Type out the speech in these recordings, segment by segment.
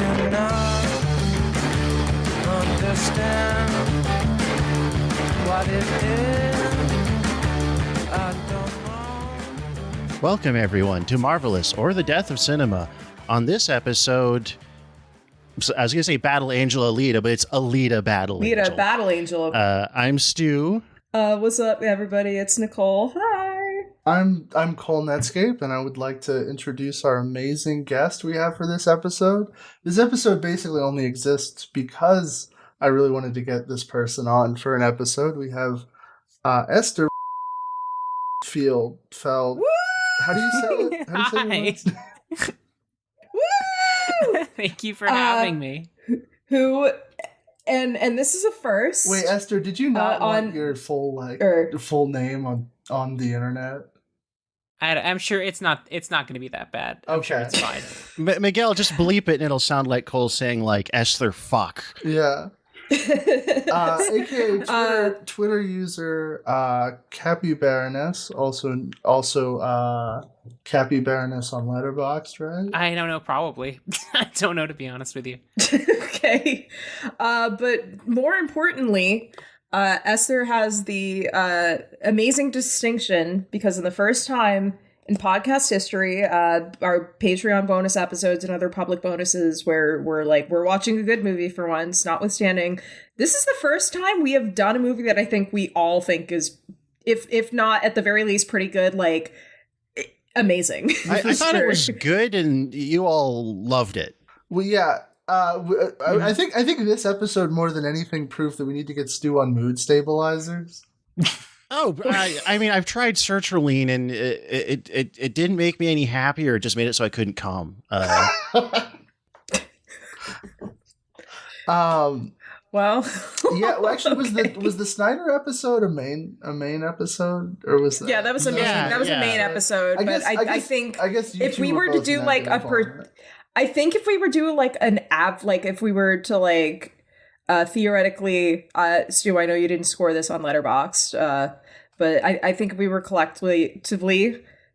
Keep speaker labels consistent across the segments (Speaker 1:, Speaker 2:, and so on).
Speaker 1: do not understand what it is. I don't know.
Speaker 2: Welcome, everyone, to Marvelous or the Death of Cinema. On this episode, I was going to say Battle Angel Alita, but it's Alita Battle Angel.
Speaker 3: Alita Battle Angel.
Speaker 2: I'm Stu.
Speaker 3: What's up, everybody? It's Nicole. Hi.
Speaker 4: I'm Cole Netscape, and I would like to introduce our amazing guest we have for this episode. This episode basically only exists because I really wanted to get this person on for an episode. We have Esther Rosenfield.
Speaker 3: Woo!
Speaker 4: How do you say it? How do you say it?
Speaker 3: Woo!
Speaker 5: Thank you for having me.
Speaker 3: And this is a first.
Speaker 4: Wait, Esther, did you not want your full full name on the internet?
Speaker 5: I'm sure it's not going to be that bad. I'm sure it's fine.
Speaker 2: Miguel, just bleep it and it'll sound like Cole saying like Esther fuck.
Speaker 4: Yeah. AKA Twitter user Cappy Baroness, also Cappy Baroness on Letterboxd, right?
Speaker 5: I don't know, probably. I don't know, to be honest with you.
Speaker 3: Okay. But more importantly, Esther has the amazing distinction because in the first time in podcast history, our Patreon bonus episodes and other public bonuses where we're watching a good movie for once, notwithstanding, this is the first time we have done a movie that I think we all think is, if not at the very least pretty good, like amazing.
Speaker 2: I thought it was good and you all loved it.
Speaker 4: Well, yeah. I think this episode more than anything proved that we need to get Stu on mood stabilizers.
Speaker 2: Oh, I mean, I've tried sertraline and it didn't make me any happier. It just made it so I couldn't come.
Speaker 3: Well,
Speaker 4: yeah. Well, actually, was the Snyder episode a main episode, or was that?
Speaker 3: Yeah, that was a main. That was a main episode. I think if we were to do like I think if we were doing like an app, like if we were to like theoretically, Stu, I know you didn't score this on Letterboxd, but I think if we were collectively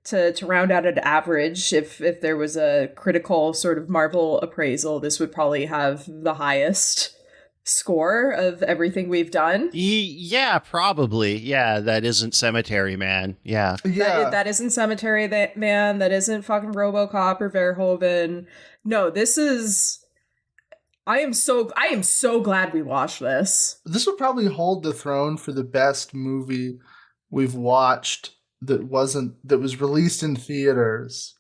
Speaker 3: to round out an average, if there was a critical sort of Marvel appraisal, this would probably have the highest score of everything we've done.
Speaker 2: Yeah, probably. Yeah, that isn't Cemetery Man. Yeah.
Speaker 3: That isn't Cemetery Man. That isn't fucking RoboCop or Verhoeven. No, this is... I am so glad we watched this.
Speaker 4: This would probably hold the throne for the best movie we've watched that was released in theaters.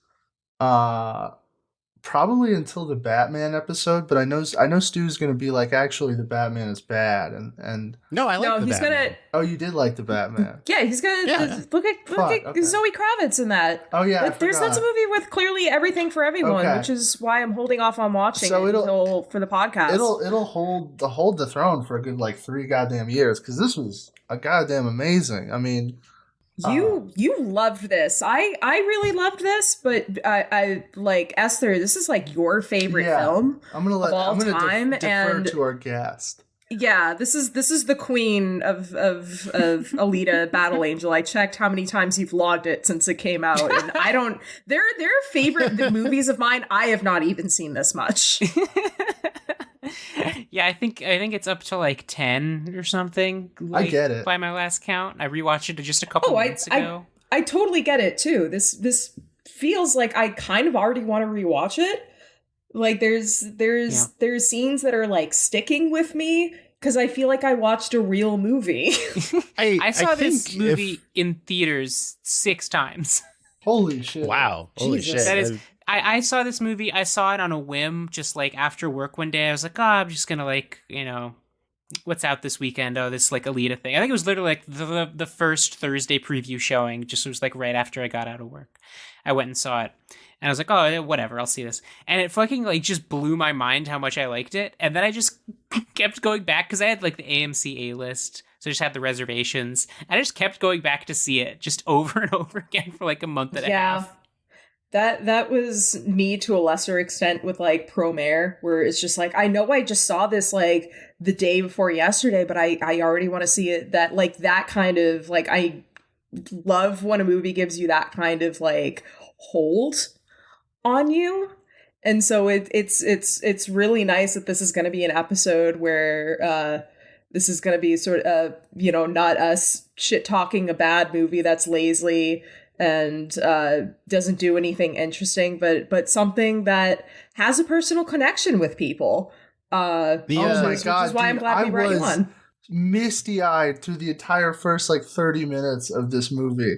Speaker 4: Probably until the Batman episode, but I know Stu's gonna be like, actually, the Batman is bad, and
Speaker 2: no, I like the Batman.
Speaker 4: Oh, you did like the Batman?
Speaker 3: Yeah, he's gonna look at Zoe Kravitz in that.
Speaker 4: Oh yeah,
Speaker 3: that's a movie with clearly everything for everyone, which is why I'm holding off on watching until for the podcast.
Speaker 4: It'll hold the throne for a good like 3 goddamn years because this was a goddamn amazing. I mean.
Speaker 3: You loved this. I really loved this, but I like Esther. This is like your favorite film
Speaker 4: I'm gonna defer to our guest.
Speaker 3: Yeah, this is the queen of Alita Battle Angel. I checked how many times you've logged it since it came out, and I don't. They're favorite movies of mine. I have not even seen this much.
Speaker 5: Yeah, I think it's up to like 10 or something.
Speaker 4: I get it.
Speaker 5: By my last count, I rewatched it just a couple months ago.
Speaker 3: I totally get it too. This feels like I kind of already want to rewatch it. Like there's scenes that are like sticking with me because I feel like I watched a real movie.
Speaker 5: I saw this movie in theaters 6 times.
Speaker 4: Holy shit!
Speaker 2: Wow! Holy shit!
Speaker 5: That is. I saw this movie, I saw it on a whim, just like after work one day. I was like, I'm just gonna like, what's out this weekend? Oh, this like Alita thing. I think it was literally like the first Thursday preview showing, just was like right after I got out of work. I went and saw it. And I was like, oh, whatever, I'll see this. And it fucking like just blew my mind how much I liked it. And then I just kept going back because I had like the AMC A-list. So I just had the reservations. And I just kept going back to see it just over and over again for like a month and a half.
Speaker 3: That was me to a lesser extent with like Promare, where it's just like, I know I just saw this like the day before yesterday, but I already want to see it. That like that kind of like, I love when a movie gives you that kind of like hold on you. And so it's really nice that this is going to be an episode where this is going to be sort of not us shit talking a bad movie that's lazily and doesn't do anything interesting, but something that has a personal connection with people.
Speaker 4: Oh my God,
Speaker 3: which is why I'm glad we brought you on.
Speaker 4: Misty-eyed through the entire first 30 minutes of this movie.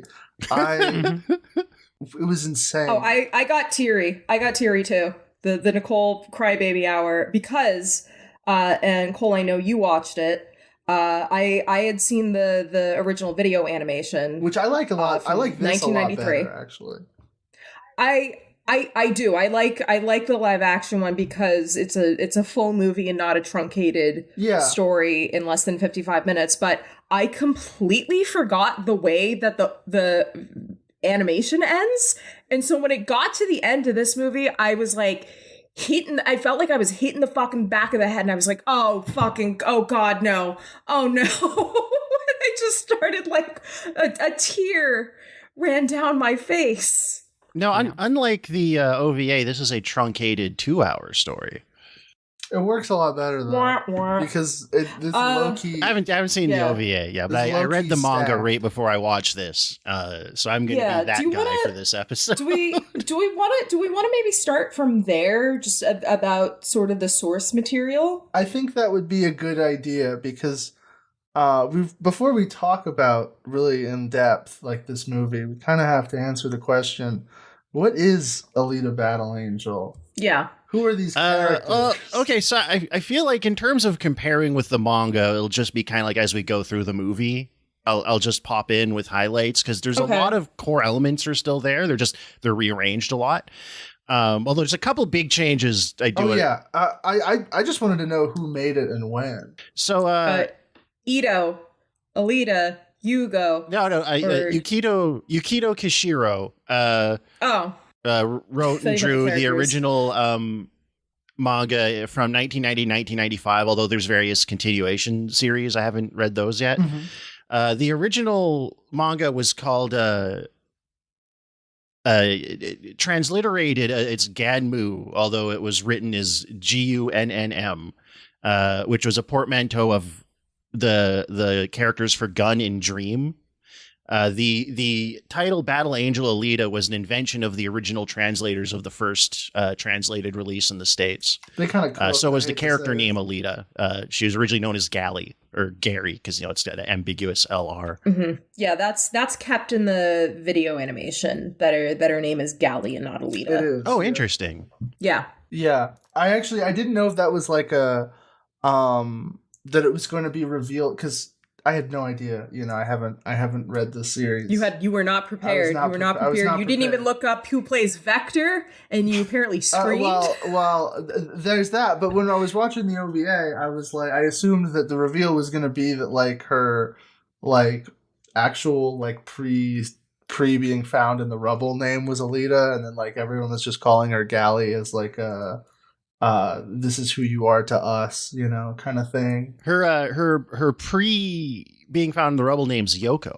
Speaker 4: It was insane.
Speaker 3: Oh, I got teary. I got teary too. The Nicole crybaby hour, because and Cole, I know you watched it. I had seen the original video animation,
Speaker 4: which I like a lot. I like this 1993. A lot better, actually.
Speaker 3: I do. I like the live action one because it's a full movie and not a truncated story in less than 55 minutes. But I completely forgot the way that the animation ends. And so when it got to the end of this movie, I was like I felt like I was hitting the fucking back of the head, and I was like, oh God, no. Oh no. I just started a tear ran down my face.
Speaker 2: No, unlike the OVA, this is a truncated 2-hour story.
Speaker 4: It works a lot better though, because this low key.
Speaker 2: I haven't seen the OVA yet, but I read the manga right before I watched this, so I'm going to be that guy for this episode.
Speaker 3: Do we want to maybe start from there, just about sort of the source material?
Speaker 4: I think that would be a good idea, because before we talk about really in depth this movie, we kind of have to answer the question: what is Alita Battle Angel?
Speaker 3: Yeah.
Speaker 4: Who are these characters?
Speaker 2: Okay, so I feel like in terms of comparing with the manga, it'll just be kind of as we go through the movie. I'll just pop in with highlights, because there's a lot of core elements are still there. They're rearranged a lot. Although there's a couple big changes.
Speaker 4: I just wanted to know who made it and when.
Speaker 2: So
Speaker 3: Ito, Alita, Yugo.
Speaker 2: No, Yukito Kishiro. Wrote and drew the original manga from 1990-1995, although there's various continuation series. I haven't read those yet. Mm-hmm. The original manga was called transliterated, it's Ganmu, although it was written as GUNNM, which was a portmanteau of the characters for Gun and Dream. The title Battle Angel Alita was an invention of the original translators of the first translated release in the States.
Speaker 4: They kind of
Speaker 2: so was the character name Alita. She was originally known as Gally or Gary, because it's got an ambiguous LR.
Speaker 3: Mm-hmm. Yeah, that's kept in the video animation that her name is Gally and not Alita.
Speaker 4: It is.
Speaker 2: Oh, interesting.
Speaker 3: Yeah.
Speaker 4: Yeah. I didn't know if that was that it was going to be revealed, because I had no idea. I haven't read the series.
Speaker 3: You were not prepared. You were not prepared. You didn't even look up who plays Vector, and you apparently screamed.
Speaker 4: Well, there's that. But when I was watching the OVA, I was I assumed that the reveal was going to be that her actual pre being found in the rubble name was Alita, and then everyone was just calling her Gally as this is who you are to us, kind of thing.
Speaker 2: Her pre being found in the rubble name's Yoko.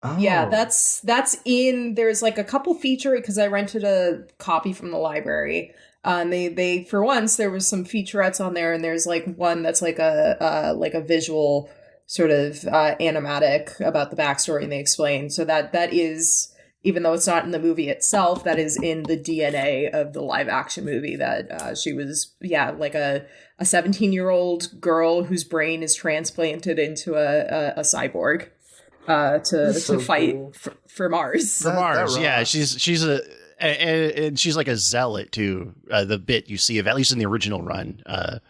Speaker 4: Oh.
Speaker 3: Yeah, that's in. There's a couple feature, because I rented a copy from the library. They for once there was some featurettes on there, and there's one that's a visual sort of animatic about the backstory, and they explain. So that is. Even though it's not in the movie itself, that is in the DNA of the live action movie, that she was, a 17-year-old girl whose brain is transplanted into a cyborg to fight cool. for Mars.
Speaker 2: For Mars, yeah. She's and she's like a zealot too. The bit you see of, at least in the original run. I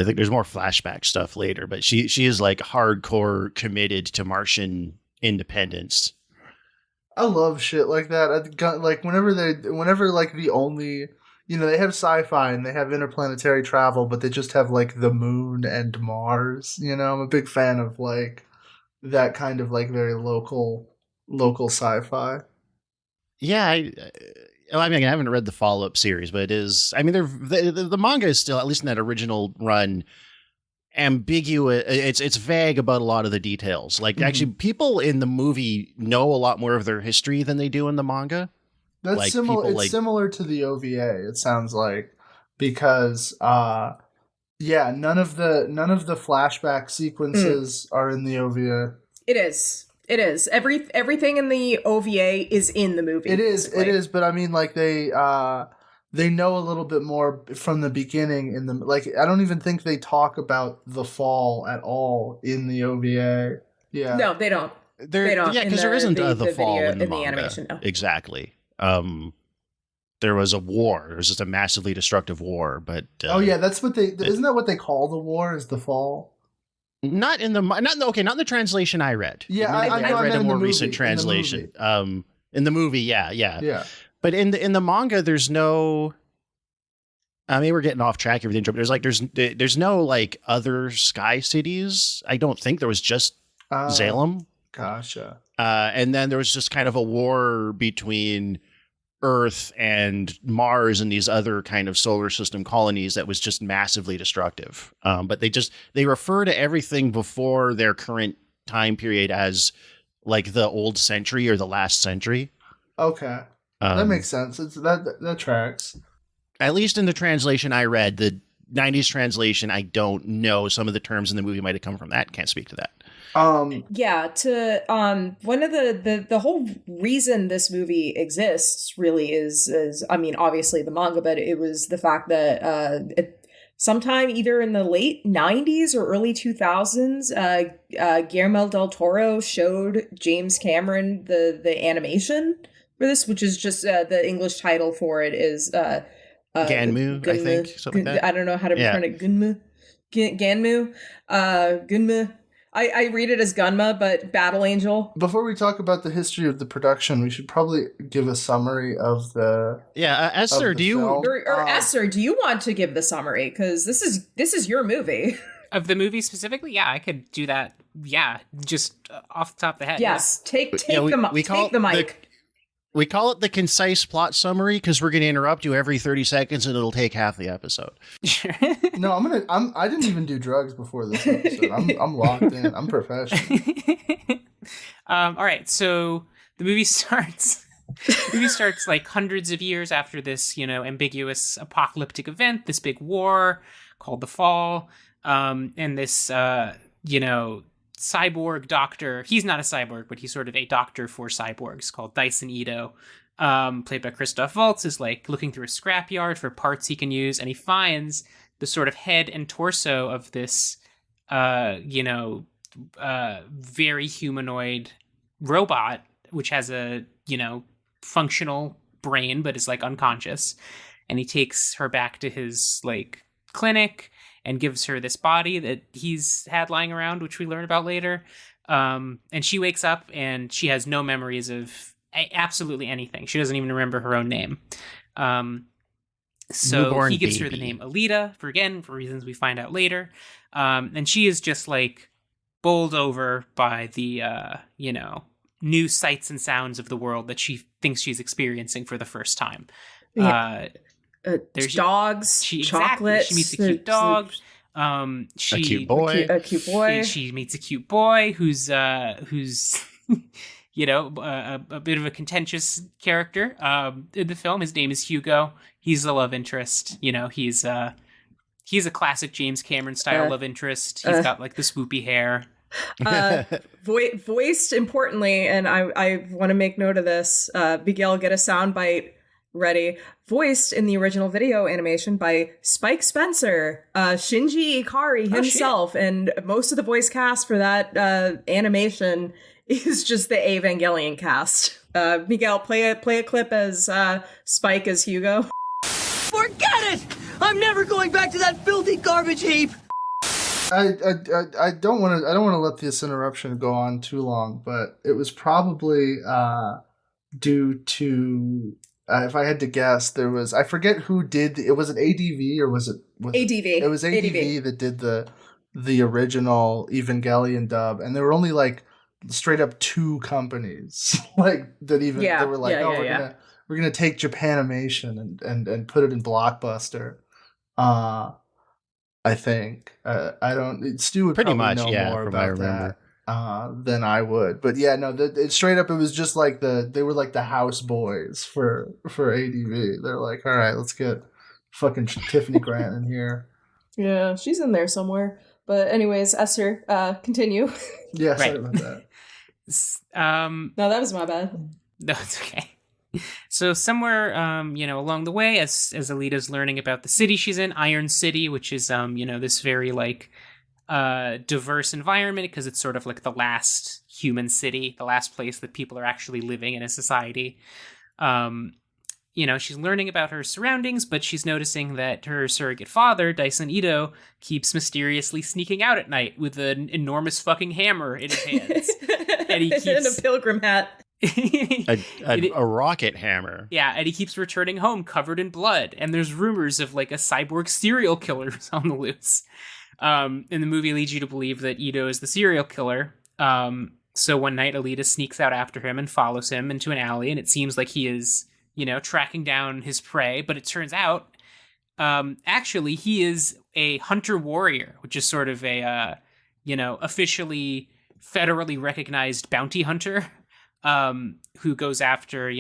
Speaker 2: think there's more flashback stuff later, but she is hardcore committed to Martian independence.
Speaker 4: I love shit like that. Whenever the only, they have sci-fi and they have interplanetary travel, but they just have the moon and Mars. I'm a big fan of that kind of very local sci-fi.
Speaker 2: Yeah, I haven't read the follow-up series, but it is. The manga is still, at least in that original run, ambiguous. It's vague about a lot of the details. Actually, people in the movie know a lot more of their history than they do in the manga.
Speaker 4: That's
Speaker 2: like
Speaker 4: similar.
Speaker 2: people
Speaker 4: It's
Speaker 2: like
Speaker 4: similar to the OVA. It sounds like, because yeah, none of the flashback sequences are in the OVA.
Speaker 3: It is. Everything in the OVA is in the movie.
Speaker 4: It is, but I mean, like, they know a little bit more from the beginning in the, like, I don't even think they talk about the fall at all in the OVA. Yeah.
Speaker 3: No, they don't.
Speaker 2: They don't. Yeah, because there isn't the fall
Speaker 3: video,
Speaker 2: in the
Speaker 3: manga.
Speaker 2: The
Speaker 3: animation. No.
Speaker 2: Exactly. There was a war. There was just a massively destructive war. But
Speaker 4: oh yeah, that's what isn't that what they call the war? Is the fall?
Speaker 2: Not in the translation I read.
Speaker 4: Yeah,
Speaker 2: I read a more recent translation. In the movie, yeah. But in the manga, there's no. I mean, we're getting off track everything, but there's no like other sky cities. I don't think there was just Salem.
Speaker 4: Gotcha.
Speaker 2: And then there was just kind of a war between Earth and Mars and these other kind of solar system colonies that was just massively destructive. But they refer to everything before their current time period as like the old century or the last century.
Speaker 4: Okay. That makes sense. That tracks.
Speaker 2: At least in the translation I read, the 90s translation, I don't know. Some of the terms in the movie might have come from that. Can't speak to that.
Speaker 3: One of the whole reason this movie exists really is I mean, obviously the manga, but it was the fact that sometime either in the late 90s or early 2000s, Guillermo del Toro showed James Cameron the animation for this, which is just the English title for it is
Speaker 2: GUNNM, I think, something like that.
Speaker 3: I don't know how to pronounce it. GUNNM. GUNNM. I read it as Gunma, but Battle Angel.
Speaker 4: Before we talk about the history of the production, we should probably give a summary of the.
Speaker 2: Yeah, Esther, do you
Speaker 3: or Esther, do you want to give the summary? Because this is your movie.
Speaker 5: Of the movie specifically, yeah, I could do that. Yeah, just off the top of the head.
Speaker 3: Yes, take the mic.
Speaker 2: We call it the concise plot summary because we're going to interrupt you every 30 seconds and it'll take half the episode.
Speaker 4: No, I didn't even do drugs before this episode. I'm locked in. I'm professional.
Speaker 5: All right, so the movie starts. Like hundreds of years after this, ambiguous apocalyptic event, this big war called the Fall, and this, cyborg doctor. He's not a cyborg, but he's sort of a doctor for cyborgs called Dyson Ito, played by Christoph Waltz, is like looking through a scrapyard for parts he can use, and he finds the sort of head and torso of this, very humanoid robot, which has a, functional brain, but is like unconscious. And he takes her back to his like clinic and gives her this body that he's had lying around, which we learn about later. And she wakes up and she has no memories of absolutely anything. She doesn't even remember her own name. So
Speaker 2: Newborn
Speaker 5: he gives her
Speaker 2: baby.
Speaker 5: the name Alita for reasons we find out later. And she is just like bowled over by the, new sights and sounds of the world that she thinks she's experiencing for the first time.
Speaker 3: Yeah. There's dogs, chocolate.
Speaker 5: She meets a cute dog.
Speaker 2: A cute boy.
Speaker 3: A cute boy.
Speaker 5: She meets a cute boy who's a bit of a contentious character in the film. His name is Hugo. He's the love interest. He's a classic James Cameron style love interest. He's got like the swoopy hair.
Speaker 3: Voiced importantly, and I want to make note of this. Miguel, get a soundbite ready. Voiced in the original video animation by Spike Spencer, Shinji Ikari himself, and most of the voice cast for that animation is just the Evangelion cast. Miguel, play a clip as Spike as Hugo.
Speaker 6: Forget it! I'm never going back to that filthy garbage heap.
Speaker 4: I don't want to let this interruption go on too long, but it was probably due to. If I had to guess, I forget who did it. Was it ADV or was it
Speaker 3: ADV?
Speaker 4: It was ADV that did the original Evangelion dub, and there were only like straight up 2 companies like that. Even they were like, we're gonna take Japanimation and put it in Blockbuster. I think I don't. Stu would
Speaker 2: pretty
Speaker 4: probably
Speaker 2: much,
Speaker 4: know more
Speaker 2: from what I
Speaker 4: about
Speaker 2: remember.
Speaker 4: then I would. But yeah, no, straight up, it was just like they were like the house boys for ADV. They're like, all right, let's get fucking Tiffany Grant in here.
Speaker 3: Yeah, she's in there somewhere. But anyways, Esther, continue.
Speaker 4: Yeah, sorry about that.
Speaker 3: No, that was my bad.
Speaker 5: No, it's okay. So somewhere, along the way, as Alita's learning about the city she's in, Iron City, which is, this very, like, diverse environment, because it's sort of like the last human city, the last place that people are actually living in a society. She's learning about her surroundings, but she's noticing that her surrogate father, Dyson Ito, keeps mysteriously sneaking out at night with an enormous fucking hammer in his hands. And he keeps...
Speaker 3: in a pilgrim hat.
Speaker 2: a rocket hammer.
Speaker 5: Yeah, and he keeps returning home covered in blood. And there's rumors of, like, a cyborg serial killer on the loose. In the movie leads you to believe that Ito is the serial killer. So one night, Alita sneaks out after him and follows him into an alley, and it seems like he is... tracking down his prey, but it turns out, actually, he is a hunter-warrior, which is sort of a, officially federally recognized bounty hunter, who goes after,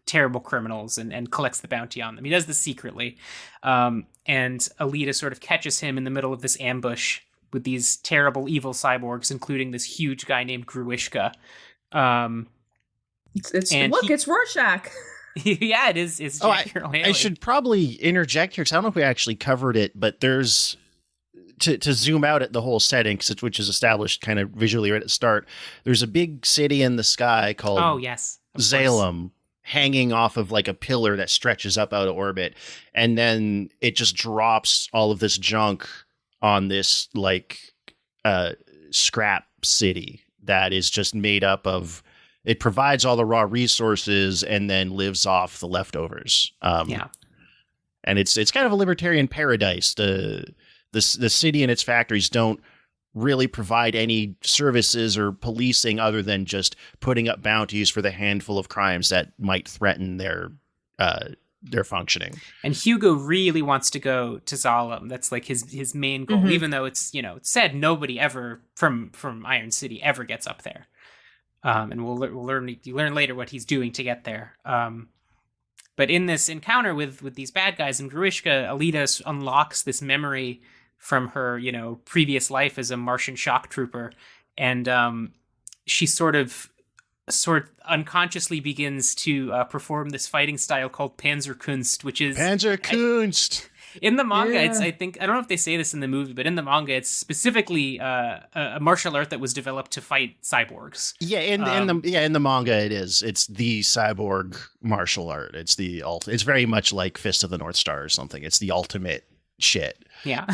Speaker 5: terrible criminals and collects the bounty on them. He does this secretly, and Alita sort of catches him in the middle of this ambush with these terrible, evil cyborgs, including this huge guy named Gruishka.
Speaker 3: It's Rorschach.
Speaker 5: Yeah, it is. It's
Speaker 2: I should probably interject here because I don't know if we actually covered it, but there's to zoom out at the whole setting, which is established kind of visually right at the start. There's a big city in the sky called Salem, hanging off of like a pillar that stretches up out of orbit, and then it just drops all of this junk on this like scrap city that is just made up of. It provides all the raw resources and then lives off the leftovers. And it's kind of a libertarian paradise. The city and its factories don't really provide any services or policing other than just putting up bounties for the handful of crimes that might threaten their functioning.
Speaker 5: And Hugo really wants to go to Zalem. That's like his main goal, even though it's it's said nobody ever from Iron City ever gets up there. And we'll learn later what he's doing to get there. But in this encounter with these bad guys in Gruishka, Alita unlocks this memory from her, previous life as a Martian shock trooper, and she sort of unconsciously begins to perform this fighting style called Panzerkunst, which is
Speaker 2: Panzerkunst.
Speaker 5: In the manga, it's I don't know if they say this in the movie, but in the manga, it's specifically a martial art that was developed to fight cyborgs.
Speaker 2: Yeah, in the manga, it is. It's the cyborg martial art. It's It's very much like Fist of the North Star or something. It's the ultimate shit.
Speaker 5: Yeah.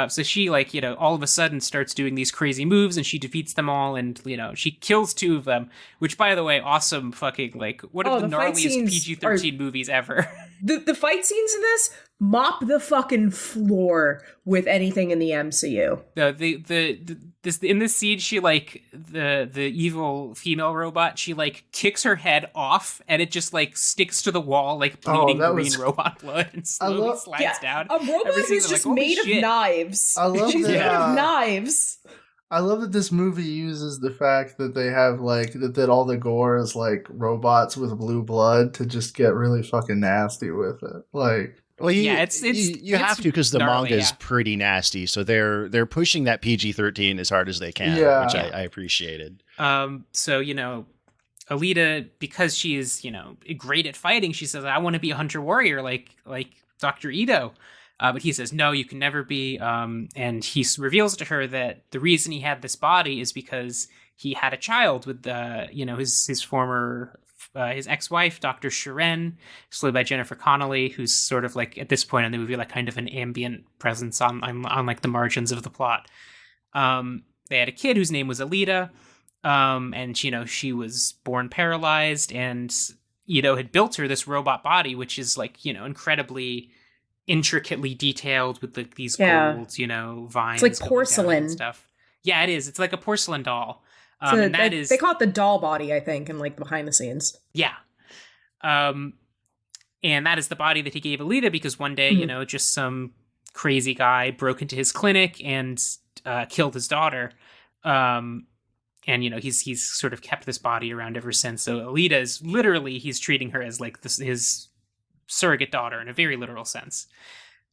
Speaker 5: So she all of a sudden starts doing these crazy moves, and she defeats them all, and she kills 2 of them. Which, by the way, awesome fucking one of the gnarliest PG-13 movies ever.
Speaker 3: The fight scenes in this mop the fucking floor with anything in the MCU.
Speaker 5: In this scene, she the evil female robot, she kicks her head off, and it just sticks to the wall bleeding green robot blood and slowly slides down.
Speaker 3: A robot who's just made of knives.
Speaker 4: I love
Speaker 3: She's made of knives.
Speaker 4: I love that this movie uses the fact that they have that all the gore is robots with blue blood to just get really fucking nasty with it.
Speaker 2: Well, you have to because the manga is pretty nasty, so they're pushing that PG-13 as hard as they can, which I appreciated.
Speaker 5: So Alita, because she is great at fighting, she says, "I want to be a hunter warrior like Dr. Ito." But he says, no, you can never be. And he reveals to her that the reason he had this body is because he had a child with his former his ex-wife, Dr. Sharon, played by Jennifer Connelly, who's sort of at this point in the movie kind of an ambient presence on the margins of the plot. They had a kid whose name was Alita, and she was born paralyzed, and Ito had built her this robot body, which is incredibly intricately detailed with these gold, vines.
Speaker 3: It's like porcelain
Speaker 5: and stuff. Yeah, it is. It's like a porcelain doll.
Speaker 3: They call it the doll body, I think, in behind the scenes.
Speaker 5: Yeah. And that is the body that he gave Alita because one day, just some crazy guy broke into his clinic and killed his daughter. And he's sort of kept this body around ever since. So Alita is literally, he's treating her as like his surrogate daughter in a very literal sense.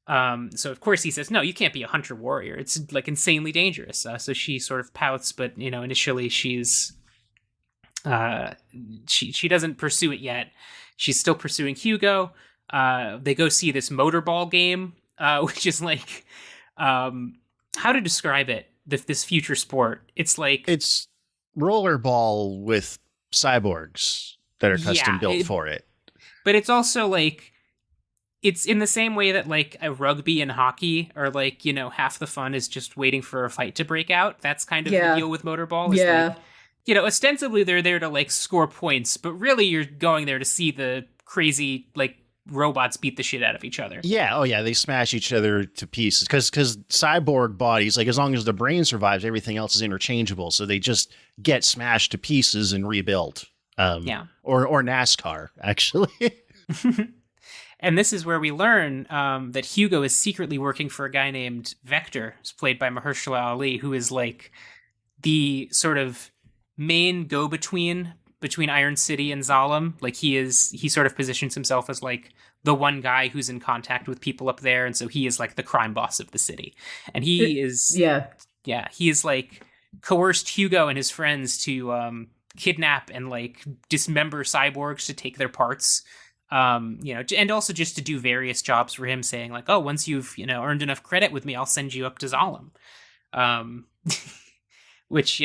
Speaker 5: So of course he says, no, you can't be a hunter warrior. It's like insanely dangerous. So she sort of pouts, but initially she's she doesn't pursue it yet. She's still pursuing Hugo. They go see this motorball game, which is like, how to describe it? This future sport. It's
Speaker 2: rollerball with cyborgs that are custom built for it.
Speaker 5: But it's also like, it's in the same way that like a rugby and hockey are like, half the fun is just waiting for a fight to break out. That's kind of the deal with motorball. Like, ostensibly they're there to like score points, but really you're going there to see the crazy like robots beat the shit out of each other. Yeah.
Speaker 2: Oh yeah. They smash each other to pieces because cyborg bodies, like as long as the brain survives, everything else is interchangeable. So they just get smashed to pieces and rebuilt. Or NASCAR actually.
Speaker 5: And this is where we learn that Hugo is secretly working for a guy named Vector, who's played by Mahershala Ali, who is like the sort of main go-between between Iron City and Zalem. Like he sort of positions himself as like the one guy who's in contact with people up there, and so he is like the crime boss of the city. And he is like coerced Hugo and his friends to kidnap and like dismember cyborgs to take their parts. And also just to do various jobs for him, saying like, oh, once you've, earned enough credit with me, I'll send you up to Zalem. Which,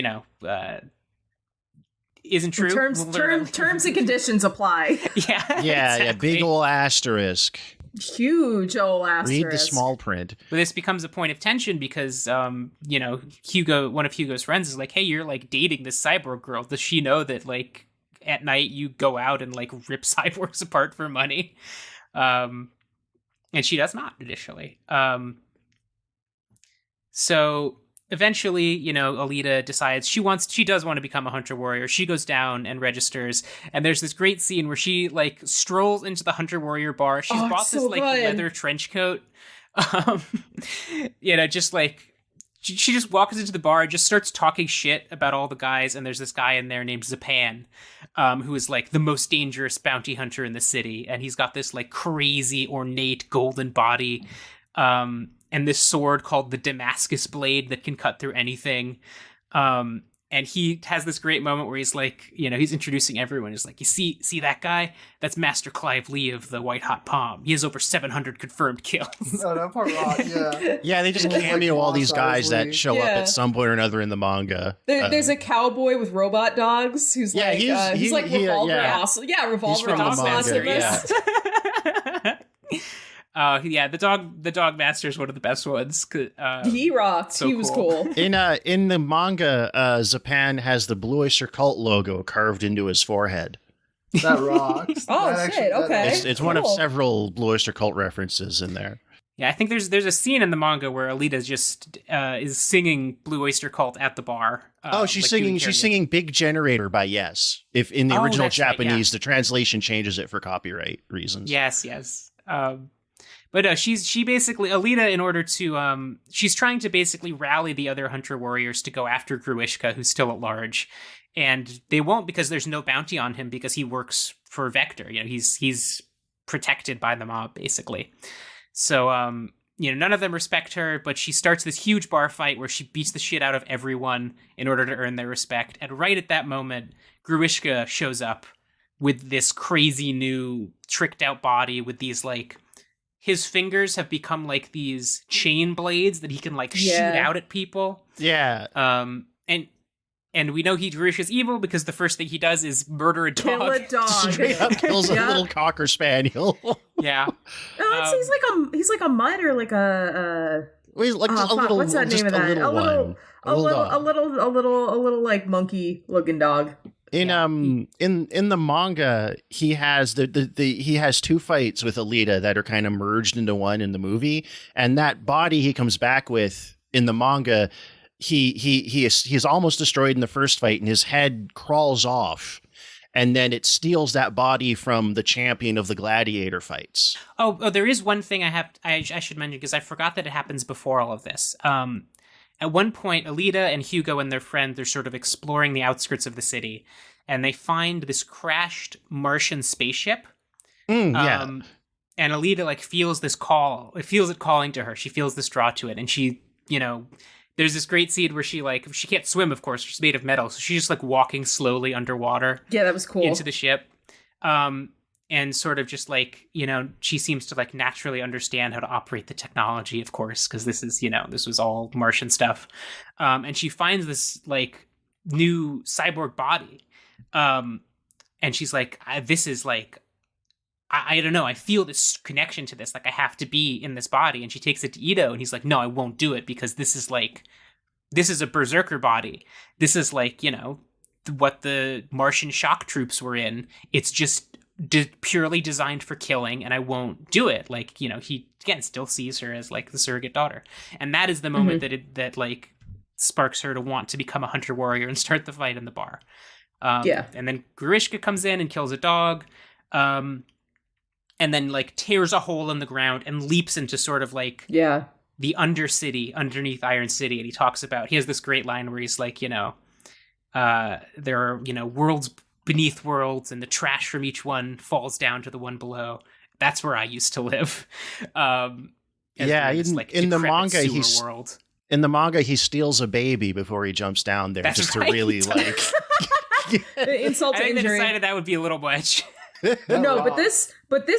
Speaker 5: isn't true.
Speaker 3: Terms and conditions apply.
Speaker 5: Yeah.
Speaker 2: Exactly. Big ol' asterisk.
Speaker 3: Huge ol' asterisk.
Speaker 2: Read the small print.
Speaker 5: But this becomes a point of tension because, Hugo, one of Hugo's friends is like, hey, you're like dating this cyborg girl. Does she know that like at night you go out and like rip cyborgs apart for money? And she does not initially. So eventually, Alita decides she does want to become a hunter warrior. She goes down and registers, and there's this great scene where she like strolls into the hunter warrior bar. She's bought this like leather trench coat. Just like she just walks into the bar and just starts talking shit about all the guys. And there's this guy in there named Zapan, who is like the most dangerous bounty hunter in the city. And he's got this like crazy ornate golden body. And this sword called the Damascus blade that can cut through anything. And he has this great moment where he's like, he's introducing everyone. He's like, you see that guy? That's Master Clive Lee of the White Hot Palm. He has over 700 confirmed kills.
Speaker 4: No, that part rock, yeah.
Speaker 2: Yeah, they just cameo all these guys that show up at some point or another in the manga.
Speaker 3: There's a cowboy with robot dogs who's he's like Revolver Awesome. Yeah, Revolver Awesome.
Speaker 5: The dog master is one of the best ones.
Speaker 3: He rocked. So he was cool.
Speaker 2: In the manga, Zapan has the Blue Oyster Cult logo carved into his forehead.
Speaker 4: That rocks.
Speaker 3: Shit! Okay,
Speaker 2: it's one of several Blue Oyster Cult references in there.
Speaker 5: Yeah, I think there's a scene in the manga where Alita just is singing Blue Oyster Cult at the bar.
Speaker 2: She's singing Big Generator by Yes. If in the original Japanese, the translation changes it for copyright reasons.
Speaker 5: Yes. But she basically, Alita, in order to, she's trying to basically rally the other hunter warriors to go after Gruishka, who's still at large. And they won't because there's no bounty on him because he works for Vector. He's protected by the mob, basically. So, none of them respect her, but she starts this huge bar fight where she beats the shit out of everyone in order to earn their respect. And right at that moment, Gruishka shows up with this crazy new tricked out body with these like, his fingers have become like these chain blades that he can like shoot out at people.
Speaker 2: Yeah.
Speaker 5: And we know Gruishka's evil because the first thing he does is murder a dog.
Speaker 3: Kill a dog.
Speaker 2: Straight up kills a little cocker spaniel.
Speaker 5: Yeah.
Speaker 3: He's like a mutt or like a
Speaker 2: little.
Speaker 3: What's that name of that? A little like monkey looking dog.
Speaker 2: In the manga, he has he has two fights with Alita that are kind of merged into one in the movie, and that body he comes back with in the manga, he is almost destroyed in the first fight, and his head crawls off, and then it steals that body from the champion of the gladiator fights. Oh,
Speaker 5: there is one thing I should mention because I forgot that it happens before all of this. at one point, Alita and Hugo and their friend, they're sort of exploring the outskirts of the city, and they find this crashed Martian spaceship.
Speaker 2: Yeah.
Speaker 5: And Alita like feels this call. It feels it calling to her. She feels this draw to it, and she, there's this great scene where she can't swim, of course. She's made of metal, so she's just like walking slowly underwater.
Speaker 3: Yeah, that was cool.
Speaker 5: Into the ship. And sort of just like, she seems to like naturally understand how to operate the technology, of course, because this is, this was all Martian stuff. And she finds this like new cyborg body. And she's like, this is like, I don't know, I feel this connection to this. Like, I have to be in this body. And she takes it to Ito, and he's like, no, I won't do it, because this is a berserker body. This is like, what the Martian shock troops were in. It's just purely designed for killing, and I won't do it. Like, he, again, still sees her as like the surrogate daughter. And that is the moment that like sparks her to want to become a hunter warrior and start the fight in the bar. And then Grishka comes in and kills a dog. And then like tears a hole in the ground and leaps into sort of like the undercity underneath Iron City. And he has this great line where he's like, there are, worlds beneath worlds, and the trash from each one falls down to the one below. That's where I used to live.
Speaker 2: In the manga, he steals a baby before he jumps down there.
Speaker 5: That's
Speaker 2: to really like
Speaker 3: insult to
Speaker 5: I think
Speaker 3: injury.
Speaker 5: they decided that would be a little much.
Speaker 3: But this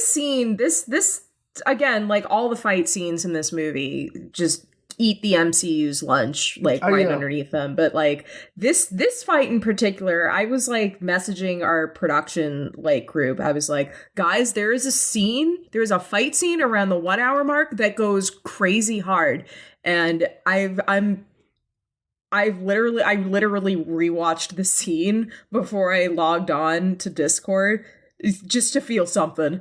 Speaker 3: scene, this again, like all the fight scenes in this movie, just eat the MCU's lunch, like underneath them. But like this fight in particular, I was like messaging our production like group. I was like, guys, there is a fight scene around the 1 hour mark that goes crazy hard, and I literally rewatched the scene before I logged on to Discord. Just to feel something.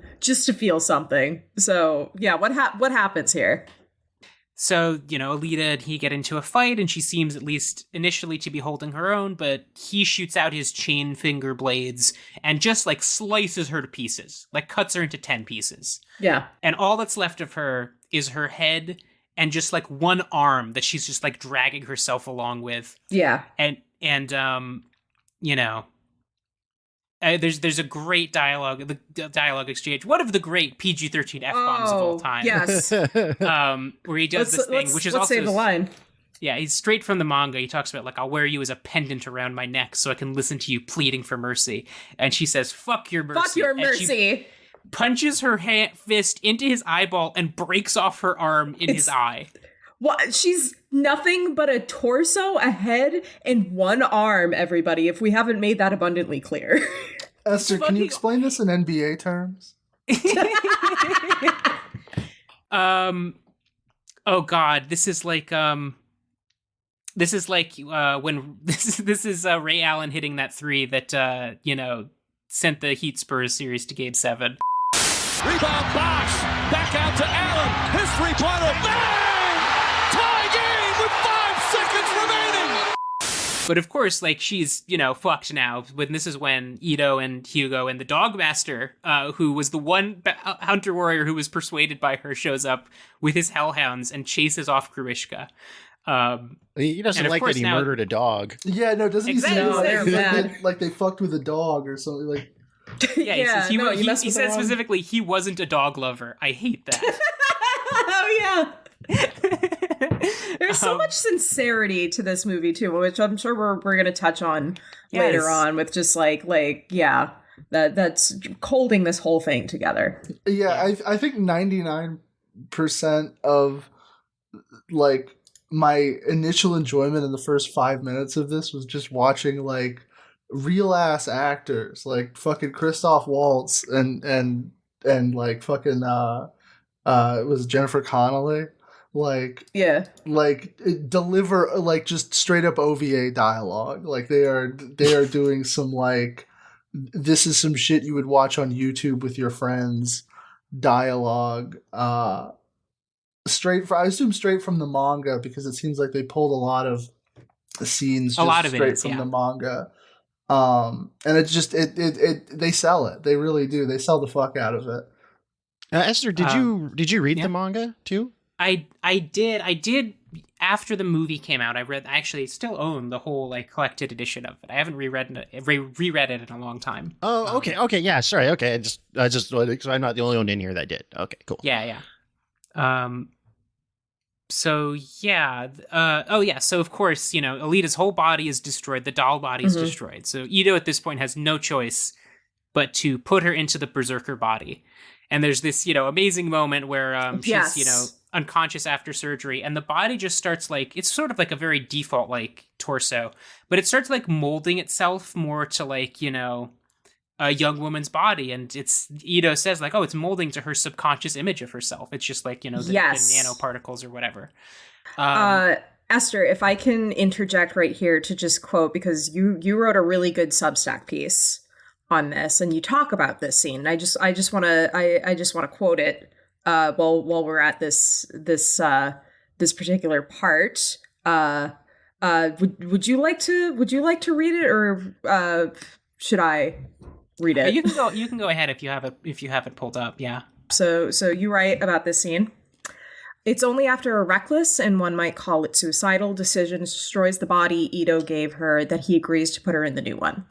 Speaker 3: So, yeah, what happens here?
Speaker 5: So, Alita and he get into a fight, and she seems at least initially to be holding her own, but he shoots out his chain finger blades and just, like, slices her to pieces. Like, cuts her into 10 pieces.
Speaker 3: Yeah.
Speaker 5: And all that's left of her is her head and just, like, one arm that she's just, like, dragging herself along with.
Speaker 3: Yeah.
Speaker 5: And there's a great dialogue exchange. One of the great PG-13 F-bombs of all time.
Speaker 3: Yes.
Speaker 5: Where he does this thing, which is also...
Speaker 3: Let's say the line.
Speaker 5: Yeah, he's straight from the manga. He talks about, like, I'll wear you as a pendant around my neck so I can listen to you pleading for mercy. And she says, fuck your mercy.
Speaker 3: Fuck your mercy.
Speaker 5: And she punches her fist into his eyeball and breaks off her arm in his eye.
Speaker 3: What? She's nothing but a torso, a head, and one arm, everybody, if we haven't made that abundantly clear.
Speaker 4: Esther, can you explain this in NBA terms?
Speaker 5: Oh God, this is like when this is Ray Allen hitting that three that sent the Heat Spurs series to Game 7.
Speaker 7: Rebound Bosh, back out to Allen, his three-pointer, bang! Tie game with 5 seconds remaining!
Speaker 5: But of course, like, she's, fucked now. This is when Ito and Hugo and the Dogmaster, who was the one hunter warrior who was persuaded by her, shows up with his hellhounds and chases off Grishka.
Speaker 2: He doesn't like that he murdered a dog.
Speaker 4: Yeah, no, doesn't
Speaker 3: exactly.
Speaker 4: he say like they fucked with a dog or something like...
Speaker 5: Yeah, he said specifically he wasn't a dog lover. I hate that.
Speaker 3: Oh, yeah. There's so much sincerity to this movie too, which I'm sure we're gonna touch on later on, with just that's holding this whole thing together.
Speaker 4: Yeah. I think 99% of like my initial enjoyment in the first 5 minutes of this was just watching like real ass actors like fucking Christoph Waltz and like fucking it was Jennifer Connelly. Like deliver like just straight up OVA dialogue. Like they are doing some like, this is some shit you would watch on YouTube with your friends dialogue. I assume straight from the manga, because it seems like they pulled a lot of scenes straight from the manga. And it's just they sell it. They really do. They sell the fuck out of it. Esther,
Speaker 2: did you read the manga too?
Speaker 5: I did after the movie came out, I actually still own the whole like collected edition of it. I haven't reread it in a long time.
Speaker 2: Oh, okay, yeah, sorry, okay. I just because I'm not the only one in here that did. Okay, cool.
Speaker 5: Yeah. So yeah, so of course, Alita's whole body is destroyed. The doll body is destroyed. So Ito at this point has no choice but to put her into the berserker body. And there's this, amazing moment where she's, unconscious after surgery, and the body just starts like, it's sort of like a very default like torso, but it starts like molding itself more to like, a young woman's body. And Ito says like, oh, it's molding to her subconscious image of herself. It's just like, the nanoparticles or whatever.
Speaker 3: Esther, if I can interject right here to just quote, because you wrote a really good Substack piece on this, and you talk about this scene. And I just want to quote it while we're at this particular part. Would you like to read it, or should I read it?
Speaker 5: You can go ahead if you have it pulled up. Yeah.
Speaker 3: So you write about this scene. It's only after a reckless, and one might call it suicidal, decision destroys the body Ito gave her that he agrees to put her in the new one.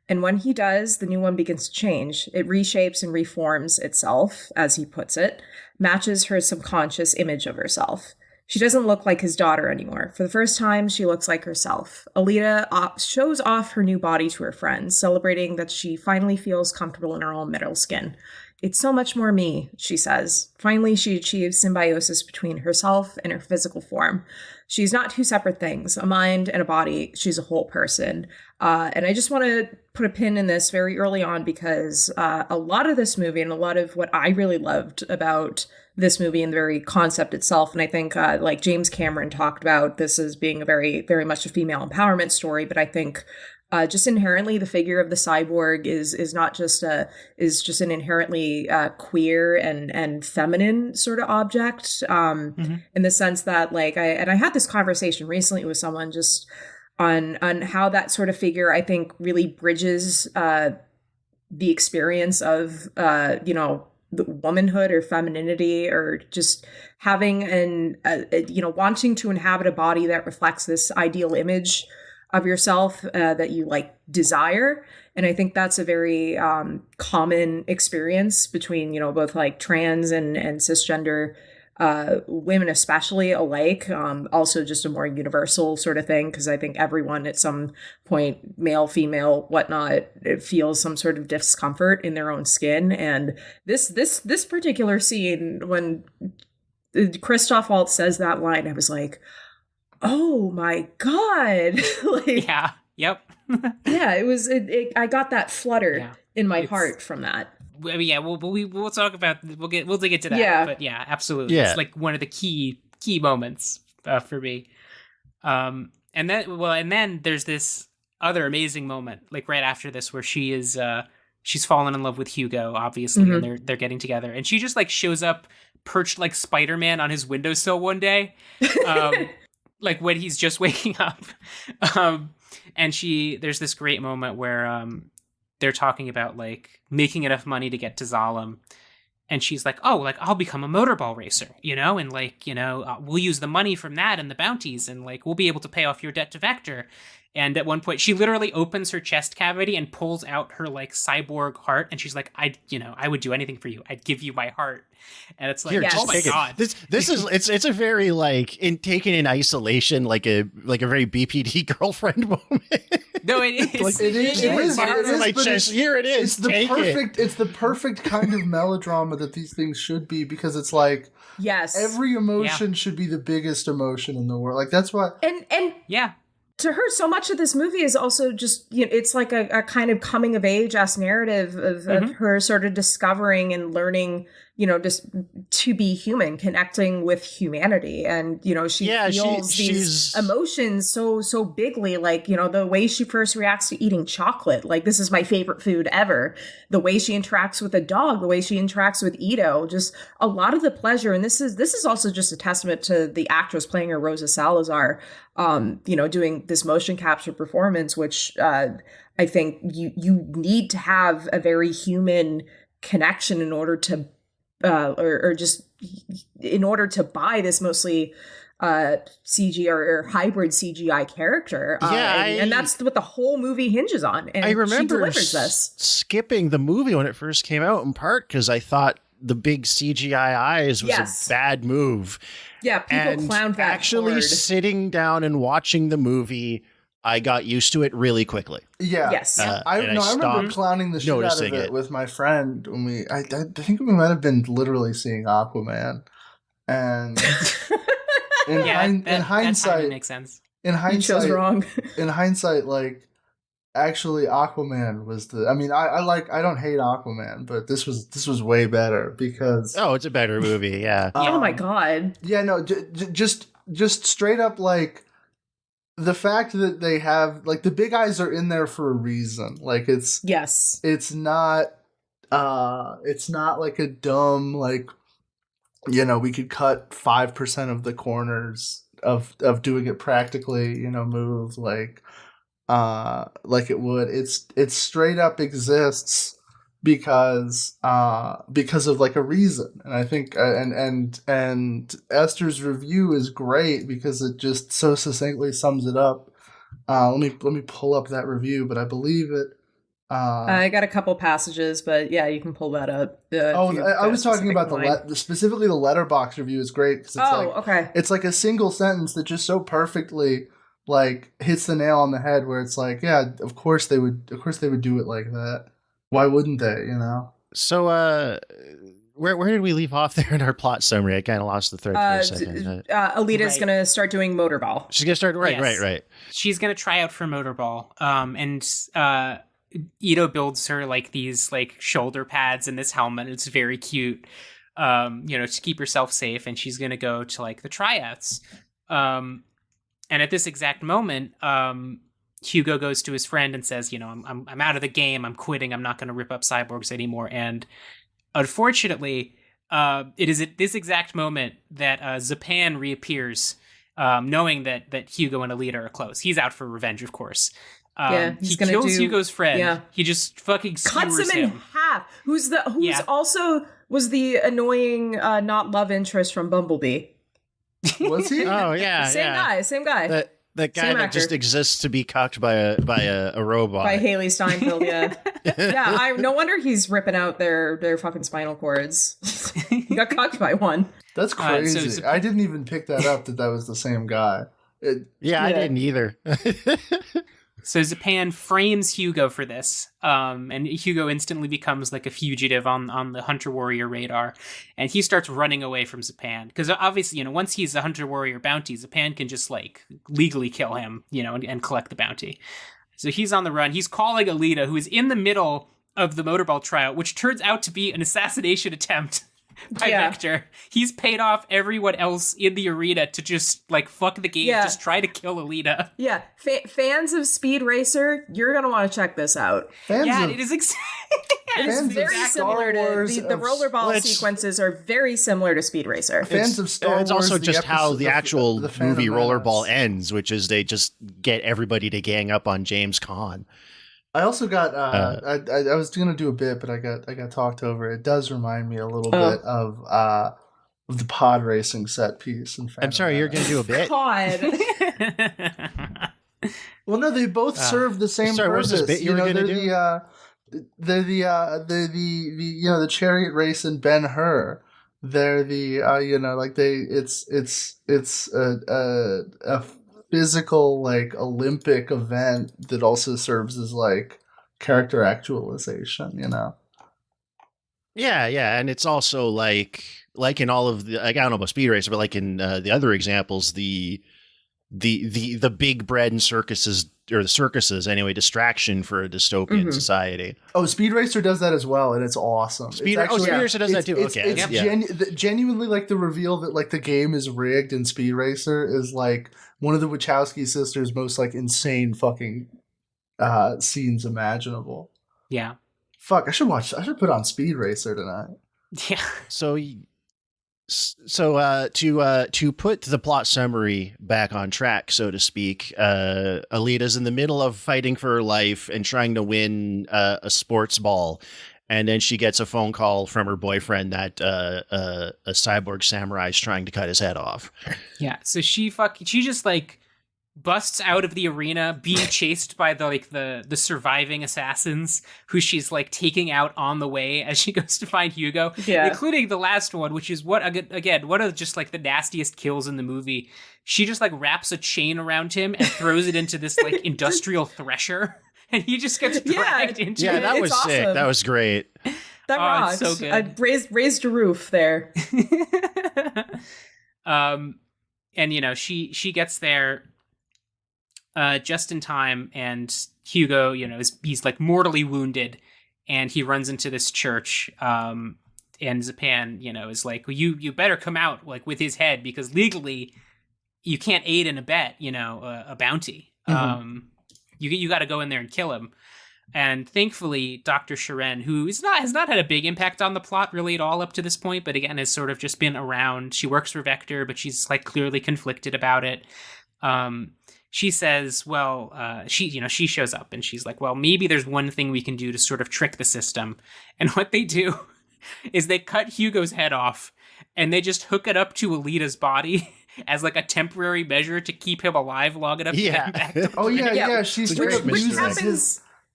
Speaker 3: And when he does, the new one begins to change. It reshapes and reforms itself, as he puts it, matches her subconscious image of herself. She doesn't look like his daughter anymore. For the first time, she looks like herself. Alita shows off her new body to her friends, celebrating that she finally feels comfortable in her own metal skin. It's so much more me, she says. Finally, she achieves symbiosis between herself and her physical form. She's not two separate things, a mind and a body. She's a whole person. And I just want to put a pin in this very early on, because a lot of this movie and a lot of what I really loved about this movie and the very concept itself, and I think like James Cameron talked about this as being a very, very much a female empowerment story, but I think just inherently the figure of the cyborg is not just just an inherently queer and feminine sort of object, in the sense that like I had this conversation recently with someone just on how that sort of figure I think really bridges the experience of the womanhood or femininity, or just having wanting to inhabit a body that reflects this ideal image of yourself that you like desire. And I think that's a very common experience between, both like trans and cisgender women, especially alike. Also just a more universal sort of thing, because I think everyone at some point, male, female, whatnot, it feels some sort of discomfort in their own skin. And this particular scene, when Christoph Waltz says that line, I was like, oh my God. Like,
Speaker 5: yeah. Yep.
Speaker 3: Yeah, it was, I got that flutter in my heart from that.
Speaker 5: Yeah, we'll talk about, we'll dig into that.
Speaker 3: Yeah.
Speaker 5: But yeah, absolutely.
Speaker 2: Yeah.
Speaker 5: It's like one of the key moments for me. And then there's this other amazing moment, like right after this, where she's fallen in love with Hugo, obviously, and they're getting together, and she just like shows up perched like Spider-Man on his windowsill one day. Like when he's just waking up. And there's this great moment where they're talking about like making enough money to get to Zalem. And she's like, oh, like I'll become a motorball racer, and like, we'll use the money from that and the bounties, and like we'll be able to pay off your debt to Vector. And at one point she literally opens her chest cavity and pulls out her like cyborg heart, and she's like, I would do anything for you. I'd give you my heart. And it's like,
Speaker 2: here,
Speaker 5: oh my God.
Speaker 2: This is it's a very like taken in isolation, like a very BPD girlfriend moment.
Speaker 5: No, it is.
Speaker 2: Like,
Speaker 4: it is.
Speaker 2: My chest. Here it is.
Speaker 4: It's the perfect kind of melodrama that these things should be, because it's like,
Speaker 3: yes,
Speaker 4: every emotion should be the biggest emotion in the world. Like that's why.
Speaker 3: And
Speaker 5: yeah.
Speaker 3: To her, so much of this movie is also just, it's like a kind of coming of age-esque narrative of her sort of discovering and learning, just to be human, connecting with humanity. And, she feels these emotions so bigly, like, the way she first reacts to eating chocolate, like, this is my favorite food ever. The way she interacts with a dog, the way she interacts with Ito, just a lot of the pleasure. And this is also just a testament to the actress playing her, Rosa Salazar, doing this motion capture performance, which I think you need to have a very human connection in order to, or just in order to buy this mostly CG or hybrid CGI character. And that's what the whole movie hinges on. And
Speaker 2: I remember
Speaker 3: she delivers this.
Speaker 2: skipping the movie when it first came out, in part because I thought the big CGI eyes was a bad move.
Speaker 3: Yeah, people clowned that
Speaker 2: actually
Speaker 3: hard.
Speaker 2: Sitting down and watching the movie, I got used to it really quickly.
Speaker 4: Yeah.
Speaker 3: Yes.
Speaker 4: I remember clowning the shit out of it with my friend when I think we might have been literally seeing Aquaman. And in hindsight,
Speaker 5: that makes sense.
Speaker 4: In hindsight,
Speaker 3: you chose wrong.
Speaker 4: In hindsight, like, actually Aquaman was I don't hate Aquaman, but this was way better because
Speaker 2: it's a better movie. Yeah.
Speaker 3: Oh my God.
Speaker 4: Yeah, no, just straight up, like, the fact that they have, like, the big eyes are in there for a reason. Like, it's not like a dumb, like, you know, we could cut 5% of the corners of doing it practically, you know, move like it would. It straight up exists because of, like, a reason. And I think and Esther's review is great because it just so succinctly sums it up. Let me pull up that review, but I believe it.
Speaker 3: I got a couple passages, but yeah, you can pull that up.
Speaker 4: I was talking about specifically the Letterboxd review is great because it's it's like a single sentence that just so perfectly, like, hits the nail on the head, where it's like, yeah, of course they would do it like that. Why wouldn't they, you know?
Speaker 2: So where did we leave off there in our plot summary? I kind of lost the thread for a second.
Speaker 3: Alita's gonna start doing motorball.
Speaker 2: She's gonna start right.
Speaker 5: She's gonna try out for motorball. And Ito builds her, like, these, like, shoulder pads and this helmet. It's very cute, you know, to keep herself safe. And she's going to go to, like, the tryouts. And at this exact moment, Hugo goes to his friend and says, you know, I'm out of the game. I'm quitting. I'm not going to rip up cyborgs anymore. And unfortunately, it is at this exact moment that Zapan reappears, knowing that Hugo and Alita are close. He's out for revenge, of course. He kills Hugo's friend. Yeah. He just fucking
Speaker 3: cuts him in half. Who's also was the annoying not love interest from Bumblebee.
Speaker 4: Was he?
Speaker 2: Oh yeah,
Speaker 3: same guy.
Speaker 2: That guy that just exists to be cocked by a robot.
Speaker 3: By Haley Steinfeld. Yeah. Yeah. No wonder he's ripping out their fucking spinal cords. He got cocked by one.
Speaker 4: That's crazy. I didn't even pick that up that was the same guy.
Speaker 2: I didn't either.
Speaker 5: So Zapan frames Hugo for this, and Hugo instantly becomes, like, a fugitive on the Hunter Warrior radar, and he starts running away from Zapan, because obviously, you know, once he's a Hunter Warrior bounty, Zapan can just, like, legally kill him, you know, and collect the bounty. So he's on the run. He's calling Alita, who is in the middle of the motorball tryout, which turns out to be an assassination attempt by Vector. He's paid off everyone else in the arena to just, like, fuck the game, just try to kill Alita.
Speaker 3: Yeah, fans of Speed Racer, you're gonna want to check this out.
Speaker 5: It is
Speaker 3: it's very similar to the rollerball sequences are very similar to Speed Racer.
Speaker 4: Fans of Star Wars.
Speaker 2: It's also just how the actual movie Rollerball ends, which is they just get everybody to gang up on James Caan.
Speaker 4: I also got I was gonna do a bit, but I got talked over. It does remind me a little bit of the pod racing set piece.
Speaker 2: I'm sorry, you're gonna do a bit.
Speaker 3: God.
Speaker 4: Well, no, they both serve the same purpose.
Speaker 2: What's this bit you were gonna do?
Speaker 4: They're the chariot race in Ben-Hur. They're it's a physical, like, Olympic event that also serves as, like, character actualization, you know?
Speaker 2: Yeah, and it's also like in all of the, I don't know about Speed Racer, but like in the other examples, the big bread and circuses, or the circuses anyway, distraction for a dystopian society.
Speaker 4: Oh, Speed Racer does that as well, and it's awesome.
Speaker 2: Speed Racer does that too.
Speaker 4: It's genuinely, like, the reveal that, like, the game is rigged in Speed Racer is, like, one of the Wachowski sisters' most, like, insane fucking scenes imaginable.
Speaker 5: Yeah.
Speaker 4: Fuck, I should put on Speed Racer tonight.
Speaker 5: Yeah.
Speaker 2: So to put the plot summary back on track, so to speak, Alita's in the middle of fighting for her life and trying to win a sports ball. And then she gets a phone call from her boyfriend that a cyborg samurai is trying to cut his head off.
Speaker 5: Yeah, so she just like busts out of the arena, being chased by the surviving assassins, who she's like taking out on the way as she goes to find Hugo, including the last one, which is one of just like the nastiest kills in the movie. She just like wraps a chain around him and throws it into this like industrial thresher. And he just gets dragged into it.
Speaker 2: Yeah, that was awesome. Sick. That was great.
Speaker 3: That rocks. So good. I raised a roof there.
Speaker 5: And she gets there just in time, and Hugo, he's like mortally wounded, and he runs into this church. And Zapan, is like, well, you better come out like with his head, because legally you can't aid and abet, a bounty. Mm-hmm. You got to go in there and kill him. And thankfully, Dr. Sharon, who has not had a big impact on the plot really at all up to this point, but again has sort of just been around. She works for Vector, but she's like clearly conflicted about it. She says, she shows up and she's like, well, maybe there's one thing we can do to sort of trick the system. And what they do is they cut Hugo's head off and they just hook it up to Alita's body as like a temporary measure to keep him alive long enough to get back to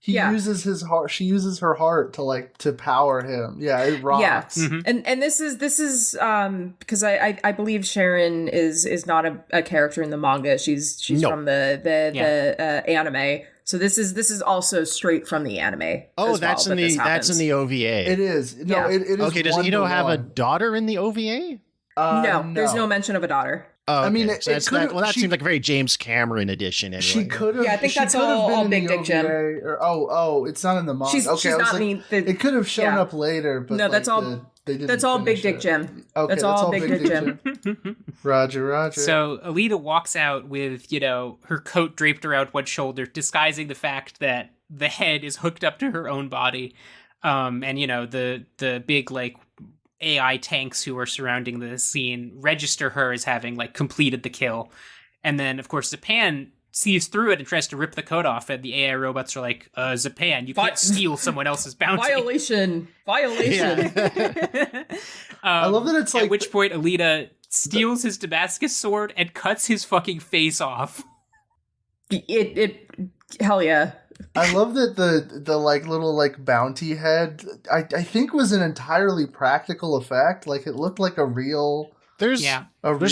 Speaker 4: She uses his heart. She uses her heart to power him. Yeah, it rocks.
Speaker 3: Yeah. Mm-hmm. And this is because I believe Sharon is not a character in the manga. She's from the anime. So this is also straight from the anime.
Speaker 2: Oh, that's in the OVA.
Speaker 4: It is. No, it is.
Speaker 2: Okay, does Ito have a daughter in the OVA?
Speaker 3: No, there's no mention of a daughter.
Speaker 2: Oh, okay. I mean, that seems like a very James Cameron edition. Anyway.
Speaker 4: She could have.
Speaker 3: Yeah, I think that's all Big Dick Jim.
Speaker 4: It's not in the manga.
Speaker 3: She's not
Speaker 4: it could have shown up later, but
Speaker 3: no, that's all. That's all Big Dick Jim.
Speaker 4: Okay,
Speaker 3: that's all Big Dick Jim.
Speaker 4: Roger.
Speaker 5: So Alita walks out with her coat draped around one shoulder, disguising the fact that the head is hooked up to her own body, and the big like AI tanks who are surrounding the scene register her as having like completed the kill. And then of course Zapan sees through it and tries to rip the coat off, and the AI robots are like, Zapan, you can't steal someone else's bounty.
Speaker 3: Violation.
Speaker 4: Yeah. I love that it's like,
Speaker 5: at which point Alita steals his Damascus sword and cuts his fucking face off.
Speaker 3: Hell yeah.
Speaker 4: I love that the like little like bounty head I think was an entirely practical effect. Like it looked like a real.
Speaker 2: There's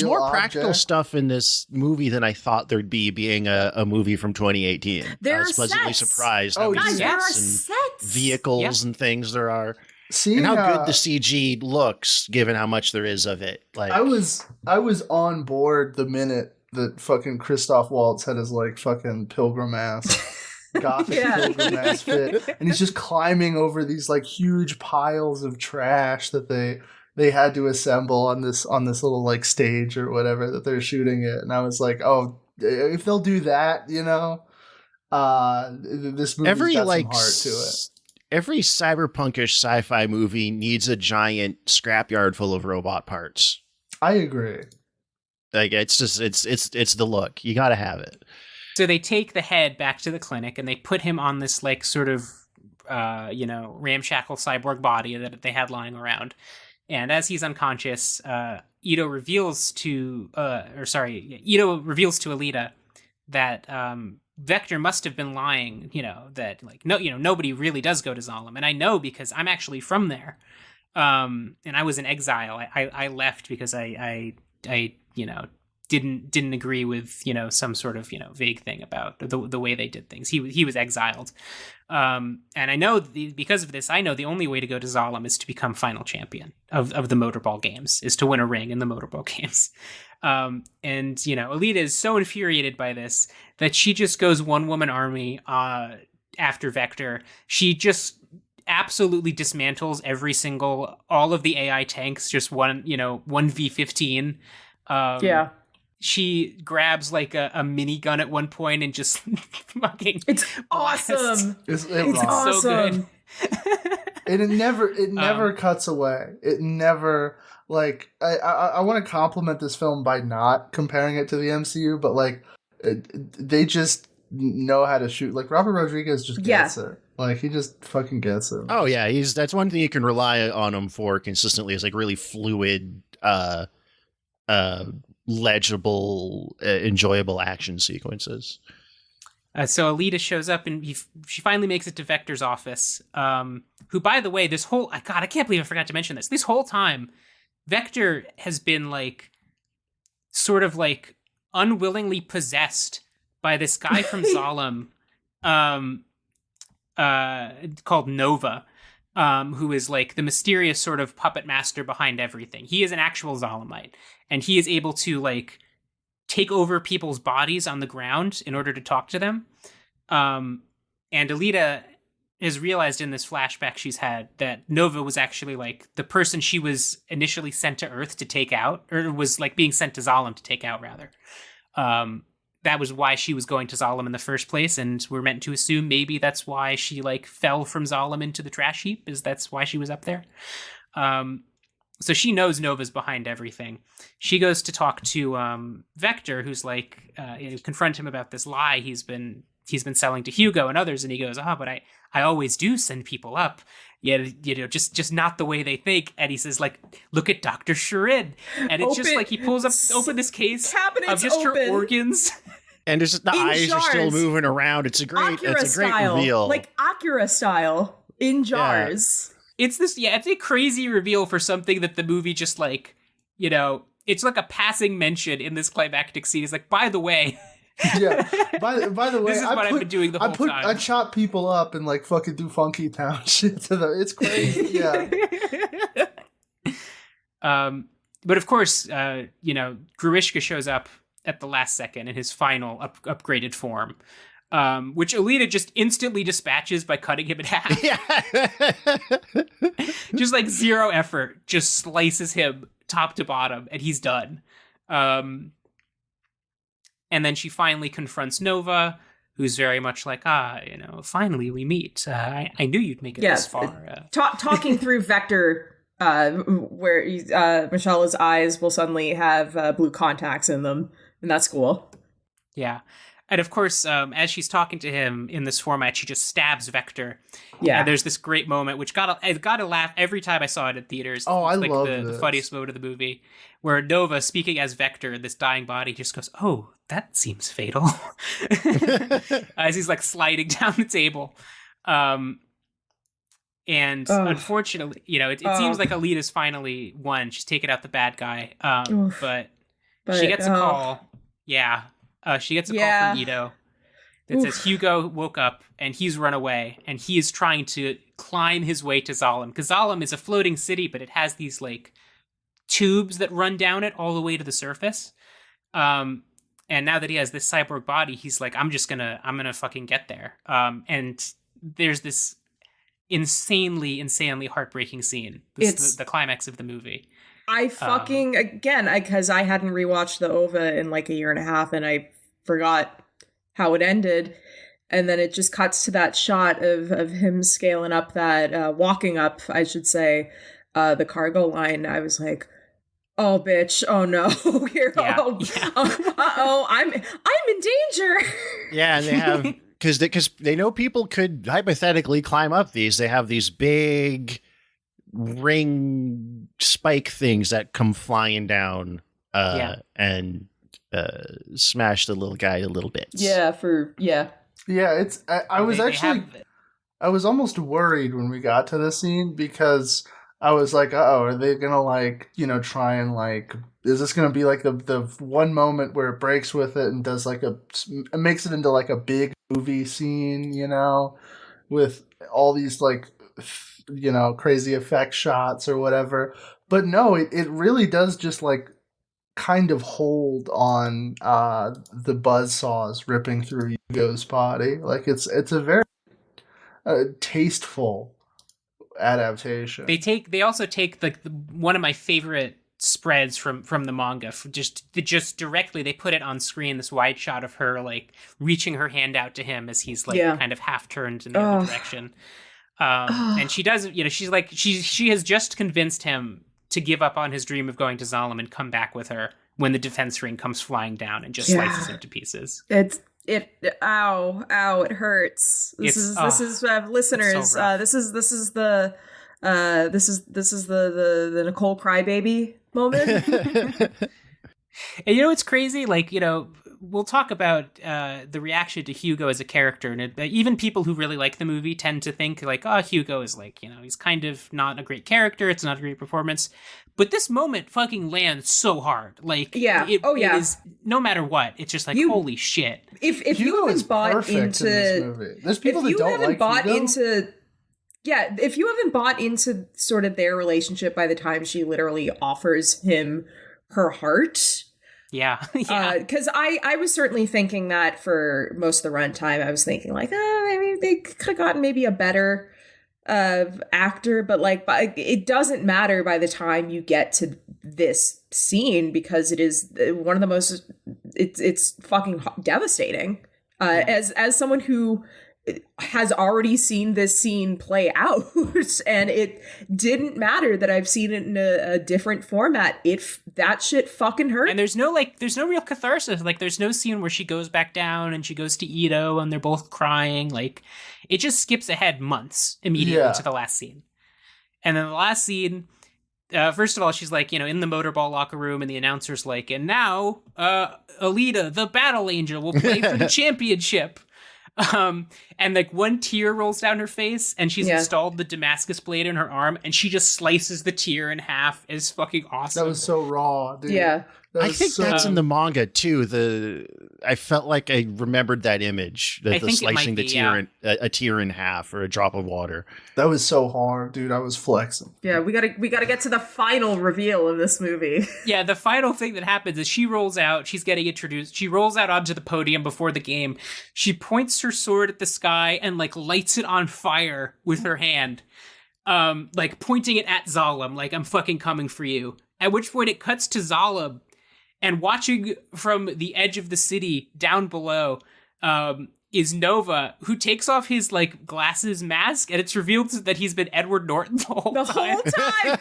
Speaker 2: more practical stuff in this movie than I thought there'd be, being a movie from 2018.
Speaker 3: I
Speaker 2: was pleasantly surprised.
Speaker 3: Oh, guys, there are
Speaker 2: sets. Vehicles and things there are.
Speaker 4: Seeing
Speaker 2: and how good the CG looks, given how much there is of it. Like
Speaker 4: I was on board the minute that fucking Christoph Waltz had his like fucking pilgrim ass. Gothic pilgrim ass fit, and he's just climbing over these like huge piles of trash that they had to assemble on this little like stage or whatever that they're shooting it. And I was like, oh, if they'll do that, this movie's got some heart to it.
Speaker 2: Every cyberpunkish sci-fi movie needs a giant scrapyard full of robot parts.
Speaker 4: I agree.
Speaker 2: Like it's the look. You got to have it.
Speaker 5: So they take the head back to the clinic and they put him on this like sort of, ramshackle cyborg body that they had lying around. And as he's unconscious, Ito reveals to Alita that Vector must have been lying. That like nobody really does go to Zalem, and I know because I'm actually from there. And I was in exile. I left because I didn't agree with some sort of vague thing about the way they did things. He was exiled, and I know because of this, I know the only way to go to Zalem is to become final champion of the Motorball games, is to win a ring in the Motorball games. And Alita is so infuriated by this that she just goes one woman army after Vector. She just absolutely dismantles all of the AI tanks, just 1v15. She grabs like a minigun at one point and just fucking.
Speaker 3: It's awesome.
Speaker 4: It's
Speaker 3: awesome.
Speaker 5: So good.
Speaker 4: It never cuts away. It never like. I want to compliment this film by not comparing it to the MCU, but like they just know how to shoot. Like Robert Rodriguez just gets it. Like, he just fucking gets it.
Speaker 2: Oh yeah, that's one thing you can rely on him for consistently, is like really fluid, legible, enjoyable action sequences.
Speaker 5: So Alita shows up and she finally makes it to Vector's office, who, by the way, I can't believe I forgot to mention this. This whole time, Vector has been like, sort of like unwillingly possessed by this guy from Zalem, called Nova, who is like the mysterious sort of puppet master behind everything. He is an actual Zalemite, and he is able to like take over people's bodies on the ground in order to talk to them. And Alita has realized in this flashback she's had that Nova was actually like the person she was initially sent to Earth to take out, or was like being sent to Zalem to take out, rather. That was why she was going to Zalem in the first place, and we're meant to assume maybe that's why she like fell from Zalem into the trash heap, that's why she was up there. So she knows Nova's behind everything. She goes to talk to Vector, who's like, confront him about this lie he's been selling to Hugo and others, and he goes, but I always do send people up. Yeah, just not the way they think. And he says, like, look at Dr. Shirin. And it's just like he pulls up, open this case of just her organs.
Speaker 2: And there's the eyes jars. Are still moving around. It's a great reveal.
Speaker 3: Like Akira style, in jars.
Speaker 5: Yeah. It's a crazy reveal for something that the movie just like, it's like a passing mention in this climactic scene. It's like, by the way.
Speaker 4: Yeah. By the way,
Speaker 5: this is what I've been doing the whole time.
Speaker 4: I chop people up and like fucking do Funky Town shit to them. It's crazy. Yeah.
Speaker 5: But of course, Gruishka shows up at the last second in his final upgraded form. Which Alita just instantly dispatches by cutting him in half.
Speaker 2: Yeah.
Speaker 5: Just like zero effort, just slices him top to bottom, and he's done. And then she finally confronts Nova, who's very much like, finally we meet. I knew you'd make it this far.
Speaker 3: Talking through Vector, where Michelle's eyes will suddenly have blue contacts in them, and that's cool.
Speaker 5: Yeah. And of course, as she's talking to him in this format, she just stabs Vector.
Speaker 3: Yeah.
Speaker 5: And there's this great moment, which got a laugh every time I saw it in theaters.
Speaker 4: Oh, I love
Speaker 5: the funniest moment of the movie, where Nova, speaking as Vector, this dying body, just goes, "Oh, that seems fatal," as he's like sliding down the table. Unfortunately, it seems like Alita's finally won. She's taken out the bad guy. But she gets a call. Yeah. She gets a call from Ito that says Hugo woke up and he's run away, and he is trying to climb his way to Zalem, because Zalem is a floating city, but it has these like tubes that run down it all the way to the surface. And now that he has this cyborg body, he's like, I'm gonna fucking get there. And there's this insanely heartbreaking scene. It's the climax of the movie.
Speaker 3: I fucking, because I hadn't rewatched the OVA in like a year and a half, and I forgot how it ended. And then it just cuts to that shot of him scaling up that, walking up, I should say, the cargo line. I was like, oh, bitch, oh no, I'm in danger.
Speaker 2: Yeah, and they have, because they know people could hypothetically climb up these. They have these big ring spike things that come flying down and smash the little guy a little bit.
Speaker 4: Yeah, it's I was almost worried when we got to this scene, because I was like, are they gonna like, try and like, is this gonna be like the one moment where it breaks with it and does like it makes it into like a big movie scene, with all these like crazy effect shots or whatever. But no, it really does just like kind of hold on the buzzsaws ripping through Hugo's body. Like it's a very tasteful adaptation.
Speaker 5: They also take like one of my favorite spreads from the manga, just directly they put it on screen, this wide shot of her like reaching her hand out to him as he's like kind of half turned in the other direction. And she does, she's like, she has just convinced him to give up on his dream of going to Zalem and come back with her when the defense ring comes flying down and just slices him to pieces.
Speaker 3: Ow, it hurts. This is listeners.
Speaker 5: So
Speaker 3: this is the Nicole crybaby moment.
Speaker 5: And you know what's crazy? Like, you know, we'll talk about the reaction to Hugo as a character, and even people who really like the movie tend to think like, oh, Hugo is like, you know, he's kind of not a great character. It's not a great performance. But this moment fucking lands so hard. Like, it is, no matter what, it's just like, holy shit.
Speaker 3: If you haven't bought into
Speaker 4: this movie. There's people that don't like Hugo.
Speaker 3: Yeah, if you haven't bought into sort of their relationship by the time she literally offers him her heart.
Speaker 5: Yeah.
Speaker 3: Because I was certainly thinking that for most of the runtime. I was thinking like, maybe they could have gotten maybe a better actor, but it doesn't matter by the time you get to this scene, because it is one of the most, it's fucking devastating. As someone who has already seen this scene play out, and it didn't matter that I've seen it in a different format. That shit fucking hurt.
Speaker 5: And there's no real catharsis. Like, there's no scene where she goes back down and she goes to Ito and they're both crying. Like, it just skips ahead months immediately to the last scene. And then the last scene, first of all, she's like, you know, in the motorball locker room, and the announcer's like, and now Alita, the Battle Angel, will play for the championship. And like one tear rolls down her face, and she's installed the Damascus blade in her arm, and she just slices the tear in half. Is fucking awesome.
Speaker 4: That was so raw, dude.
Speaker 3: Yeah.
Speaker 2: I think that's in the manga too. I felt like I remembered that image, the slicing the tear a tear in half, or a drop of water.
Speaker 4: That was so hard, dude. I was flexing.
Speaker 3: Yeah, we gotta get to the final reveal of this movie.
Speaker 5: Yeah, the final thing that happens is she rolls out. She's getting introduced. She rolls out onto the podium before the game. She points her sword at the sky and like lights it on fire with her hand, like pointing it at Zalem, like, I'm fucking coming for you. At which point it cuts to Zalem. And watching from the edge of the city down below is Nova, who takes off his like glasses mask, and it's revealed that he's been Edward Norton the whole time.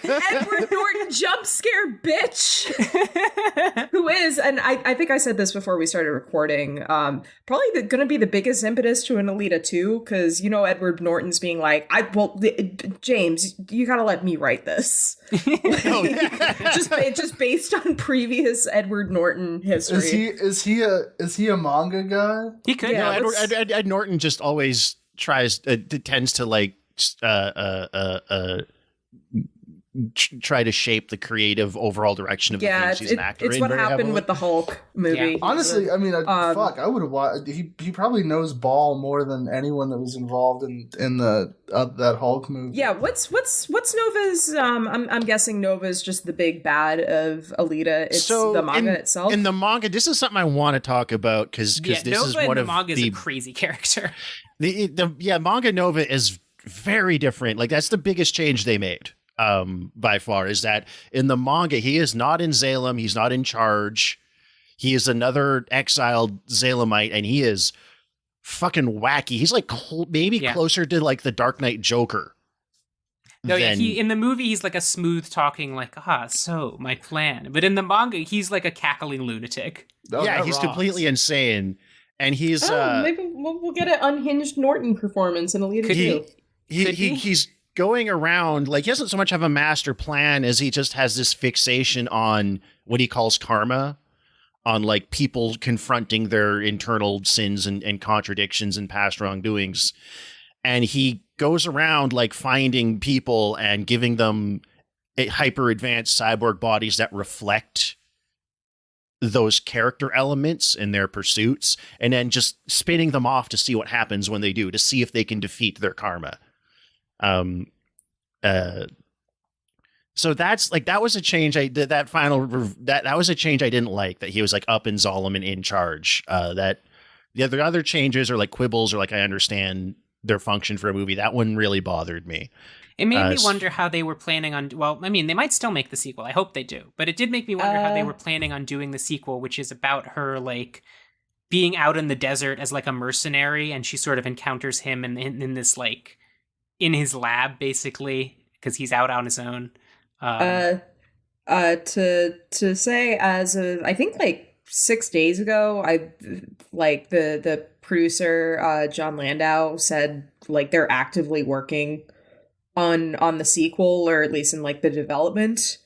Speaker 3: Edward Norton jump scare bitch. Who is, and I think I said this before we started recording, probably going to be the biggest impetus to an Alita 2, because, you know, Edward Norton's being like, James, you gotta let me write this. just based on previous Edward Norton history.
Speaker 4: Is he a manga guy?
Speaker 5: He could.
Speaker 2: Yeah, Ed Norton just always tends to like try to shape the creative overall direction of the things he's an actor in.
Speaker 3: It's what happened with the Hulk movie.
Speaker 5: Yeah.
Speaker 4: Honestly, I mean, fuck, I would have watched. He probably knows Ball more than anyone that was involved in the that Hulk movie.
Speaker 3: Yeah, what's Nova's? I'm guessing Nova's just the big bad of Alita. It's the manga itself.
Speaker 2: In the manga, this is something I want to talk about because this
Speaker 5: Nova
Speaker 2: is one
Speaker 5: in
Speaker 2: of
Speaker 5: the manga is a crazy character.
Speaker 2: Manga Nova is very different. Like, that's the biggest change they made. By far, is that in the manga, he is not in Zalem, he's not in charge. He is another exiled Zalemite, and he is fucking wacky. He's like closer to like the Dark Knight Joker.
Speaker 5: No, in the movie, he's like a smooth talking, like, so my plan. But in the manga, he's like a cackling lunatic.
Speaker 2: He's completely insane. And he's
Speaker 3: maybe we'll get an unhinged Norton performance in Alita 2.
Speaker 2: He's going around, like, he doesn't so much have a master plan as he just has this fixation on what he calls karma, on like people confronting their internal sins and contradictions and past wrongdoings. And he goes around like finding people and giving them hyper advanced cyborg bodies that reflect those character elements in their pursuits, and then just spinning them off to see what happens when they do, to see if they can defeat their karma. So that's like, that was a change that was a change I didn't like, that he was like up in Zalem and in charge. That the other changes are like quibbles, or like, I understand their function for a movie. That one really bothered me.
Speaker 5: It made me wonder how they were planning on, well, I mean, they might still make the sequel. I hope they do. But it did make me wonder how they were planning on doing the sequel, which is about her like being out in the desert as like a mercenary, and she sort of encounters him in this like, in his lab, basically, because he's out on his own.
Speaker 3: To say, as of, I think like 6 days ago, the producer John Landau said like they're actively working on the sequel, or at least in like the development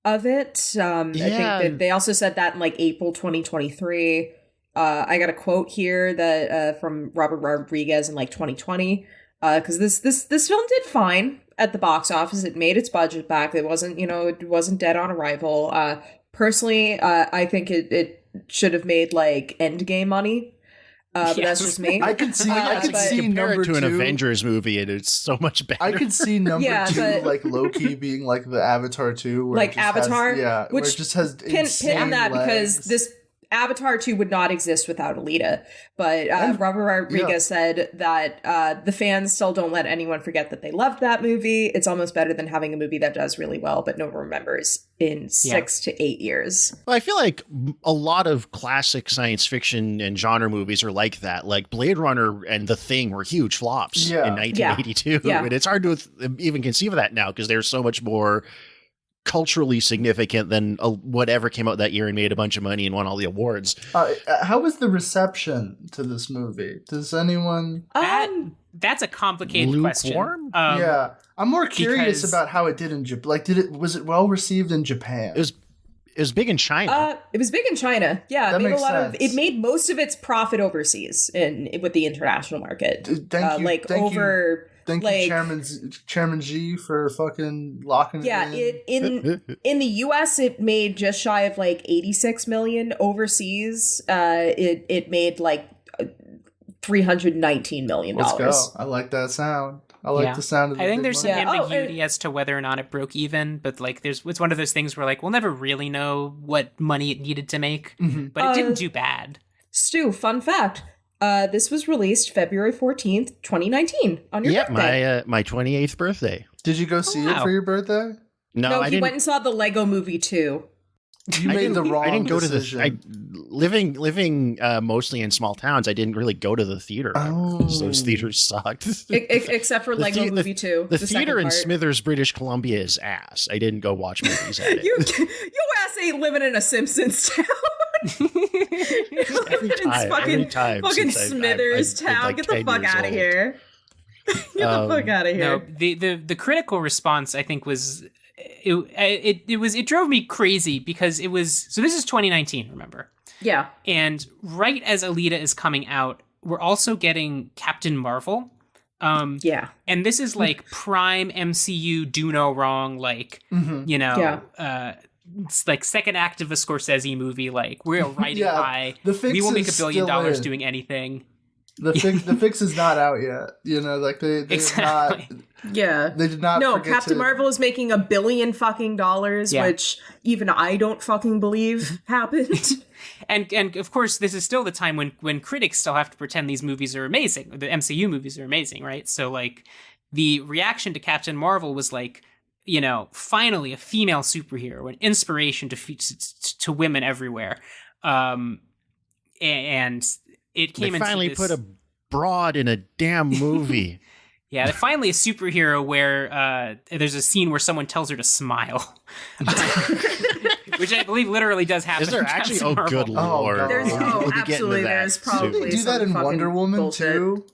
Speaker 3: of it. I think that they also said that in like April 2023. I got a quote here that from Robert Rodriguez in like 2020, because this film did fine at the box office. It made its budget back. It wasn't dead on arrival. Personally, I think it should have made like Endgame money. But that's just me.
Speaker 4: I could see number
Speaker 2: to
Speaker 4: two
Speaker 2: an Avengers movie, and it's so much better.
Speaker 4: I could see number two, like Loki being like the Avatar 2, where
Speaker 3: like Avatar,
Speaker 4: where it just has
Speaker 3: pin that
Speaker 4: legs.
Speaker 3: Because this Avatar 2 would not exist without Alita. But Robert Rodriguez said that the fans still don't let anyone forget that they loved that movie. It's almost better than having a movie that does really well, but no one remembers in 6 to 8 years.
Speaker 2: Well, I feel like a lot of classic science fiction and genre movies are like that. Like Blade Runner and The Thing were huge flops in 1982.
Speaker 3: Yeah.
Speaker 2: And it's hard to even conceive of that now because they're so much more culturally significant than whatever came out that year and made a bunch of money and won all the awards.
Speaker 4: How was the reception to this movie? Does anyone...
Speaker 5: That's a complicated question.
Speaker 4: I'm more curious about how it did in Japan. Like, was it well received in Japan?
Speaker 2: It was big in China.
Speaker 3: It was big in China. Yeah,
Speaker 4: that makes sense.
Speaker 3: It made most of its profit overseas with the international market.
Speaker 4: Thank you, Chairman G, for fucking locking it in.
Speaker 3: In the US, it made just shy of like 86 million. Overseas, it made like $319 million.
Speaker 4: Let's go. I like that sound. I like the sound of the
Speaker 5: I think there's
Speaker 4: money.
Speaker 5: some ambiguity as to whether or not it broke even, but like it's one of those things where like we'll never really know what money it needed to make, but it didn't do bad.
Speaker 3: Stu, fun fact. This was released February 14th, 2019 on your birthday.
Speaker 2: My 28th birthday.
Speaker 4: Did you go see it for your birthday?
Speaker 2: No,
Speaker 3: he went and saw the Lego Movie too.
Speaker 4: You made the wrong
Speaker 2: I didn't go
Speaker 4: decision.
Speaker 2: to living mostly in small towns. I didn't really go to the theater. Those theaters sucked.
Speaker 3: Except for Lego Movie 2.
Speaker 2: The theater in Smithers, British Columbia is ass. I didn't go watch movies at it.
Speaker 3: Your ass ain't living in a Simpsons town.
Speaker 2: every time
Speaker 3: fucking Smithers town.
Speaker 2: Like
Speaker 3: Get the fuck out of here. Get the fuck out of here.
Speaker 5: No, the critical response I think was it drove me crazy because it was so this is 2019, remember?
Speaker 3: Yeah.
Speaker 5: And right as Alita is coming out, we're also getting Captain Marvel. And this is like prime MCU do no wrong, like it's like second act of a Scorsese movie, like we're riding high. We will make $1 billion doing anything.
Speaker 4: The fix is not out yet. You know, like they
Speaker 5: exactly.
Speaker 4: not. Yeah, they did not.
Speaker 3: No, Captain Marvel is making $1 billion fucking dollars, which even I don't fucking believe happened.
Speaker 5: And of course, this is still the time when critics still have to pretend these movies are amazing. The MCU movies are amazing, right? So like, the reaction to Captain Marvel was like, you know, finally a female superhero, an inspiration to women everywhere, and it came.
Speaker 2: They finally put a broad in a damn movie.
Speaker 5: Yeah, finally a superhero where there's a scene where someone tells her to smile. Which I believe literally does happen.
Speaker 2: Is there actually? Oh,
Speaker 5: Marvel.
Speaker 2: good lord!
Speaker 3: Absolutely. There's probably.
Speaker 4: Did they do that in Wonder Woman
Speaker 3: bullshit.
Speaker 4: too?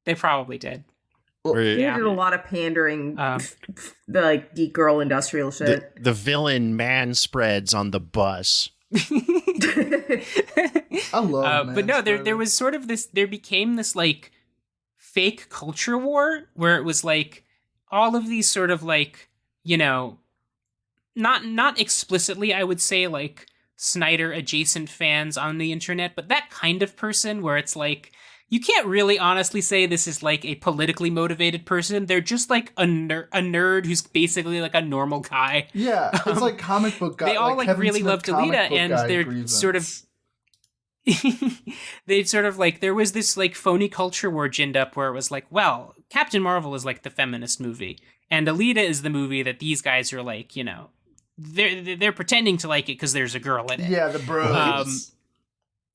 Speaker 5: They probably did.
Speaker 3: They did a lot of pandering, the like geek girl industrial shit.
Speaker 2: The villain man spreads on the bus.
Speaker 4: I love.
Speaker 5: But no, there was sort of this. There became this like fake culture war where it was like all of these sort of like, you know, not explicitly, I would say, like Snyder adjacent fans on the internet, but that kind of person where it's like, you can't really honestly say this is like a politically motivated person. They're just like a nerd who's basically like a normal guy.
Speaker 4: Yeah, it's like comic book guy.
Speaker 5: They all like really loved Alita, and they're grievance. Sort of. They sort of like, there was this like phony culture war ginned up where it was like, well, Captain Marvel is like the feminist movie, and Alita is the movie that these guys are like, you know, they're pretending to like it because there's a girl in it.
Speaker 4: Yeah, the bros.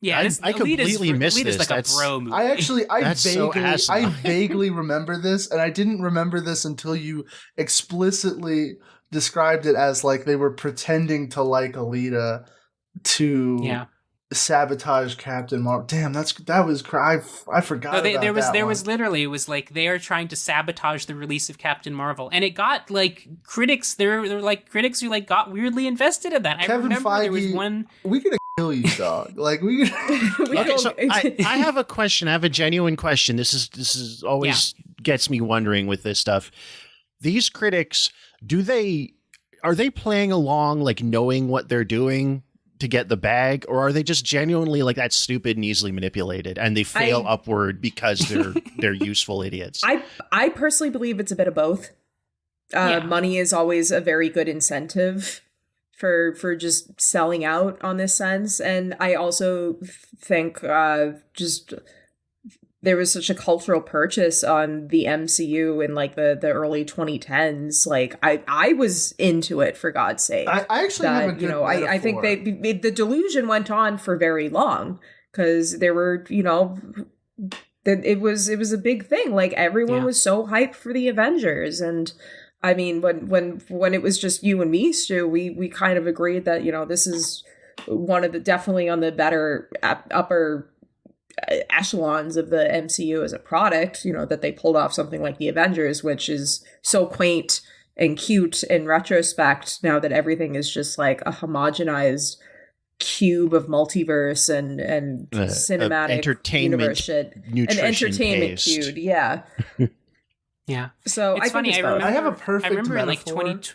Speaker 5: Yeah,
Speaker 2: I completely missed this.
Speaker 5: Like a bro movie.
Speaker 4: I vaguely remember this, and I didn't remember this until you explicitly described it as like they were pretending to like Alita. sabotage Captain Marvel. Damn, I forgot about that.
Speaker 5: There was literally, it was like they are trying to sabotage the release of Captain Marvel, and it got like critics. They're like critics who like got weirdly invested in that.
Speaker 4: Kevin
Speaker 5: I remember
Speaker 4: Feige,
Speaker 5: there was one.
Speaker 4: We could kill you, dog. Like we.
Speaker 2: Okay, so I have a question. I have a genuine question. This is always gets me wondering with this stuff. These critics, are they playing along like knowing what they're doing to get the bag, or are they just genuinely like that stupid and easily manipulated and they fail upward because they're useful idiots?
Speaker 3: I personally believe it's a bit of both. Money is always a very good incentive for just selling out on this sense, and I also think just there was such a cultural purchase on the MCU in like the early 2010s. Like I was into it, for God's sake.
Speaker 4: I actually have a good metaphor.
Speaker 3: I think the delusion went on for very long because there were, it was a big thing. Like everyone was so hyped for the Avengers, and I mean when it was just you and me, Stu, we kind of agreed that this is one of the definitely on the better upper echelons of the MCU as a product, that they pulled off something like the Avengers, which is so quaint and cute in retrospect now that everything is just like a homogenized cube of multiverse and cinematic
Speaker 2: entertainment
Speaker 3: universe shit. An entertainment cube, yeah.
Speaker 5: Yeah.
Speaker 3: So
Speaker 5: it's funny.
Speaker 4: I have a perfect metaphor
Speaker 5: in like 20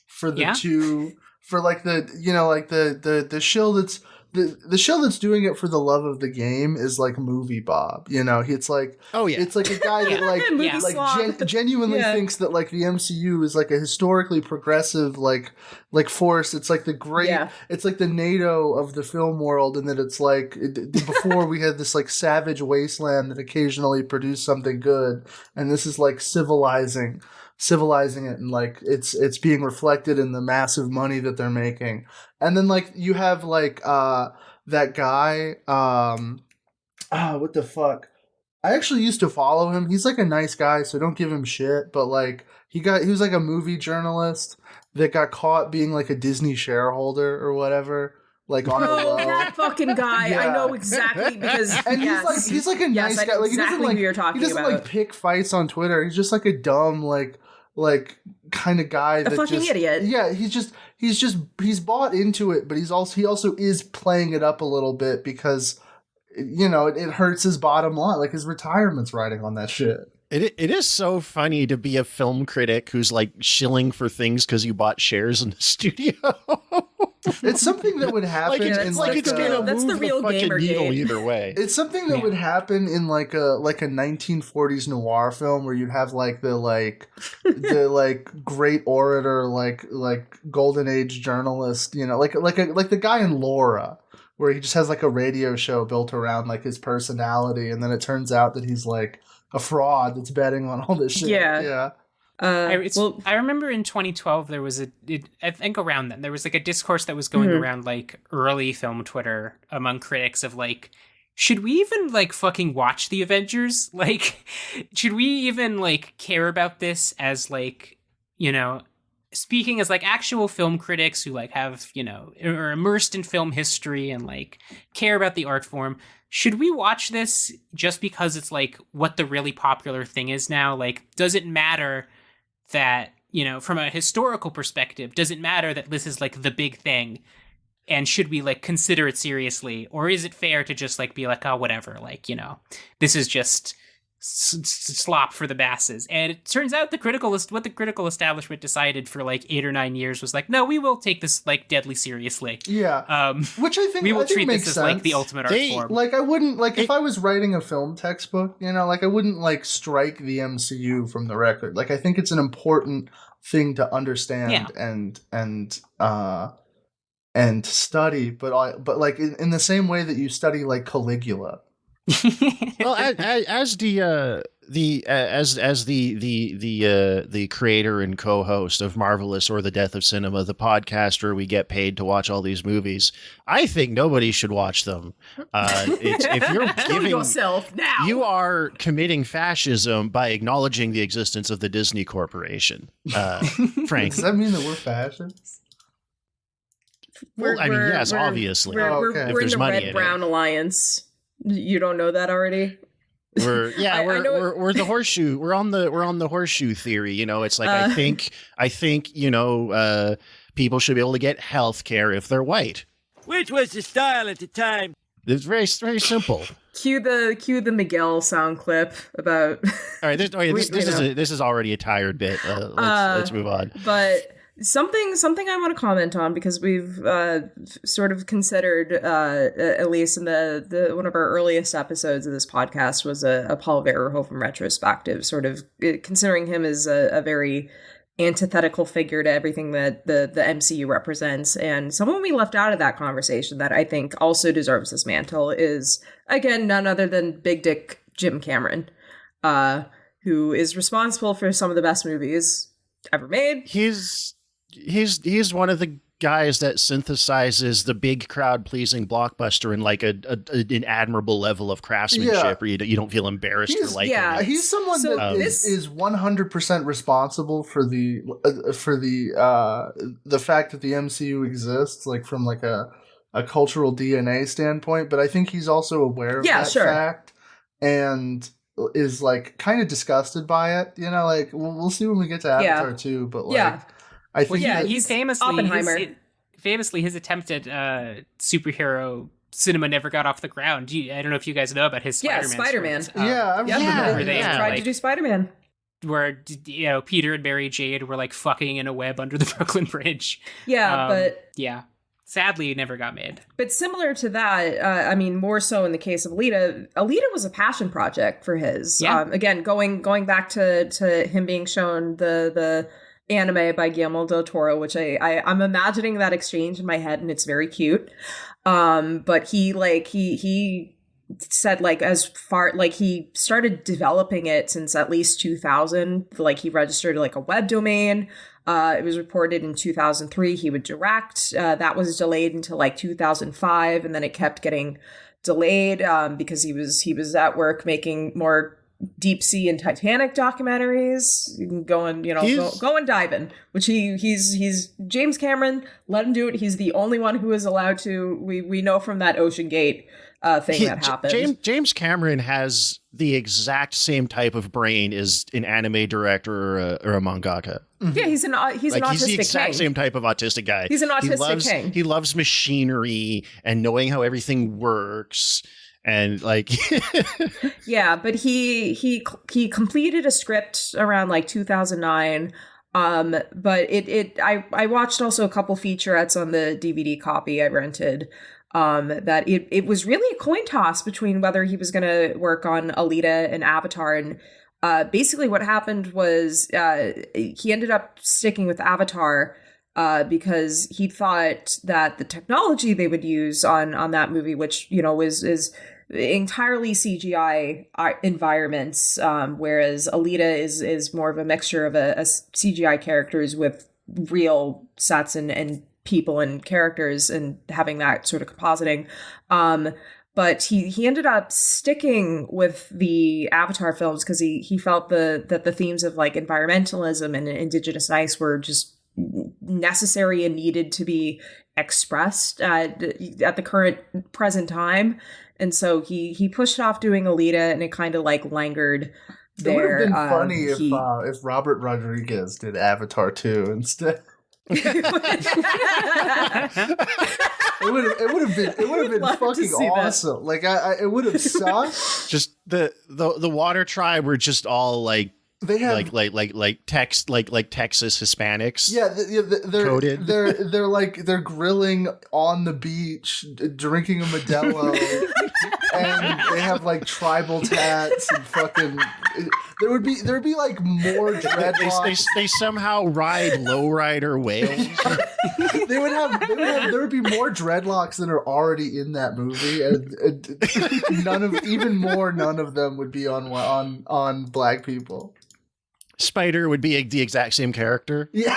Speaker 4: for the two, for like the like the shill that's the shill that's doing it for the love of the game is like Movie Bob. It's like, it's like a guy that genuinely thinks that like the MCU is like a historically progressive like force. It's like the great, it's like the NATO of the film world, and that it's like before we had this like savage wasteland that occasionally produced something good, and this is like civilizing it, and like it's being reflected in the massive money that they're making. And then like you have like that guy what the fuck, I actually used to follow him. He's like a nice guy, so don't give him shit, but like he was like a movie journalist that got caught being like a Disney shareholder or whatever, like on the low.
Speaker 3: That fucking guy. I know exactly, because
Speaker 4: he's like a nice guy. Like
Speaker 3: exactly who you're talking
Speaker 4: he doesn't
Speaker 3: about.
Speaker 4: like pick fights on Twitter. He's just like a dumb like kind of guy,
Speaker 3: a fucking idiot.
Speaker 4: Yeah, he's bought into it, but he also is playing it up a little bit because it hurts his bottom line. Like his retirement's riding on that shit.
Speaker 2: It is so funny to be a film critic who's like shilling for things because you bought shares in the studio.
Speaker 4: It's something that would happen
Speaker 2: it's gonna move the real gamer needle game. Either way.
Speaker 4: It's something that would happen in like a 1940s noir film where you'd have like the great orator, like golden age journalist, like the guy in Laura, where he just has like a radio show built around like his personality, and then it turns out that he's like a fraud that's betting on all this shit. Yeah.
Speaker 5: I remember in 2012 there was I think around then there was like a discourse that was going around like early film Twitter among critics of like, should we even like fucking watch the Avengers? Like, should we even like care about this as like, speaking as like actual film critics who like have, are immersed in film history and like care about the art form? Should we watch this just because it's like what the really popular thing is now? Like, does it matter that, from a historical perspective, does it matter that this is like the big thing? And should we like consider it seriously? Or is it fair to just like be like, oh, whatever, like, this is just slop for the masses? And it turns out what the critical establishment decided for like 8 or 9 years was like, no, we will take this like deadly seriously.
Speaker 4: Yeah. Which I think
Speaker 5: we will treat
Speaker 4: this
Speaker 5: as like the ultimate art form.
Speaker 4: Like I wouldn't if I was writing a film textbook, like I wouldn't like strike the MCU from the record. Like I think it's an important thing to understand and study, but like in the same way that you study like Caligula.
Speaker 2: Well, as the creator and co-host of Marvelous or the Death of Cinema, the podcast where we get paid to watch all these movies, I think nobody should watch them. If you're giving
Speaker 3: yourself now,
Speaker 2: you are committing fascism by acknowledging the existence of the Disney Corporation. Frank,
Speaker 4: does that mean that we're fascists?
Speaker 2: Yes, obviously.
Speaker 3: We're in the red-brown alliance. You don't know that already?
Speaker 2: We're the horseshoe. We're on the horseshoe theory. It's like I think people should be able to get health care if they're white.
Speaker 6: Which was the style at the time.
Speaker 2: It's very, very simple.
Speaker 3: Cue the Miguel sound clip about.
Speaker 2: All right, this is already a tired bit. Let's move on.
Speaker 3: But something I want to comment on, because we've sort of considered, at least in the one of our earliest episodes of this podcast was a Paul Verhoeven retrospective, sort of considering him as a very antithetical figure to everything that the MCU represents. And someone we left out of that conversation that I think also deserves this mantle is, again, none other than Big Dick Jim Cameron, who is responsible for some of the best movies ever made.
Speaker 2: He's one of the guys that synthesizes the big crowd pleasing blockbuster in like an admirable level of craftsmanship, where you don't feel embarrassed or like it.
Speaker 4: He's someone that is 100% responsible for the fact that the MCU exists, like from like a cultural DNA standpoint. But I think he's also aware of that fact and is like kind of disgusted by it. Like we'll see when we get to Avatar 2, but like. I think
Speaker 5: he's famously his attempt at superhero cinema never got off the ground. I don't know if you guys know about his Spider-Man.
Speaker 4: I remember
Speaker 3: they tried to do Spider-Man,
Speaker 5: where Peter and Mary Jane were like fucking in a web under the Brooklyn Bridge. Sadly, it never got made.
Speaker 3: But similar to that, more so in the case of Alita. Alita was a passion project for his.
Speaker 5: Yeah.
Speaker 3: Again, going back to him being shown the anime by Guillermo del Toro, which I'm imagining that exchange in my head, and it's very cute. But he said like as far like he started developing it since at least 2000. Like he registered like a web domain. It was reported in 2003 he would direct. That was delayed until like 2005, and then it kept getting delayed because he was at work making more deep sea and Titanic documentaries, going diving, which he's James Cameron, let him do it. He's the only one who is allowed to. We know from that Ocean Gate thing that happened.
Speaker 2: James Cameron has the exact same type of brain as an anime director or a mangaka.
Speaker 3: Yeah, he's an autistic king.
Speaker 2: He's the exact same type of autistic guy.
Speaker 3: He's an autistic king.
Speaker 2: He loves machinery and knowing how everything works. And like,
Speaker 3: but he completed a script around like 2009. But I watched also a couple featurettes on the DVD copy I rented. That it was really a coin toss between whether he was going to work on Alita and Avatar. And basically what happened was he ended up sticking with Avatar because he thought that the technology they would use on that movie, which is entirely CGI environments, whereas Alita is more of a mixture of a CGI characters with real sets and people and characters and having that sort of compositing. But he ended up sticking with the Avatar films because he felt that the themes of like environmentalism and indigenous rights were just necessary and needed to be expressed at the present time. And so he pushed off doing Alita, and it kind of like languered there.
Speaker 4: It would have been funny if Robert Rodriguez did Avatar 2 instead. It would have been fucking awesome. That. Like it would have sucked.
Speaker 2: Just the Water Tribe were just all like they have like Texas Hispanics.
Speaker 4: Yeah, they're
Speaker 2: coded.
Speaker 4: They're grilling on the beach, drinking a Modelo, and they have like tribal tats and fucking. There would be like more dreadlocks.
Speaker 2: They somehow ride lowrider whales.
Speaker 4: There would be more dreadlocks than are already in that movie, and none of them would be on black people.
Speaker 2: Spider would be the exact same character.
Speaker 4: Yeah.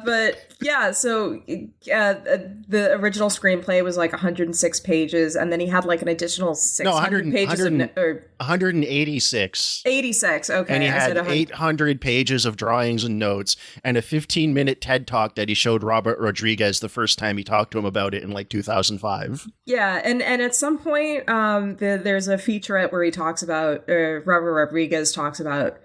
Speaker 3: But yeah, so the original screenplay was like 106 pages, and then he had like an additional 600 pages
Speaker 2: 186.
Speaker 3: 86, okay.
Speaker 2: And he had 800 pages of drawings and notes, and a 15-minute TED Talk that he showed Robert Rodriguez the first time he talked to him about it in like 2005.
Speaker 3: Yeah, and at some point, there's a featurette where he talks about, Robert Rodriguez talks about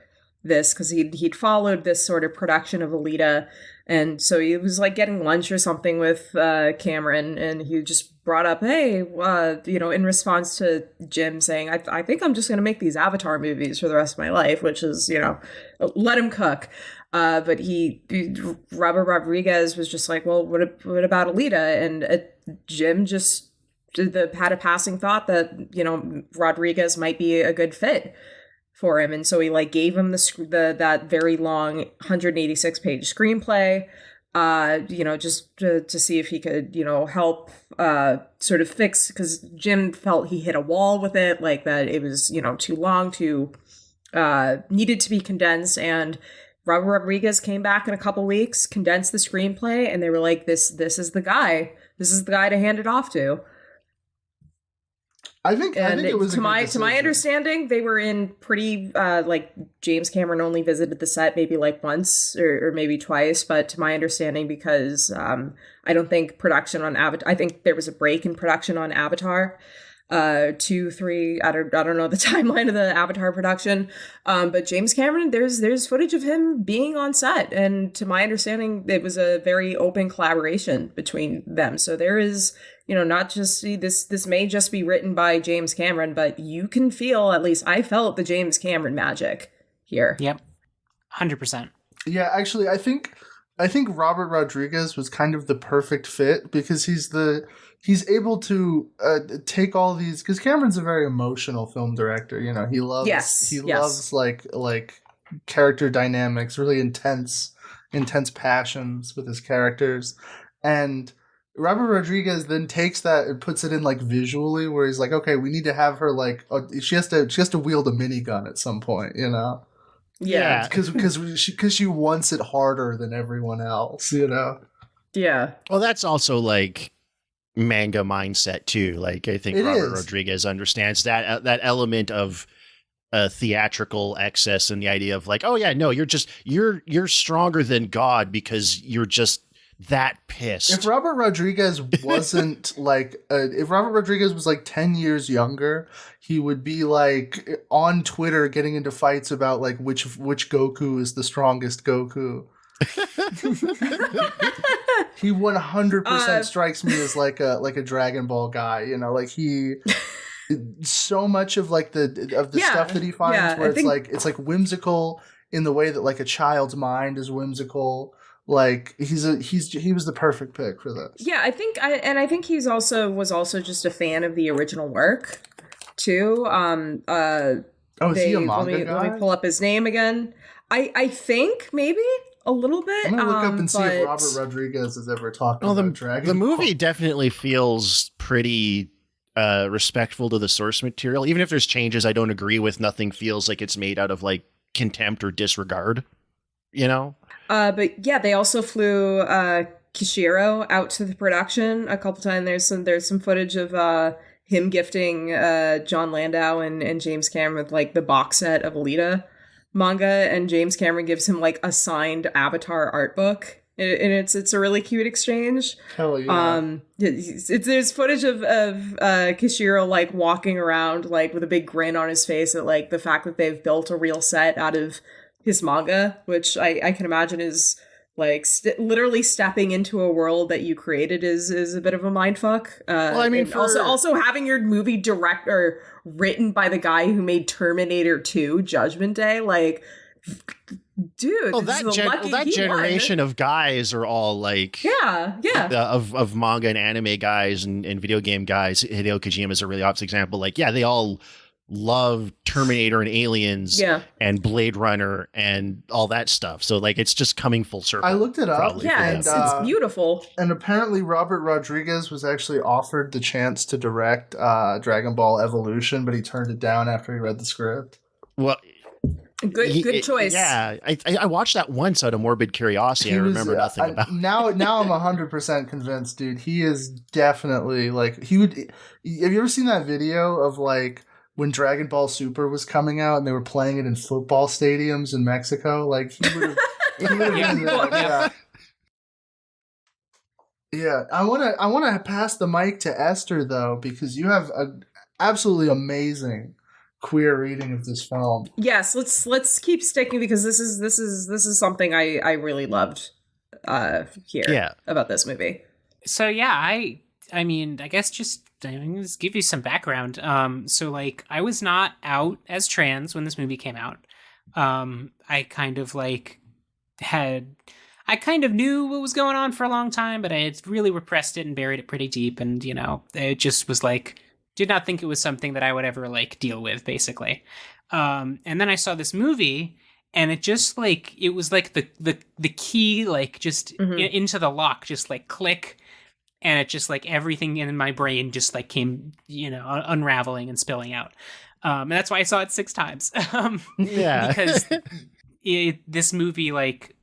Speaker 3: this, because he'd followed this sort of production of Alita, and so he was like getting lunch or something with Cameron, and he just brought up, hey, in response to Jim saying, I think I'm just going to make these Avatar movies for the rest of my life, which is, let him cook. But Robert Rodriguez was just like, well, what about Alita? And Jim just had a passing thought that, Rodriguez might be a good fit for him, and so he like gave him that very long 186 page screenplay, just to see if he could help sort of fix, because Jim felt he hit a wall with it, like that it was too long, needed to be condensed. And Robert Rodriguez came back in a couple weeks, condensed the screenplay, and they were like, this is the guy to hand it off to.
Speaker 4: I think it was
Speaker 3: to my understanding, they were in pretty James Cameron only visited the set maybe like once or maybe twice, but to my understanding, because I don't think production on Avatar, I think there was a break in production on Avatar 2, 3, I don't know the timeline of the Avatar production, but James Cameron, there's footage of him being on set, and to my understanding it was a very open collaboration between them. So there is not just this may just be written by James Cameron, but you can feel, at least I felt, the James Cameron magic here.
Speaker 5: Yep. 100%.
Speaker 4: Yeah, actually I think Robert Rodriguez was kind of the perfect fit, because he's able to take all these, because Cameron's a very emotional film director. He loves loves like character dynamics, really intense passions with his characters, and Robert Rodriguez then takes that and puts it in like visually, where he's like, okay, we need to have her like she has to wield a minigun at some point,
Speaker 3: Yeah,
Speaker 4: because she wants it harder than everyone else,
Speaker 3: Yeah.
Speaker 2: Well, that's also like manga mindset too. Like I think Robert Rodriguez understands that element of theatrical excess, and the idea of like, oh yeah, no, you're stronger than God because you're just that pissed.
Speaker 4: If Robert Rodriguez wasn't if Robert Rodriguez was like 10 years younger, he would be like on Twitter getting into fights about like which Goku is the strongest Goku. He 100% strikes me as like a Dragon Ball guy, he so much of like the stuff that he finds where it's like whimsical in the way that like a child's mind is whimsical. Like he was the perfect pick for this.
Speaker 3: Yeah, I think he was also just a fan of the original work too.
Speaker 4: Is he a manga guy?
Speaker 3: Let me pull up his name again. I think maybe a little bit.
Speaker 4: I'm gonna look up and see if Robert Rodriguez has ever talked about Dragon Ball.
Speaker 2: The movie definitely feels pretty respectful to the source material. Even if there's changes I don't agree with, nothing feels like it's made out of like contempt or disregard. But
Speaker 3: yeah, they also flew Kishiro out to the production a couple times. There's some footage of him gifting John Landau and James Cameron with like the box set of Alita manga, and James Cameron gives him like a signed Avatar art book, and it's a really cute exchange.
Speaker 4: Hell yeah.
Speaker 3: There's footage of Kishiro like walking around like with a big grin on his face at like the fact that they've built a real set out of his manga, which I can imagine is like literally stepping into a world that you created is a bit of a mindfuck.
Speaker 2: Well, I mean,
Speaker 3: also having your movie written by the guy who made Terminator 2 Judgment Day, like, dude.
Speaker 2: Well, that generation of guys are all like, of manga and anime guys and video game guys. Hideo Kojima is a really obvious example. Like, yeah, they all love Terminator and Aliens and Blade Runner and all that stuff. So like it's just coming full circle.
Speaker 4: I looked it up.
Speaker 3: Yeah, it's beautiful.
Speaker 4: And apparently Robert Rodriguez was actually offered the chance to direct Dragon Ball Evolution, but he turned it down after he read the script.
Speaker 2: Well,
Speaker 3: Good choice.
Speaker 2: Yeah, I watched that once out of morbid curiosity. I remember nothing about it.
Speaker 4: Now I'm 100% convinced, dude. He is definitely like he would. Have you ever seen that video of like when Dragon Ball Super was coming out and they were playing it in football stadiums in Mexico? Like he would have. Yeah. Yeah, I want to pass the mic to Esther though, because you have an absolutely amazing queer reading of this film.
Speaker 3: Yes, let's keep sticking, because this is something I really loved here about this movie.
Speaker 5: So yeah, I mean, I guess just give you some background. So like I was not out as trans when this movie came out. I kind of knew what was going on for a long time, but I had really repressed it and buried it pretty deep. And, it just was like, did not think it was something that I would ever like deal with, basically. And then I saw this movie and it just like, it was like the key, like just into the lock, just like click. And it just like everything in my brain just like came, unraveling and spilling out. And that's why I saw it 6 times. Because this movie, like,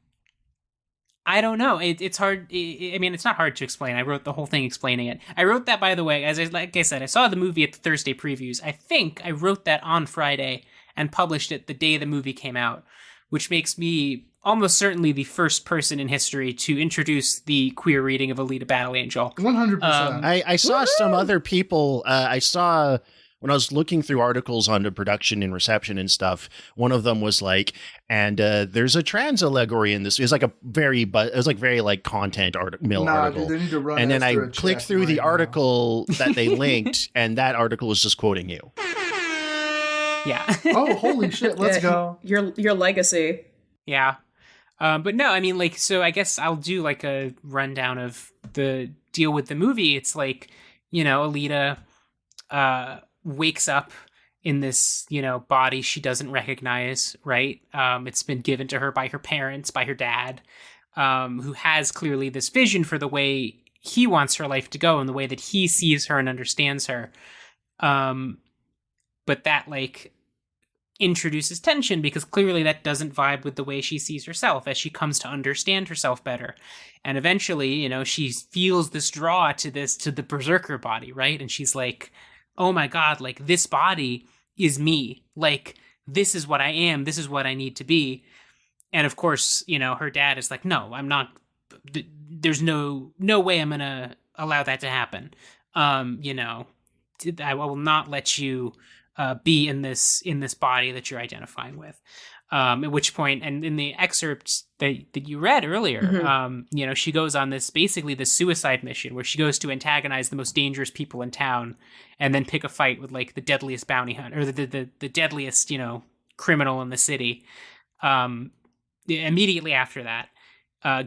Speaker 5: I don't know. It's hard. I mean, it's not hard to explain. I wrote the whole thing explaining it. I wrote that, by the way, like I said, I saw the movie at the Thursday previews. I think I wrote that on Friday and published it the day the movie came out, which makes me almost certainly the first person in history to introduce the queer reading of Alita Battle Angel.
Speaker 4: 100%.
Speaker 2: I saw some other people. I saw when I was looking through articles on the production and reception and stuff, one of them was like, and there's a trans allegory in this. It was like very content article.
Speaker 4: Dude, they need to run
Speaker 2: and then I
Speaker 4: Esther a
Speaker 2: clicked
Speaker 4: check
Speaker 2: through
Speaker 4: right
Speaker 2: the
Speaker 4: now.
Speaker 2: article that they linked, and that article was just quoting you.
Speaker 5: Yeah.
Speaker 4: Oh, holy shit. Let's go.
Speaker 3: Your legacy.
Speaker 5: Yeah. But no, I mean, like, so I guess I'll do like a rundown of the deal with the movie. It's like, Alita wakes up in this, body she doesn't recognize, right? It's been given to her by her parents, by her dad, who has clearly this vision for the way he wants her life to go and the way that he sees her and understands her. But that, like, introduces tension because clearly that doesn't vibe with the way she sees herself as she comes to understand herself better. And eventually, she feels this draw to the berserker body, right? And she's like, oh my God, like this body is me. Like, this is what I am. This is what I need to be. And of course, her dad is like, no, I'm not, there's no way I'm going to allow that to happen. I will not let you be in this body that you're identifying with. At which point, and in the excerpt that you read earlier, she goes on this suicide mission where she goes to antagonize the most dangerous people in town and then pick a fight with like the deadliest bounty hunter or the deadliest, criminal in the city. Immediately after that,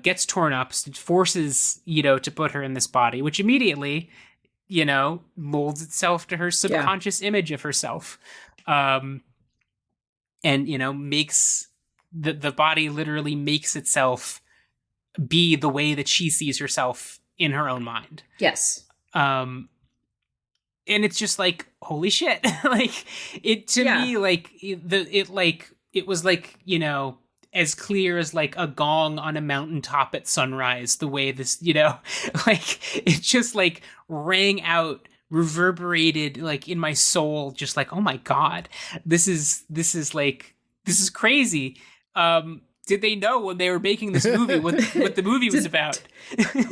Speaker 5: gets torn up, forces Ito to put her in this body, which immediately, molds itself to her subconscious image of herself. And, makes the body literally makes itself be the way that she sees herself in her own mind.
Speaker 3: Yes.
Speaker 5: And it's just like, holy shit. Like it to me, like it was like, as clear as like a gong on a mountaintop at sunrise, the way this, like it just like rang out, reverberated like in my soul, just like, oh my God, this is crazy. Did they know when they were making this movie what the movie was about?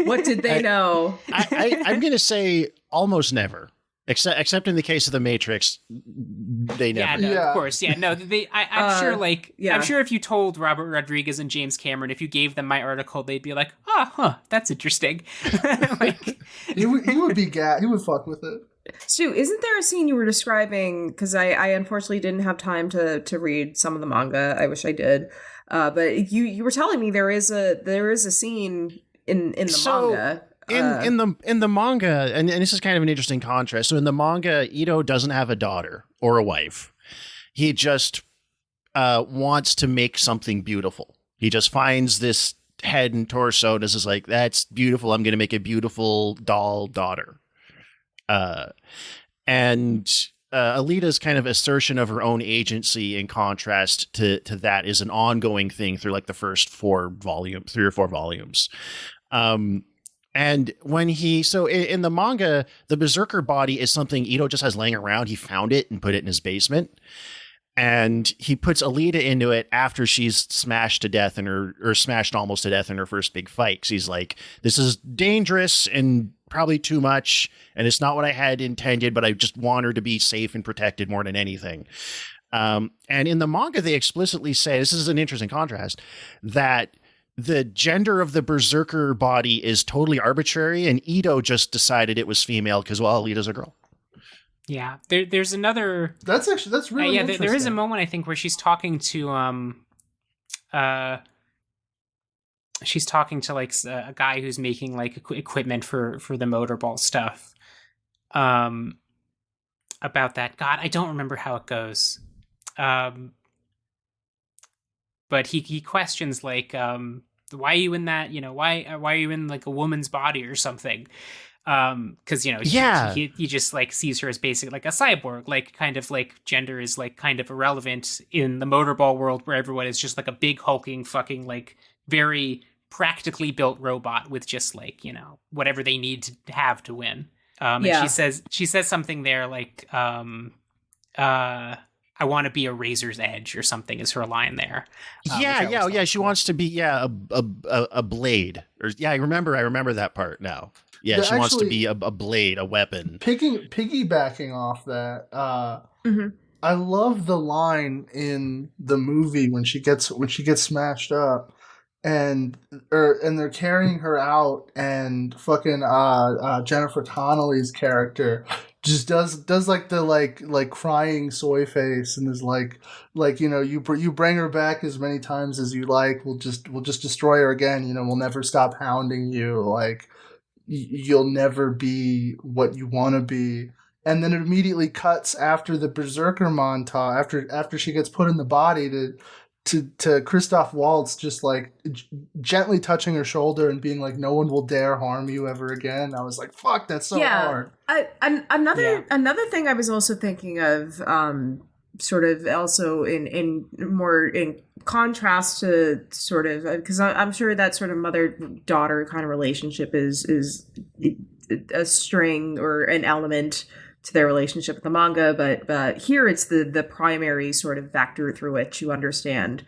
Speaker 3: What did they know?
Speaker 2: I'm going to say almost never. Except in the case of The Matrix, they never.
Speaker 5: Yeah, no, of course. Yeah, no, I'm sure. Like, I'm sure if you told Robert Rodriguez and James Cameron, if you gave them my article, they'd be like, that's interesting. Like,
Speaker 4: he would be he would fuck with it.
Speaker 3: Stu, isn't there a scene you were describing? Because I unfortunately didn't have time to read some of the manga. I wish I did. But you were telling me there is a scene in the manga.
Speaker 2: In the manga, and this is kind of an interesting contrast. So in the manga, Ito doesn't have a daughter or a wife. He just wants to make something beautiful. He just finds this head and torso and is just like, that's beautiful. I'm going to make a beautiful doll daughter. And Alita's kind of assertion of her own agency, in contrast to that, is an ongoing thing through like the first 3 or 4 volumes. And when in the manga, the berserker body is something Ito just has laying around. He found it and put it in his basement. And he puts Alita into it after she's smashed to death smashed almost to death in her first big fight. 'Cause he's like, this is dangerous and probably too much, and it's not what I had intended, but I just want her to be safe and protected more than anything. And in the manga, they explicitly say, this is an interesting contrast, that the gender of the berserker body is totally arbitrary, and Ito just decided it was female because, well, Alita's a girl.
Speaker 5: Yeah, there's another.
Speaker 4: That's really interesting.
Speaker 5: There is a moment, I think, where she's talking to like a guy who's making like equipment for the motorball stuff. About that, God, I don't remember how it goes. But he questions like, why are you in that? You know, why are you in like a woman's body or something? Because, you know, he just like sees her as basically like a cyborg, like kind of like gender is like kind of irrelevant in the motorball world where everyone is just like a big hulking fucking like very practically built robot with just like, you know, whatever they need to have to win. And she says something there like, I want to be a razor's edge or something is her line there. She wants to be
Speaker 2: a blade. Or I remember that part now. Yeah, she wants to be a blade, a weapon.
Speaker 4: Piggybacking off that, I love the line in the movie when she gets smashed up, and they're carrying her out, and fucking Jennifer Connelly's character just does like the like crying soy face and is like you know, you bring her back as many times as you like, we'll just destroy her again, you know, we'll never stop hounding you, like you'll never be what you want to be. And then it immediately cuts after the berserker montage, after she gets put in the body, to Christoph Waltz just like gently touching her shoulder and being like, no one will dare harm you ever again. I was like, fuck, that's so hard.
Speaker 3: Another thing I was also thinking of, sort of also in contrast to sort of, because I'm sure that sort of mother-daughter kind of relationship is a string or an element to their relationship with the manga, but here it's the primary sort of vector through which you understand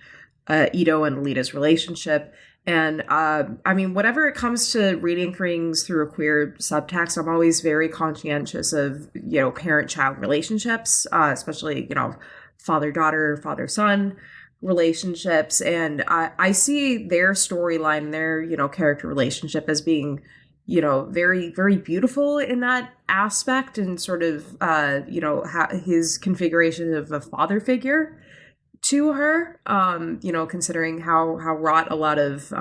Speaker 3: Ito and Alita's relationship. And I mean, whenever it comes to reading things through a queer subtext, I'm always very conscientious of, you know, parent-child relationships, especially, you know, father-daughter, father-son relationships. And I see their storyline, their, you know, character relationship as being, you know, very, very beautiful in that aspect, and sort of, you know, his configuration of a father figure to her, you know, considering how wrought a lot of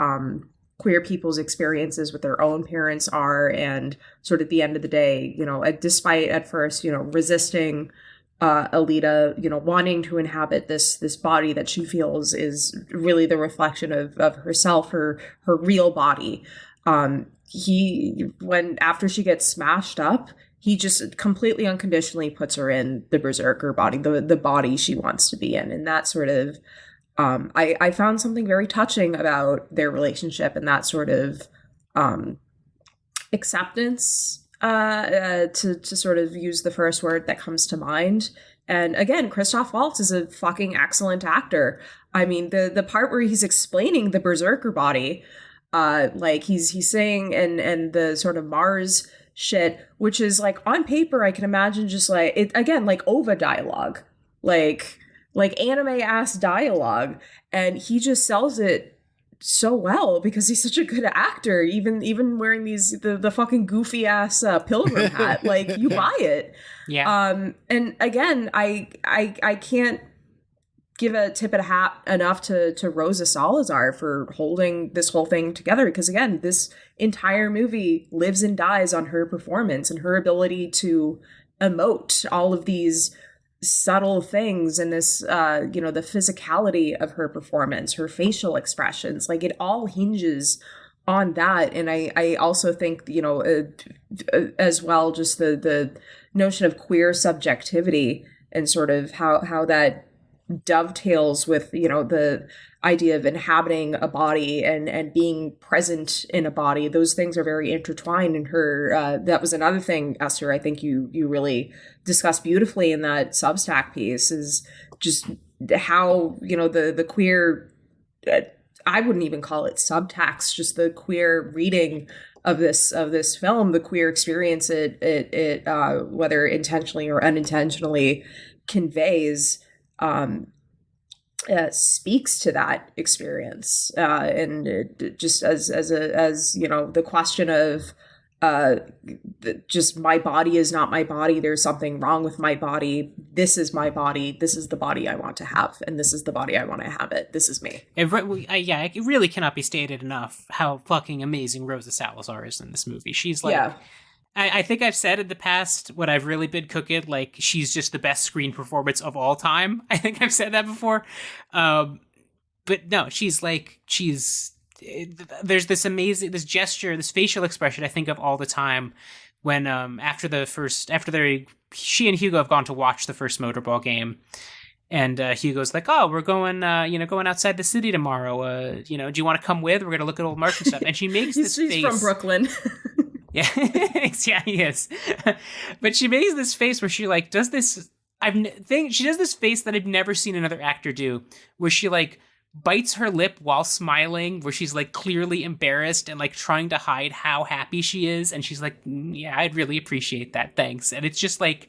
Speaker 3: queer people's experiences with their own parents are, and sort of at the end of the day, you know, despite at first, you know, resisting Alita, you know, wanting to inhabit this body that she feels is really the reflection of herself, her real body. After she gets smashed up, he just completely unconditionally puts her in the berserker body, the body she wants to be in. And that sort of, I found something very touching about their relationship, and that sort of acceptance, to sort of use the first word that comes to mind. And again, Christoph Waltz is a fucking excellent actor. I mean, the part where he's explaining the berserker body, like he's saying, and the sort of Mars shit, which is like on paper, I can imagine just like it again, like OVA dialogue, like anime ass dialogue, and he just sells it so well because he's such a good actor. Even wearing the fucking goofy ass pilgrim hat, like you buy it.
Speaker 5: Yeah.
Speaker 3: And again, I can't give a tip of a hat enough to Rosa Salazar for holding this whole thing together, because again, this entire movie lives and dies on her performance and her ability to emote all of these subtle things, and this you know, the physicality of her performance, her facial expressions, like it all hinges on that. And I also think, you know, as well, just the notion of queer subjectivity and sort of how that dovetails with, you know, the idea of inhabiting a body and being present in a body. Those things are very intertwined in her. That was another thing, Esther, I think you really discussed beautifully in that Substack piece, is just how, you know, the queer, I wouldn't even call it subtext, just the queer reading of this film, the queer experience it whether intentionally or unintentionally conveys, speaks to that experience, and it just as you know, the question of just my body is not my body. There's something wrong with my body. This is my body. This is the body I want to have, and this is the body I want to inhabit. This is me.
Speaker 5: It really cannot be stated enough how fucking amazing Rosa Salazar is in this movie. She's like. Yeah. I think I've said in the past, when I've really been cooking, like, she's just the best screen performance of all time. I think I've said that before. But no, there's this amazing, this gesture, this facial expression I think of all the time when, she and Hugo have gone to watch the first Motorball game. And Hugo's like, oh, we're going outside the city tomorrow. Do you want to come with? We're going to look at old marks and stuff. And she makes this face.
Speaker 3: She's from Brooklyn.
Speaker 5: Yeah, yeah, he is. But she makes this face where she like does this. She does this face that I've never seen another actor do, where she like bites her lip while smiling, where she's like clearly embarrassed and like trying to hide how happy she is, and she's like, "Yeah, I'd really appreciate that, thanks." And it's just like,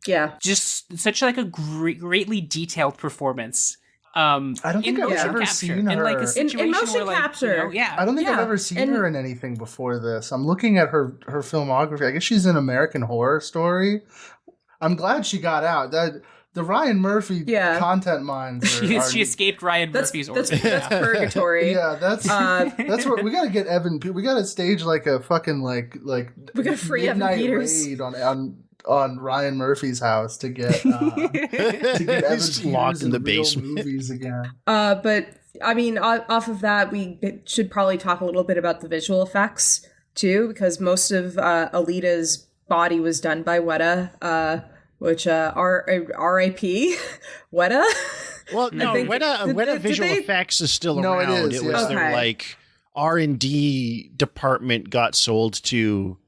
Speaker 3: yeah,
Speaker 5: just such like a greatly detailed performance.
Speaker 4: I don't think I've ever seen her
Speaker 5: in like a situation
Speaker 3: in motion
Speaker 5: where,
Speaker 3: capture.
Speaker 5: Like, yeah,
Speaker 4: I don't think I've ever seen her in anything before this. I'm looking at her filmography. I guess she's in American Horror Story. I'm glad she got out. That the Ryan Murphy content mines.
Speaker 5: She escaped Ryan Murphy's order.
Speaker 3: That's purgatory.
Speaker 4: Yeah, that's what we got to get Evan. We got to stage like a fucking like
Speaker 3: we got to free Evan Peters
Speaker 4: raid on Ryan Murphy's house to get Evan Peters
Speaker 2: locked in the basement
Speaker 4: movies again.
Speaker 3: But I mean, off of that, we should probably talk a little bit about the visual effects too, because most of Alita's body was done by Weta, which R.I.P. Weta.
Speaker 2: Well, no, Weta visual effects is still around.
Speaker 4: It is.
Speaker 2: It was their like R&D department got sold to.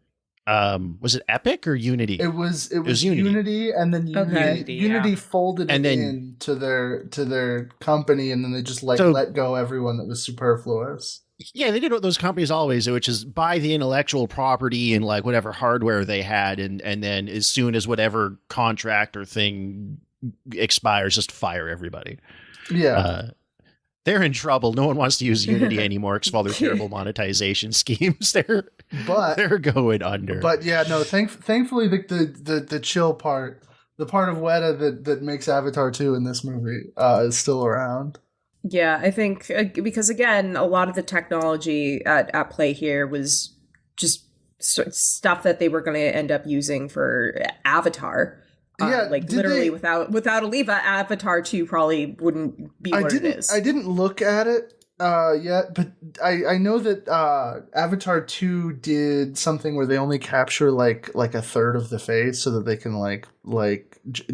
Speaker 2: Was it Epic or Unity?
Speaker 4: It was Unity, and then Unity folded
Speaker 2: and
Speaker 4: it into their company, and then they just let go everyone that was superfluous.
Speaker 2: Yeah, they did what those companies always do, which is buy the intellectual property and like whatever hardware they had, and then as soon as whatever contract or thing expires, just fire everybody.
Speaker 4: Yeah.
Speaker 2: They're in trouble. No one wants to use Unity anymore because of all their terrible monetization schemes. They're going under.
Speaker 4: But yeah, no. Thankfully, the chill part, the part of Weta that makes Avatar 2 in this movie, is still around.
Speaker 3: Yeah, I think because again, a lot of the technology at play here was just stuff that they were going to end up using for Avatar. Literally without Alita, Avatar 2 probably wouldn't be what it is.
Speaker 4: I didn't look at it yet, but I know that Avatar 2 did something where they only capture like a third of the face so that they can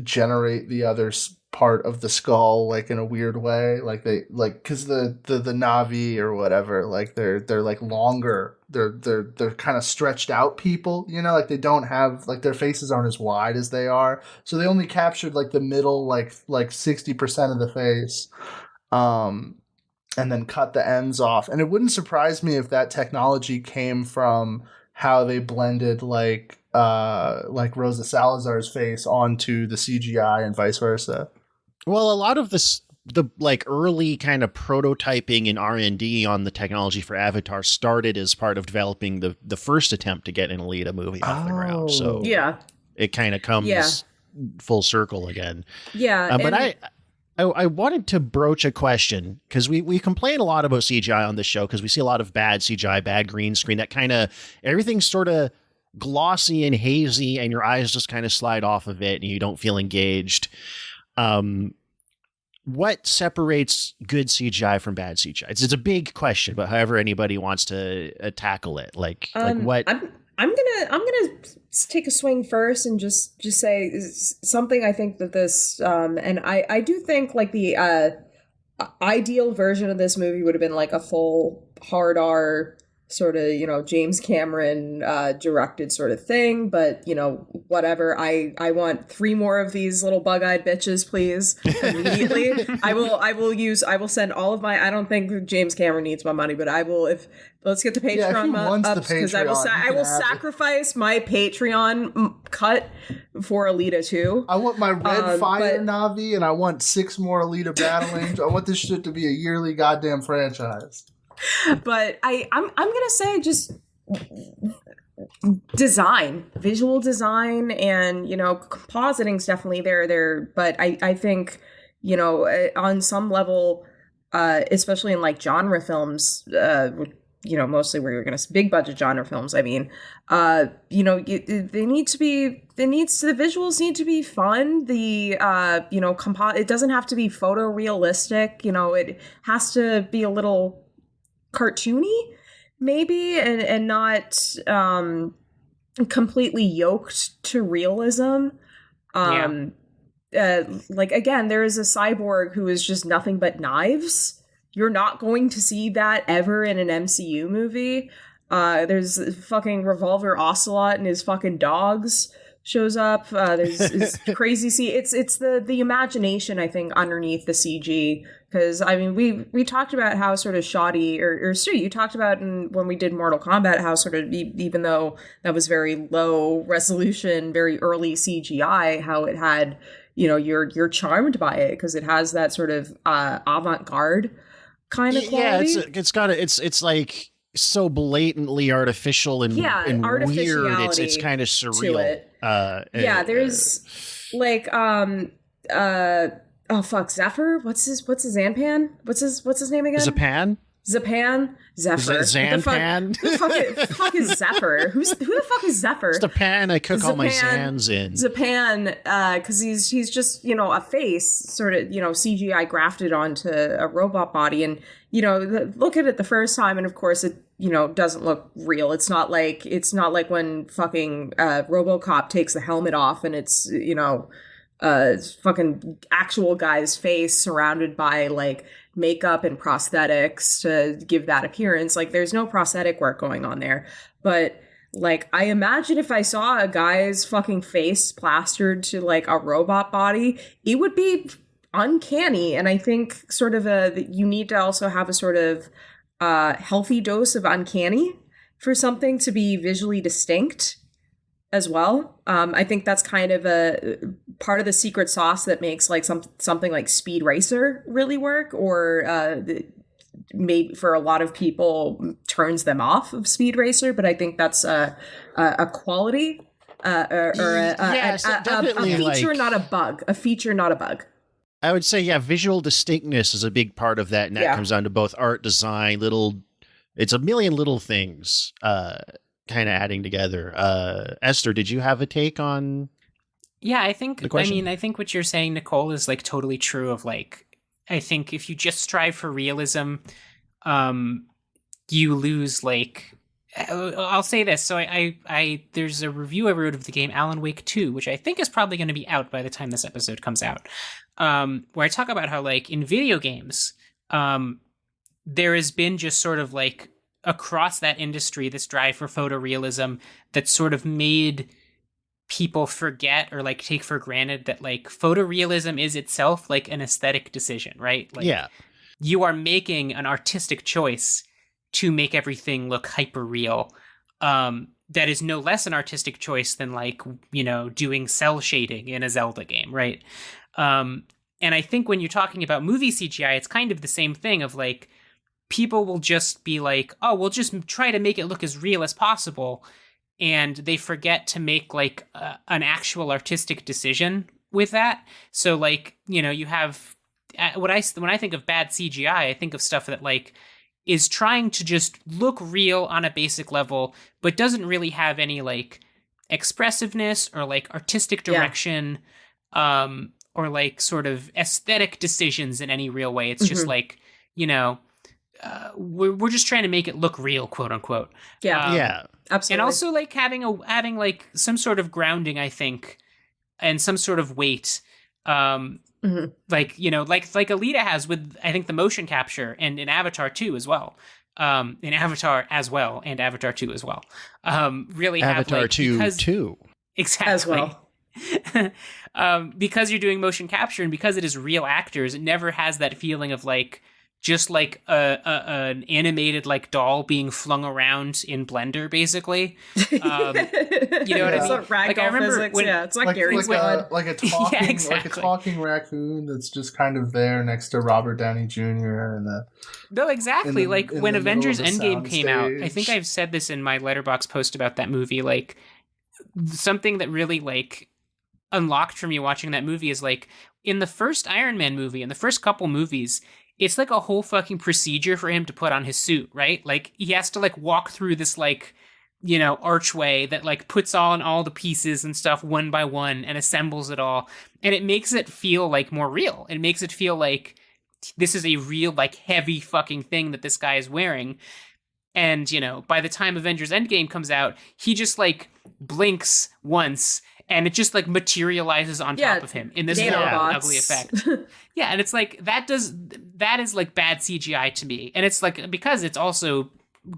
Speaker 4: generate the other part of the skull like in a weird way, like they because the Na'vi or whatever, like they're like longer, they're kind of stretched out people, like they don't have like their faces aren't as wide as they are, so they only captured like the middle like 60% of the face, and then cut the ends off. And it wouldn't surprise me if that technology came from how they blended like Rosa Salazar's face onto the CGI and vice versa.
Speaker 2: Well, a lot of the like early kind of prototyping and R&D on the technology for Avatar started as part of developing the first attempt to get an Alita movie off the ground. So
Speaker 3: yeah,
Speaker 2: it kind of comes full circle again.
Speaker 3: Yeah,
Speaker 2: but I wanted to broach a question because we complain a lot about CGI on this show because we see a lot of bad CGI, bad green screen, that kind of everything's sort of glossy and hazy and your eyes just kind of slide off of it and you don't feel engaged. what separates good CGI from bad CGI? It's a big question, but however anybody wants to tackle it, like what?
Speaker 3: I'm gonna take a swing first and just say something. I think that this and I do think like the ideal version of this movie would have been like a full hard R sort of, you know, James Cameron directed sort of thing, but you know, whatever. I want 3 more of these little bug-eyed bitches, please, immediately. I will send all of my, I don't think James Cameron needs my money, but I will, let's get the Patreon up, because I will sacrifice my Patreon cut for Alita 2.
Speaker 4: I want my Red Fire Navi, and I want 6 more Alita Battle Angel. I want this shit to be a yearly goddamn franchise.
Speaker 3: But I'm gonna say just design, visual design, and you know, compositing's definitely there. But I think, you know, on some level, especially in like genre films, you know, mostly where you're gonna big budget genre films. I mean, you know, the visuals need to be fun. The you know, it doesn't have to be photorealistic. You know, it has to be a little cartoony maybe, and not completely yoked to realism. Like again, there is a cyborg who is just nothing but knives. You're not going to see that ever in an MCU movie. There's fucking Revolver Ocelot and his fucking dogs shows up. There's crazy it's the imagination, I think, underneath the CG. Because, I mean, we talked about how sort of shoddy, or Stu, you talked about when we did Mortal Kombat, how sort of, even though that was very low resolution, very early CGI, how it had, you know, you're charmed by it because it has that sort of avant-garde kind of quality.
Speaker 2: Yeah, it's like so blatantly artificial and weird. It's kind of surreal.
Speaker 3: There's like oh fuck, Zephyr? What's his Zanpan? What's his name again?
Speaker 2: Zapan?
Speaker 3: Zephyr.
Speaker 2: Zanpan?
Speaker 3: Who the fuck is Zephyr? Who the fuck is Zephyr?
Speaker 2: It's the pan I cook all my Zans in.
Speaker 3: Zapan, because he's just, you know, a face sort of, you know, CGI grafted onto a robot body, and you know, look at it the first time, and of course it, you know, doesn't look real. It's not like when fucking RoboCop takes the helmet off and it's, you know, fucking actual guy's face surrounded by like makeup and prosthetics to give that appearance. Like there's no prosthetic work going on there. But like, I imagine if I saw a guy's fucking face plastered to like a robot body, it would be uncanny. And I think sort of you need to also have a sort of healthy dose of uncanny for something to be visually distinct as well. I think that's kind of a part of the secret sauce that makes like something like Speed Racer really work, or maybe for a lot of people turns them off of Speed Racer. But I think that's a quality or a feature, not a bug. A feature, not a bug.
Speaker 2: I would say, yeah, visual distinctness is a big part of that, and that comes down to both art, design, it's a million little things kind of adding together. Esther, did you have a take on?
Speaker 5: Yeah, I think what you're saying, Nicole, is like totally true of like, I think if you just strive for realism, you lose like, I'll say this. So I there's a review I wrote of the game Alan Wake 2, which I think is probably going to be out by the time this episode comes out, where I talk about how like in video games, there has been just sort of like across that industry, this drive for photorealism that sort of made people forget or like take for granted that like photorealism is itself like an aesthetic decision, right? Like,
Speaker 2: yeah,
Speaker 5: you are making an artistic choice to make everything look hyper real. That is no less an artistic choice than like, you know, doing cell shading in a Zelda game, right? And I think when you're talking about movie CGI, it's kind of the same thing of like, people will just be like, oh, we'll just try to make it look as real as possible. And they forget to make like an actual artistic decision with that. So like, you know, you have when I think of bad CGI, I think of stuff that like is trying to just look real on a basic level, but doesn't really have any like expressiveness or like artistic direction. or like sort of aesthetic decisions in any real way. It's just like, you know, we're just trying to make it look real, quote unquote.
Speaker 2: Yeah,
Speaker 3: absolutely.
Speaker 5: And also like having like some sort of grounding, I think, and some sort of weight. Like, you know, like Alita has with, I think, the motion capture, and in Avatar 2 as well. In Avatar as well, and Avatar 2 as well. Really
Speaker 2: Avatar
Speaker 5: have like
Speaker 2: 2 too.
Speaker 5: Exactly.
Speaker 3: As well.
Speaker 5: Because you're doing motion capture and because it is real actors, it never has that feeling of like just like an animated like doll being flung around in Blender, basically. You know what I mean?
Speaker 3: Like I remember
Speaker 5: physics,
Speaker 3: when, it's like Gary's blood.
Speaker 4: Like a talking,
Speaker 5: yeah, exactly.
Speaker 4: like a talking raccoon that's just kind of there next to Robert Downey Jr. and the.
Speaker 5: No, exactly. Like when Avengers Endgame came out, I
Speaker 4: stage.
Speaker 5: think I've said this in my Letterboxd post about that movie. Like something that really like unlocked for me watching that movie is like in the first Iron Man movie, in the first couple movies, it's like a whole fucking procedure for him to put on his suit, right? Like he has to like walk through this like, you know, archway that like puts on all the pieces and stuff one by one and assembles it all. And it makes it feel like more real. It makes it feel like this is a real like heavy fucking thing that this guy is wearing. And, you know, by the time Avengers Endgame comes out, he just like blinks once and it just like materializes on top of him in this ugly effect. Yeah, and it's like that is like bad CGI to me. And it's like because it's also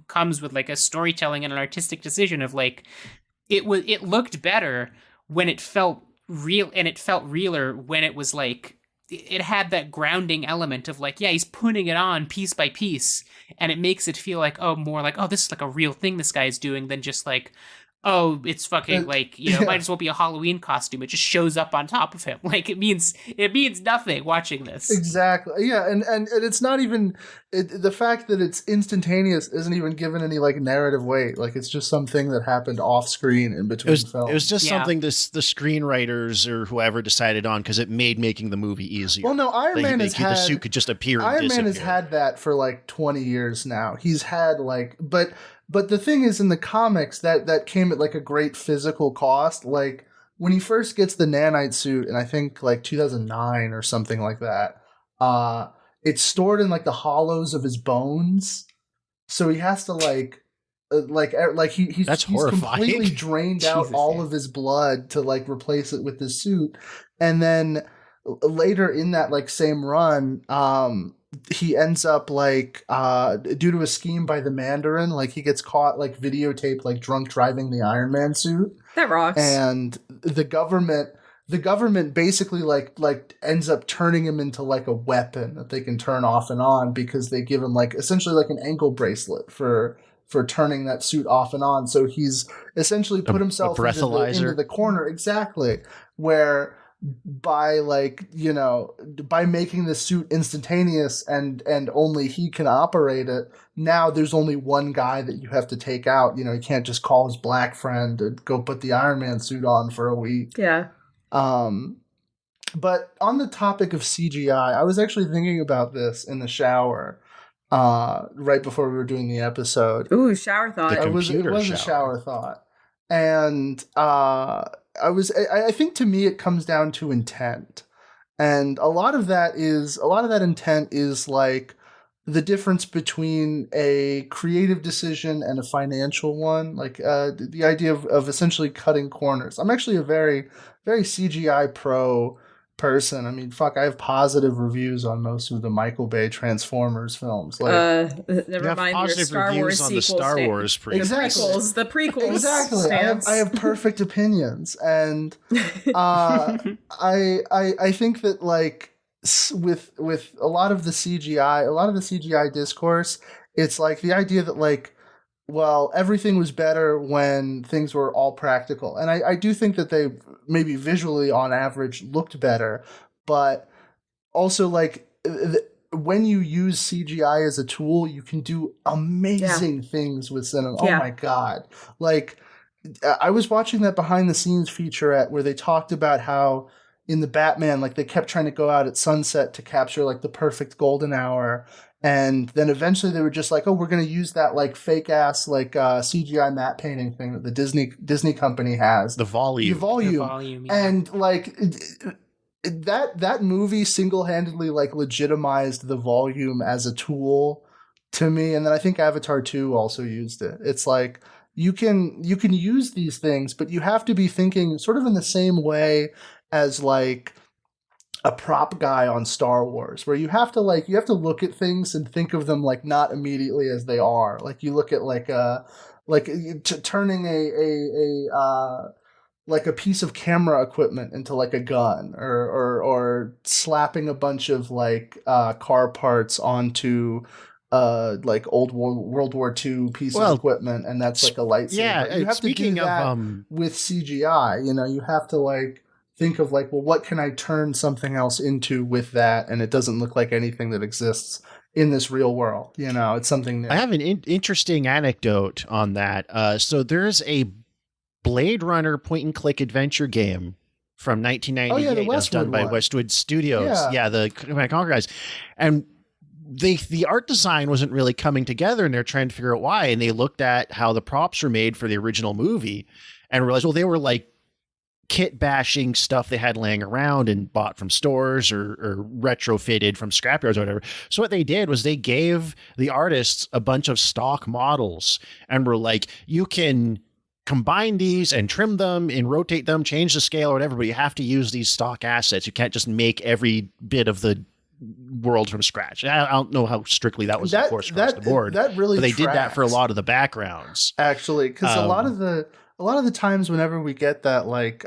Speaker 5: comes with like a storytelling and an artistic decision of like it looked better when it felt real, and it felt realer when it was like it had that grounding element of like, yeah, he's putting it on piece by piece, and it makes it feel like, oh, more like, oh, this is like a real thing this guy is doing than just like, oh, it's fucking like, you know, it might as well be a Halloween costume. It just shows up on top of him. Like it means nothing watching this.
Speaker 4: Exactly. Yeah. And it's not even the fact that it's instantaneous isn't even given any like narrative weight. Like it's just something that happened off screen in between films.
Speaker 2: It was just something the screenwriters or whoever decided on because it made making the movie easier.
Speaker 4: Well, no, Iron Man has had,
Speaker 2: the suit could just appear.
Speaker 4: Iron Man has had that for like 20 years now. He's had like, but the thing is, in the comics, that came at like a great physical cost. Like when he first gets the nanite suit, and I think like 2009 or something like that, it's stored in like the hollows of his bones, so he has to he's completely drained out all of his blood to like replace it with this suit, and then later in that like same run, he ends up like due to a scheme by the Mandarin, like he gets caught like videotaped like drunk driving the Iron Man suit.
Speaker 3: That rocks.
Speaker 4: And the government basically like ends up turning him into like a weapon that they can turn off and on because they give him like essentially like an ankle bracelet for turning that suit off and on. So he's essentially put himself into the corner, exactly, where by like, you know, by making the suit instantaneous and only he can operate it, now there's only one guy that you have to take out. You know, he can't just call his black friend and go put the Iron Man suit on for a week.
Speaker 3: Yeah.
Speaker 4: But on the topic of CGI, I was actually thinking about this in the shower right before we were doing the episode.
Speaker 3: Ooh, shower thought.
Speaker 4: It was a shower thought. And I think to me it comes down to intent. And a lot of that intent is like the difference between a creative decision and a financial one, like the idea of essentially cutting corners. I'm actually a very, very CGI pro person. I mean, fuck, I have positive reviews on most of the Michael Bay Transformers films. Like,
Speaker 3: never mind your Star Wars
Speaker 2: on the Star Wars
Speaker 3: prequels. The prequels.
Speaker 4: Exactly. I have perfect opinions, and I think that like with a lot of the CGI discourse, it's like the idea that like, well, everything was better when things were all practical. And I do think that they maybe visually on average looked better, but also like when you use CGI as a tool, you can do amazing things with cinema. Oh my God. Like I was watching that behind the scenes featurette where they talked about how in the Batman, like they kept trying to go out at sunset to capture like the perfect golden hour. And then eventually they were just like, oh, we're going to use that like fake ass like CGI matte painting thing that the Disney company has.
Speaker 2: The volume.
Speaker 5: Yeah.
Speaker 4: And like that movie single-handedly like legitimized the volume as a tool to me, and then I think Avatar 2 also used it. It's like you can use these things, but you have to be thinking sort of in the same way as like a prop guy on Star Wars, where you have to look at things and think of them like not immediately as they are. Like you look at turning like a piece of camera equipment into like a gun, or slapping a bunch of like car parts onto like old World War II piece of equipment, and that's like a lightsaber.
Speaker 2: Yeah,
Speaker 4: you have to do that with CGI. You know, you have to like think of like, well, what can I turn something else into with that, and it doesn't look like anything that exists in this real world. You know, it's something new.
Speaker 2: I have an interesting anecdote on that. So there's a Blade Runner point-and-click adventure game from 1998 that's done by Westwood Studios. Yeah, the Command & Conquer guys. And the art design wasn't really coming together, and they're trying to figure out why. And they looked at how the props were made for the original movie and realized, well, they were like kit bashing stuff they had laying around and bought from stores or retrofitted from scrapyards or whatever. So what they did was they gave the artists a bunch of stock models and were like, you can combine these and trim them and rotate them, change the scale or whatever, but you have to use these stock assets. You can't just make every bit of the world from scratch. I don't know how strictly that was enforced across the board.
Speaker 4: That really,
Speaker 2: but they did that for a lot of the backgrounds,
Speaker 4: actually, because a lot of the times whenever we get that like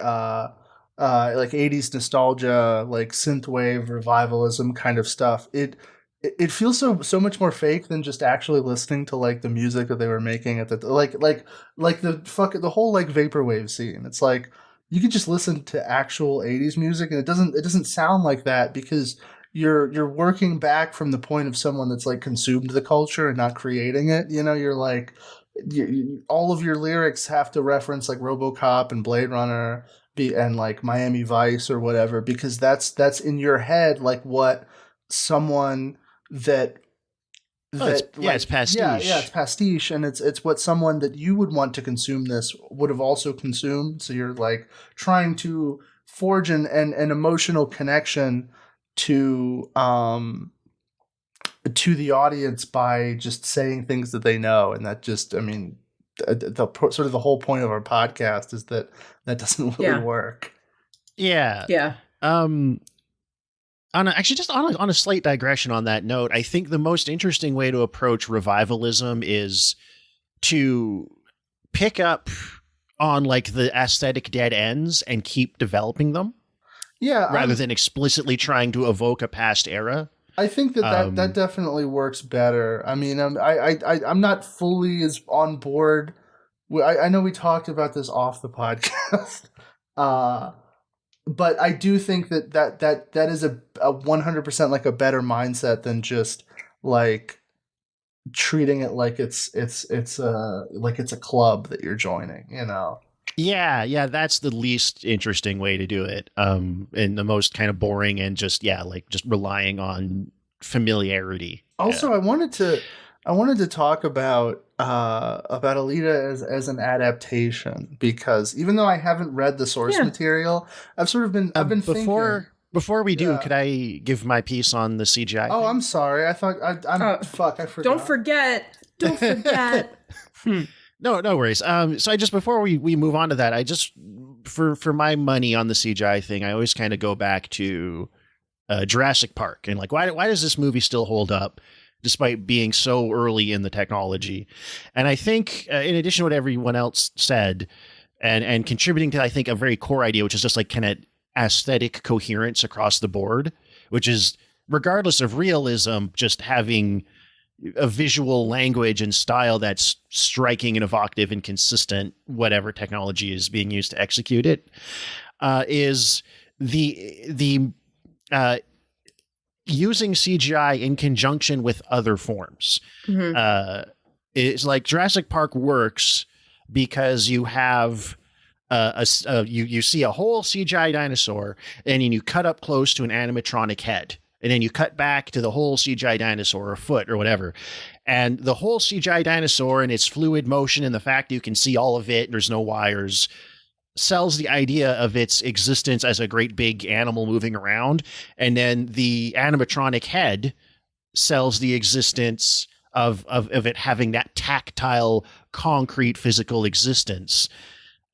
Speaker 4: 80s nostalgia, like synthwave revivalism kind of stuff, it feels so much more fake than just actually listening to like the music that they were making at the like the whole like vaporwave scene. It's like you could just listen to actual 80s music and it doesn't sound like that, because you're working back from the point of someone that's like consumed the culture and not creating it. You know, you're like all of your lyrics have to reference like RoboCop and Blade Runner and like Miami Vice or whatever, because that's in your head like what someone
Speaker 2: it's pastiche.
Speaker 4: Yeah, it's pastiche, and it's what someone that you would want to consume this would have also consumed. So you're like trying to forge an emotional connection to the audience by just saying things that they know, and that just, I mean, the sort of the whole point of our podcast is that doesn't really work.
Speaker 2: Yeah. On a slight digression on that note, I think the most interesting way to approach revivalism is to pick up on like the aesthetic dead ends and keep developing them.
Speaker 4: Yeah.
Speaker 2: Rather than explicitly trying to evoke a past era.
Speaker 4: I think that definitely works better. I mean, I'm not fully as on board. I know we talked about this off the podcast. But I do think that is a 100% like a better mindset than just like treating it like it's a club that you're joining, you know?
Speaker 2: Yeah, that's the least interesting way to do it. And the most kind of boring and just relying on familiarity.
Speaker 4: Also, I wanted to talk about Alita as an adaptation, because even though I haven't read the source material, I've been thinking.
Speaker 2: Before we do, could I give my piece on the CGI?
Speaker 4: Oh, thing? I'm sorry. I thought I forgot.
Speaker 3: Don't forget.
Speaker 2: No worries. So I just, before we move on to that, I just, for my money on the CGI thing, I always kind of go back to Jurassic Park and like, why does this movie still hold up despite being so early in the technology? And I think in addition to what everyone else said and contributing to, I think, a very core idea, which is just like kind of aesthetic coherence across the board, which is regardless of realism, just having a visual language and style that's striking and evocative and consistent, whatever technology is being used to execute it, is the using CGI in conjunction with other forms. Mm-hmm. It's like Jurassic Park works because you have you see a whole CGI dinosaur, and then you cut up close to an animatronic head. And then you cut back to the whole CGI dinosaur or foot or whatever. And the whole CGI dinosaur and its fluid motion and the fact that you can see all of it, there's no wires, sells the idea of its existence as a great big animal moving around, and then the animatronic head sells the existence of it having that tactile, concrete, physical existence.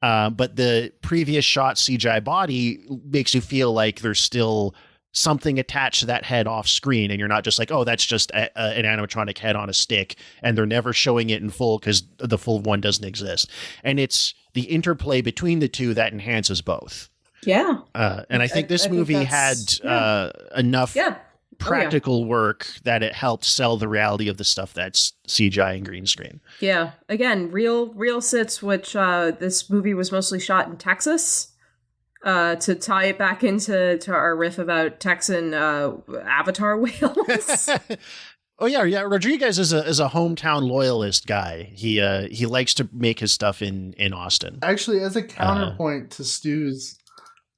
Speaker 2: But the previous shot CGI body makes you feel like there's still something attached to that head off screen, and you're not just like, oh, that's just an animatronic head on a stick, and they're never showing it in full because the full one doesn't exist. And it's the interplay between the two that enhances both.
Speaker 3: Yeah.
Speaker 2: And I think this movie had enough practical work that it helped sell the reality of the stuff that's CGI and green screen.
Speaker 3: Yeah. Again, real sits, which this movie was mostly shot in Texas. To tie it back into our riff about Texan avatar whales.
Speaker 2: Oh yeah. Rodriguez is a hometown loyalist guy. He likes to make his stuff in Austin.
Speaker 4: Actually, as a counterpoint to Stu's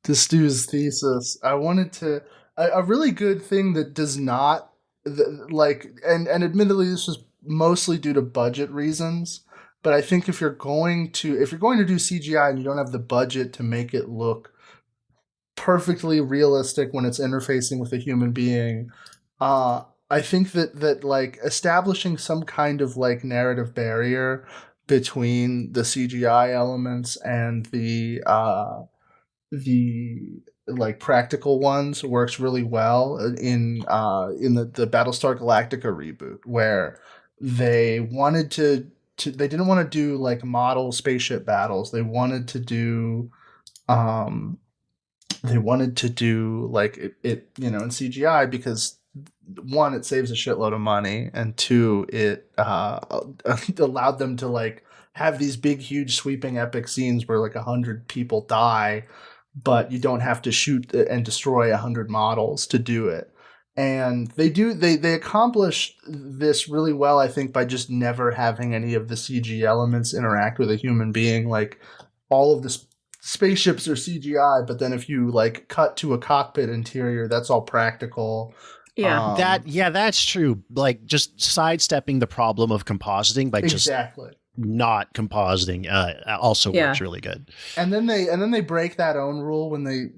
Speaker 4: thesis, I wanted to a really good thing that does not and admittedly this was mostly due to budget reasons, but I think if you're going to do CGI and you don't have the budget to make it look perfectly realistic when it's interfacing with a human being, I think that like establishing some kind of like narrative barrier between the CGI elements and the like practical ones works really well in the Battlestar Galactica reboot, where they wanted to they didn't want to do like model spaceship battles. They wanted to do like it in CGI because one, it saves a shitload of money, and two, it allowed them to like have these big, huge, sweeping, epic scenes where like 100 people die, but you don't have to shoot and destroy 100 models to do it. And they accomplish this really well, I think, by just never having any of the CG elements interact with a human being. Like all of the spaceships are CGI, but then if you like cut to a cockpit interior, that's all practical.
Speaker 3: Yeah.
Speaker 2: That's true. Like just sidestepping the problem of compositing by just not compositing also works really good.
Speaker 4: And then they break that own rule when they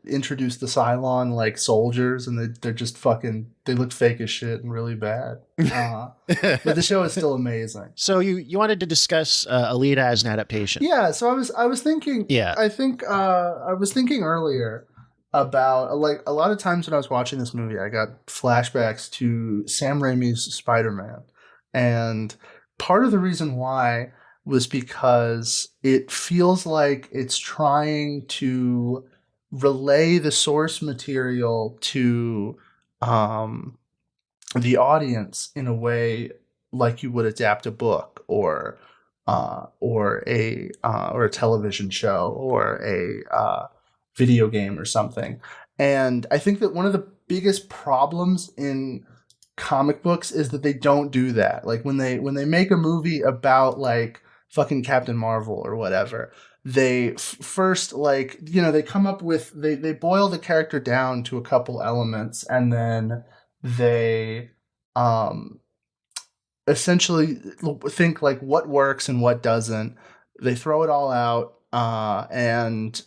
Speaker 4: introduce the Cylon like soldiers, and they're just fucking, they look fake as shit and really bad. But the show is still amazing.
Speaker 2: So you wanted to discuss Alita as an adaptation?
Speaker 4: Yeah. So I was thinking.
Speaker 2: Yeah.
Speaker 4: I think I was thinking earlier about like a lot of times when I was watching this movie, I got flashbacks to Sam Raimi's Spider-Man, and part of the reason why was because it feels like it's trying to relay the source material to the audience in a way like you would adapt a book or a television show or a video game or something. And I think that one of the biggest problems in comic books is that they don't do that. Like when they make a movie about like fucking Captain Marvel or whatever, they first like, they come up with, they boil the character down to a couple elements, and then they essentially think like what works and what doesn't. They throw it all out, and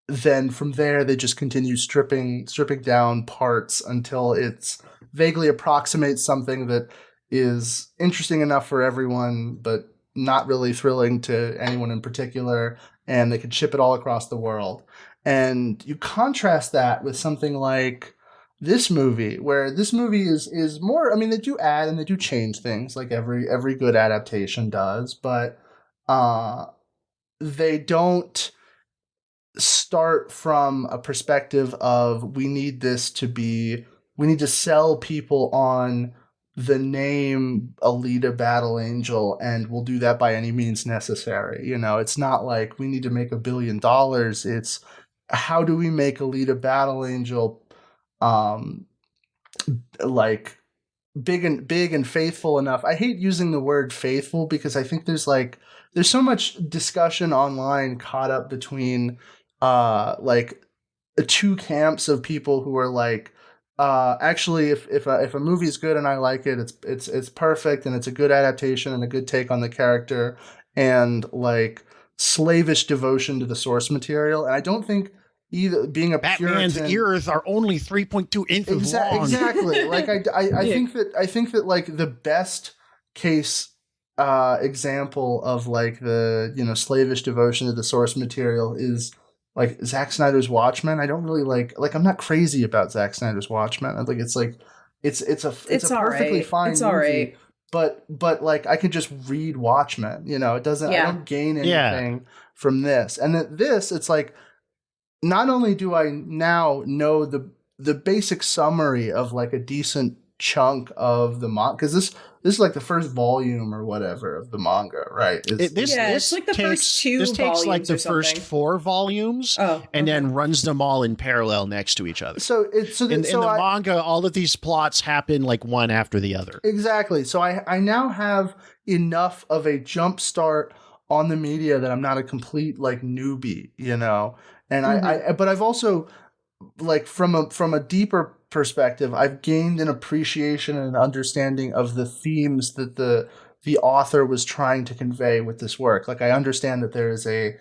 Speaker 4: then from there they just continue stripping down parts until it's vaguely approximates something that is interesting enough for everyone, but not really thrilling to anyone in particular, and they could ship it all across the world. And you contrast that with something like this movie, where this movie is more, I mean, they do add and they do change things like every good adaptation does, but they don't start from a perspective of we need to sell people on the name Alita Battle Angel, and we'll do that by any means necessary. It's not like we need to make $1 billion. It's how do we make Alita Battle Angel like big and faithful enough. I hate using the word faithful because I think there's so much discussion online caught up between like two camps of people who are like, actually, if a movie is good and I like it, it's perfect and it's a good adaptation and a good take on the character, and like slavish devotion to the source material. And I don't think either being a
Speaker 2: Batman's
Speaker 4: Puritan,
Speaker 2: ears are only 3.2 inches long.
Speaker 4: Exactly. Like I think that like the best case example of like the, you know, slavish devotion to the source material is like Zack Snyder's Watchmen. I don't really like I'm not crazy about Zack Snyder's Watchmen. I think it's like it's a perfectly fine
Speaker 3: it's
Speaker 4: movie.
Speaker 3: All right.
Speaker 4: But like I could just read Watchmen, you know, it doesn't I don't gain anything from this. And then this, it's like, not only do I now know the basic summary of like a decent chunk of the manga, because this is like the first volume or whatever of the manga, right?
Speaker 3: It's like the first 2
Speaker 2: This
Speaker 3: volumes
Speaker 2: takes like the
Speaker 3: or
Speaker 2: first 4 volumes and then runs them all in parallel next to each other.
Speaker 4: So in the
Speaker 2: manga, all of these plots happen like one after the other.
Speaker 4: Exactly. So I now have enough of a jump start on the media that I'm not a complete like newbie, you know. And but I've also, like, from a deeper perspective, I've gained an appreciation and an understanding of the themes that the author was trying to convey with this work. Like, I understand that there is a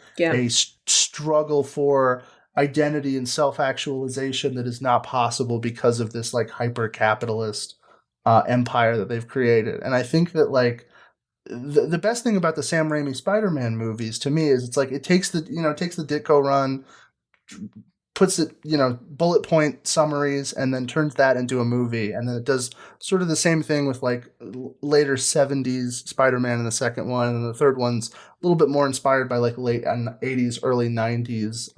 Speaker 4: struggle for identity and self-actualization that is not possible because of this like hyper-capitalist empire that they've created. And I think that like the best thing about the Sam Raimi Spider-Man movies to me is it's like it takes the Ditko run, puts it, you know, bullet point summaries, and then turns that into a movie. And then it does sort of the same thing with like later 70s Spider-Man in the second one, and the third one's a little bit more inspired by like late 80s, early 90s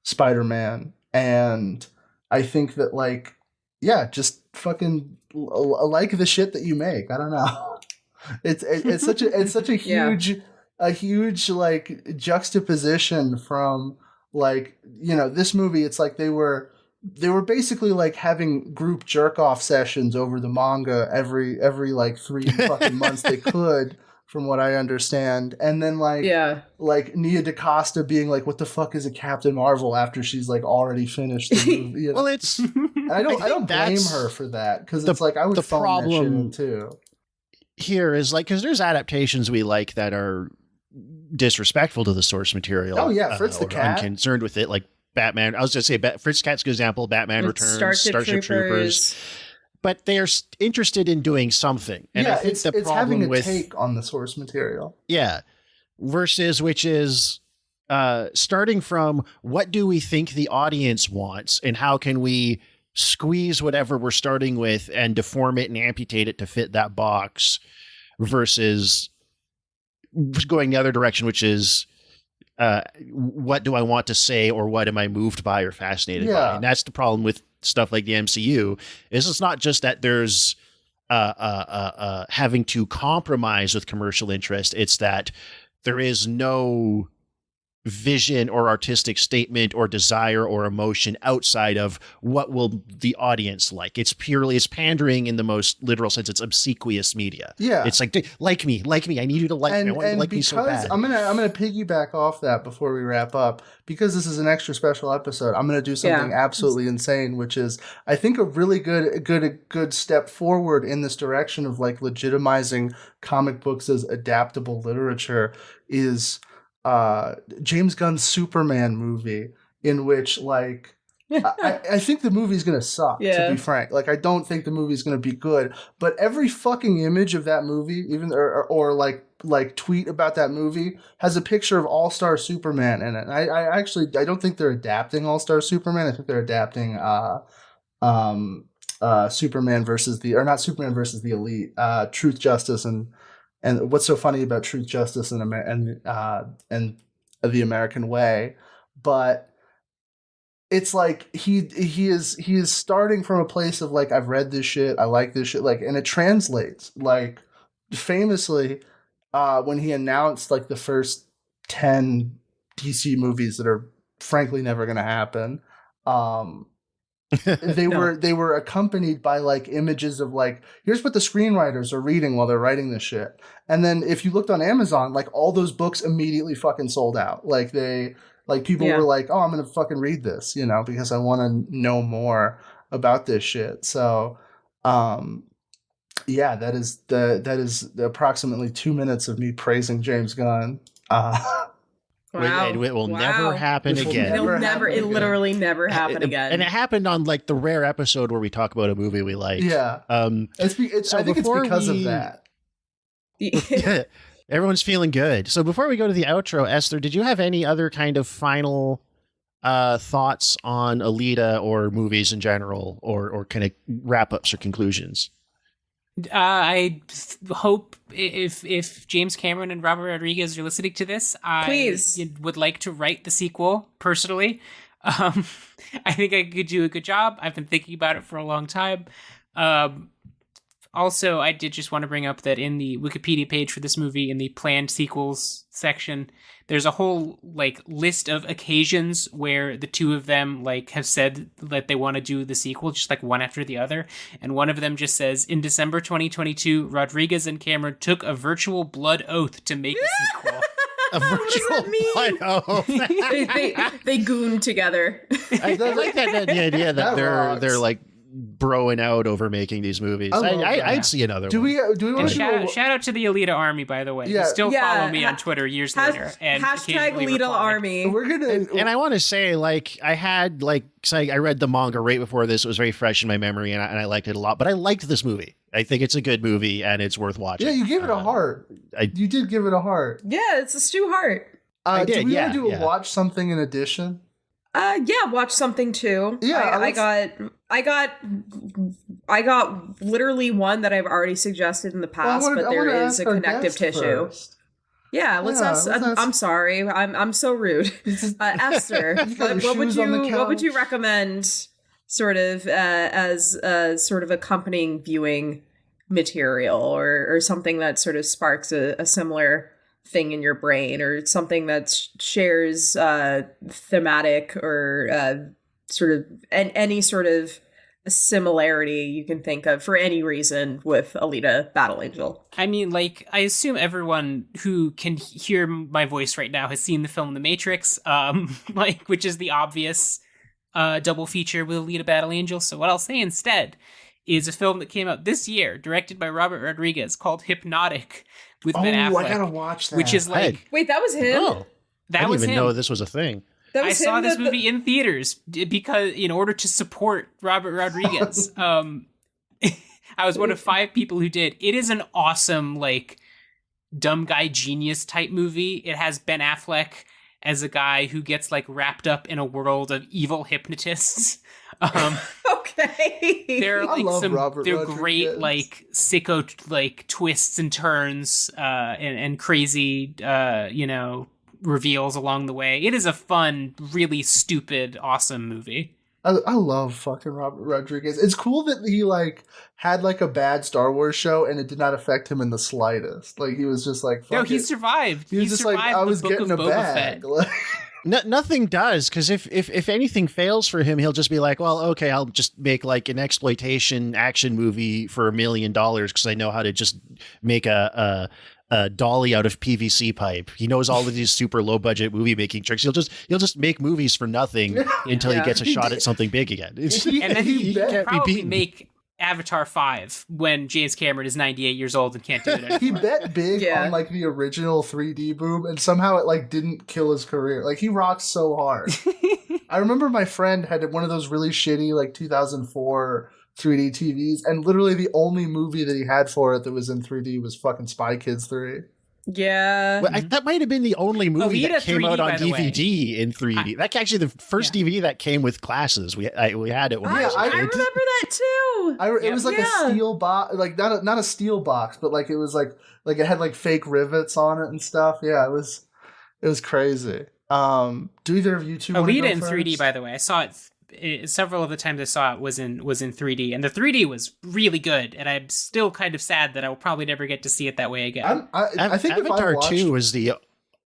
Speaker 4: Spider-Man. And I think that like, yeah, just fucking like the shit that you make. I don't know. It's such a huge like juxtaposition from like, you know, this movie. It's like they were basically like having group jerk off sessions over the manga every like 3 fucking months they could, from what I understand. And then like Nia DaCosta being like, what the fuck is a Captain Marvel after she's like already finished the movie? You know?
Speaker 2: Well, it's
Speaker 4: I don't blame her for that, because it's like I would phone that shit in too.
Speaker 2: Here is like, because there's adaptations we like that are disrespectful to the source material.
Speaker 4: Oh yeah, Fritz the Cat.
Speaker 2: I'm concerned with it, like Batman. I was going to say Fritz the Cat's a good example. Batman Returns, Starship Troopers. But they are interested in doing something, and I think
Speaker 4: it's
Speaker 2: problem
Speaker 4: having a
Speaker 2: with
Speaker 4: take on the source material.
Speaker 2: Yeah, versus which is starting from what do we think the audience wants, and how can we squeeze whatever we're starting with and deform it and amputate it to fit that box, versus going the other direction, which is what do I want to say, or what am I moved by or fascinated by? And that's the problem with stuff like the MCU, is it's not just that there's having to compromise with commercial interest. It's that there is no vision or artistic statement or desire or emotion outside of what will the audience like. It's pandering in the most literal sense. It's obsequious media. Yeah. It's like me. I need you to like me. I want you to like me so bad.
Speaker 4: I'm gonna piggyback off that before we wrap up, because this is an extra special episode. I'm gonna do something absolutely insane, which is I think a really good step forward in this direction of like legitimizing comic books as adaptable literature is James Gunn's Superman movie, in which like I think the movie's gonna suck, to be frank. Like, I don't think the movie's gonna be good, but every fucking image of that movie, even or like tweet about that movie, has a picture of All-Star Superman in it. And I don't think they're adapting All-Star Superman. I think they're adapting Superman versus the Elite, Truth, Justice, and what's so funny about Truth, Justice, and the American Way. But it's like he is starting from a place of like, I've read this shit, I like this shit, like, and it translates. Like, famously, when he announced like the first 10 DC movies that are frankly never going to happen, they were accompanied by like images of like, here's what the screenwriters are reading while they're writing this shit. And then if you looked on Amazon, like all those books immediately fucking sold out. Like people were like, oh, I'm going to fucking read this, you know, because I want to know more about this shit. So, that is approximately 2 minutes of me praising James Gunn.
Speaker 3: Wow.
Speaker 2: It will never happen again.
Speaker 3: It literally never happen again.
Speaker 2: And it happened on like the rare episode where we talk about a movie we like.
Speaker 4: Yeah. I think it's because of that.
Speaker 2: Everyone's feeling good. So before we go to the outro, Esther, did you have any other kind of final thoughts on Alita or movies in general, or kind of wrap-ups or conclusions?
Speaker 5: I hope if James Cameron and Robert Rodriguez are listening to this,
Speaker 3: please
Speaker 5: would like to write the sequel personally. I think I could do a good job. I've been thinking about it for a long time. Also, I did just want to bring up that in the Wikipedia page for this movie, in the planned sequels section, there's a whole like list of occasions where the two of them like have said that they want to do the sequel, just like one after the other. And one of them just says, in December 2022, Rodriguez and Cameron took a virtual blood oath to make a sequel.
Speaker 2: A virtual blood oath.
Speaker 3: they goon together.
Speaker 2: I like that the idea that they're like broing out over making these movies. I'd see another
Speaker 4: one. Do we want to
Speaker 5: shout out to the Alita Army, by the way. Yeah. You still follow me on Twitter years later. And
Speaker 3: hashtag Alita Army.
Speaker 4: We're gonna
Speaker 2: and I want to say, like, I had like, I read the manga right before this. It was very fresh in my memory, and I liked it a lot. But I liked this movie. I think it's a good movie, and it's worth watching.
Speaker 4: Yeah, you gave it a heart. You did give it a heart.
Speaker 3: Yeah, it's a Stu Heart.
Speaker 2: I did.
Speaker 4: Do we want to do a watch something in addition?
Speaker 3: Yeah, watch something too.
Speaker 4: Yeah,
Speaker 3: I got literally one that I've already suggested in the past, but there is a connective tissue. First. Yeah, let's ask. I'm sorry, I'm so rude. Esther, what would you recommend, sort of as sort of accompanying viewing material, or something that sort of sparks a similar thing in your brain, or something that shares thematic or sort of any sort of similarity you can think of for any reason with Alita Battle Angel?
Speaker 5: I mean, like, I assume everyone who can hear my voice right now has seen the film The Matrix, which is the obvious double feature with Alita Battle Angel. So what I'll say instead is a film that came out this year, directed by Robert Rodriguez, called Hypnotic, with Ben Affleck.
Speaker 4: I gotta watch that.
Speaker 5: Which is like...
Speaker 3: Wait, that was him?
Speaker 2: Oh, I didn't even know this was a thing.
Speaker 5: I saw this movie in theaters because, in order to support Robert Rodriguez, I was one of 5 people who did. It is an awesome, like, dumb guy genius type movie. It has Ben Affleck as a guy who gets, like, wrapped up in a world of evil hypnotists.
Speaker 3: Okay.
Speaker 5: They're like
Speaker 4: they're
Speaker 5: great, like, sicko, like, twists and turns and crazy, reveals along the way. It is a fun, really stupid, awesome movie.
Speaker 4: I love fucking Robert Rodriguez. It's cool that he like had like a bad Star Wars show and it did not affect him in the slightest. Like he was just like, fuck
Speaker 5: he survived.
Speaker 4: He was just like, I was getting a bag.
Speaker 2: Nothing does, because if anything fails for him, he'll just be like, well, okay, I'll just make like an exploitation action movie for $1 million because I know how to just make a dolly out of PVC pipe. He knows all of these super low budget movie making tricks. He'll just make movies for nothing until he gets a shot at something big again.
Speaker 5: And then he can't probably make Avatar 5 when James Cameron is 98 years old and can't do it anymore.
Speaker 4: He bet big on like the original 3D boom, and somehow it like didn't kill his career. Like he rocks so hard. I remember my friend had one of those really shitty like 2004 3D TVs, and literally the only movie that he had for it that was in 3D was fucking Spy Kids 3.
Speaker 3: Yeah.
Speaker 2: Well, that might have been the only movie that came 3D, out on DVD in 3D. That's actually the first DVD that came with glasses. We had it.
Speaker 3: I remember that too.
Speaker 4: It was like a steel box, like not a steel box, but like it was like it had like fake rivets on it and stuff. Yeah, it was crazy. Do either of you two want to go
Speaker 5: Alita in
Speaker 4: first?
Speaker 5: 3D, by the way. I saw it. Several of the times I saw it was in 3D, and the 3D was really good, and I'm still kind of sad that I will probably never get to see it that way again.
Speaker 4: I think
Speaker 2: Avatar 2 was the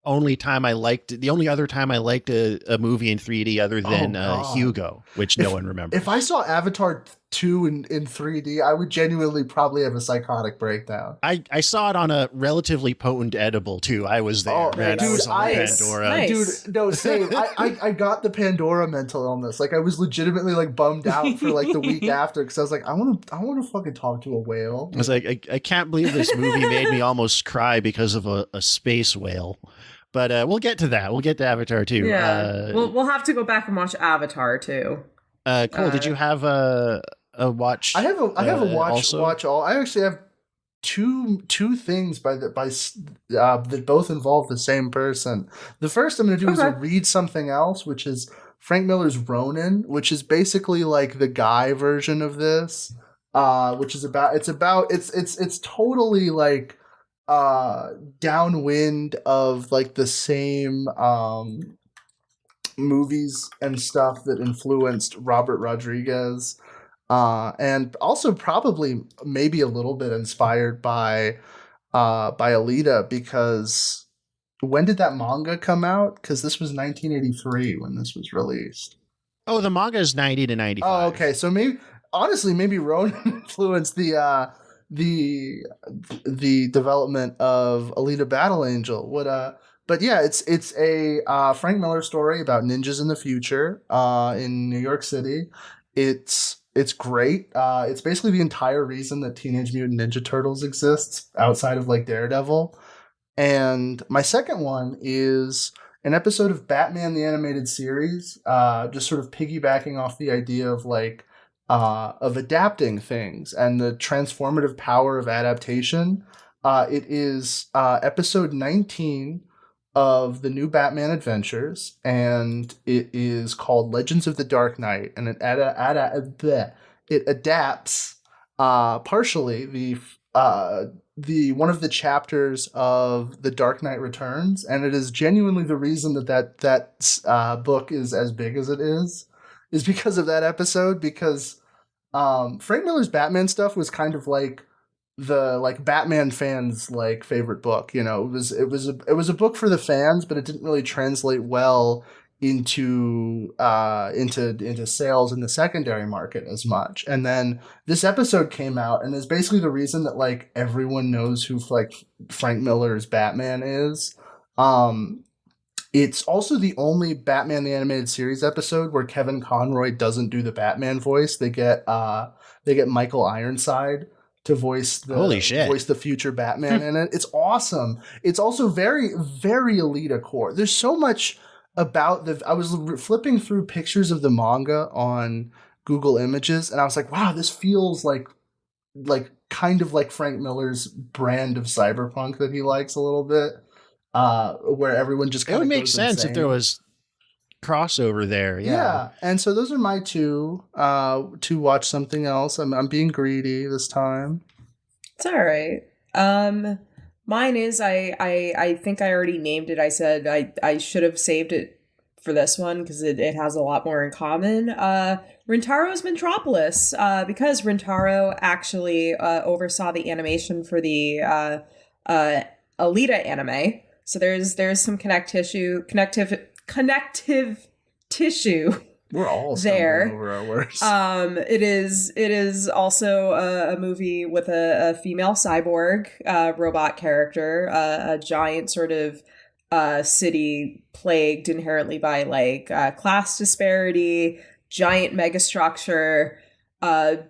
Speaker 2: only other time I liked a movie in 3D other than Hugo, which no one remembers.
Speaker 4: If I saw Avatar 2 in 3D, I would genuinely probably have a psychotic breakdown.
Speaker 2: I saw it on a relatively potent edible too. I was there.
Speaker 4: Oh,
Speaker 2: man.
Speaker 4: dude,
Speaker 2: I was on Pandora.
Speaker 3: Nice.
Speaker 4: Dude, no, same. I got the Pandora mental illness. Like I was legitimately like bummed out for like the week after because I was like, I want to fucking talk to a whale.
Speaker 2: I was like, I can't believe this movie made me almost cry because of a space whale. But we'll get to that. We'll get to Avatar too.
Speaker 3: Yeah, we'll have to go back and watch Avatar too.
Speaker 2: Cole, did you have a watch?
Speaker 4: I have a watch.
Speaker 2: Also?
Speaker 4: Watch all. I actually have two things that both involve the same person. The first I'm going to do is read something else, which is Frank Miller's Ronin, which is basically like the guy version of this. Which is it's totally like downwind of like the same movies and stuff that influenced Robert Rodriguez, and also probably maybe a little bit inspired by Alita, because when did that manga come out? Because this was 1983 when this was released.
Speaker 2: Oh, the manga is 90 to 95.
Speaker 4: Oh, okay. So maybe Ronin influenced the development of Alita Battle Angel. But yeah, it's a Frank Miller story about ninjas in the future in New York City. It's great. It's basically the entire reason that Teenage Mutant Ninja Turtles exists outside of like Daredevil. And my second one is an episode of Batman the Animated Series, just sort of piggybacking off the idea of like of adapting things and the transformative power of adaptation. It is episode 19 of the new Batman Adventures, and it is called Legends of the Dark Knight, and it adapts partially the one of the chapters of The Dark Knight Returns, and it is genuinely the reason that book is as big as it is because of that episode, because Frank Miller's Batman stuff was kind of like the like Batman fans like favorite book. You know, it was a book for the fans, but it didn't really translate well into sales in the secondary market as much. And then this episode came out and is basically the reason that like everyone knows who like Frank Miller's Batman is. It's also the only Batman the Animated Series episode where Kevin Conroy doesn't do the Batman voice. They get Michael Ironside to voice the future Batman in it. It's awesome. It's also very, very Alita core. There's so much about I was flipping through pictures of the manga on Google Images, and I was like, wow, this feels like kind of like Frank Miller's brand of cyberpunk that he likes a little bit, where everyone just kind of
Speaker 2: it would make sense if there was crossover there.
Speaker 4: Yeah. And so those are my two to watch something else. I'm being greedy this time.
Speaker 3: It's all right. Mine is I think I already named it. I said I should have saved it for this one because it has a lot more in common. Rintaro's Metropolis, because Rintaro actually oversaw the animation for the Alita anime. So there's some connective tissue.
Speaker 4: We're all
Speaker 3: there
Speaker 4: over our words.
Speaker 3: It is also a movie with a female cyborg robot character, a giant sort of city plagued inherently by like class disparity, giant megastructure.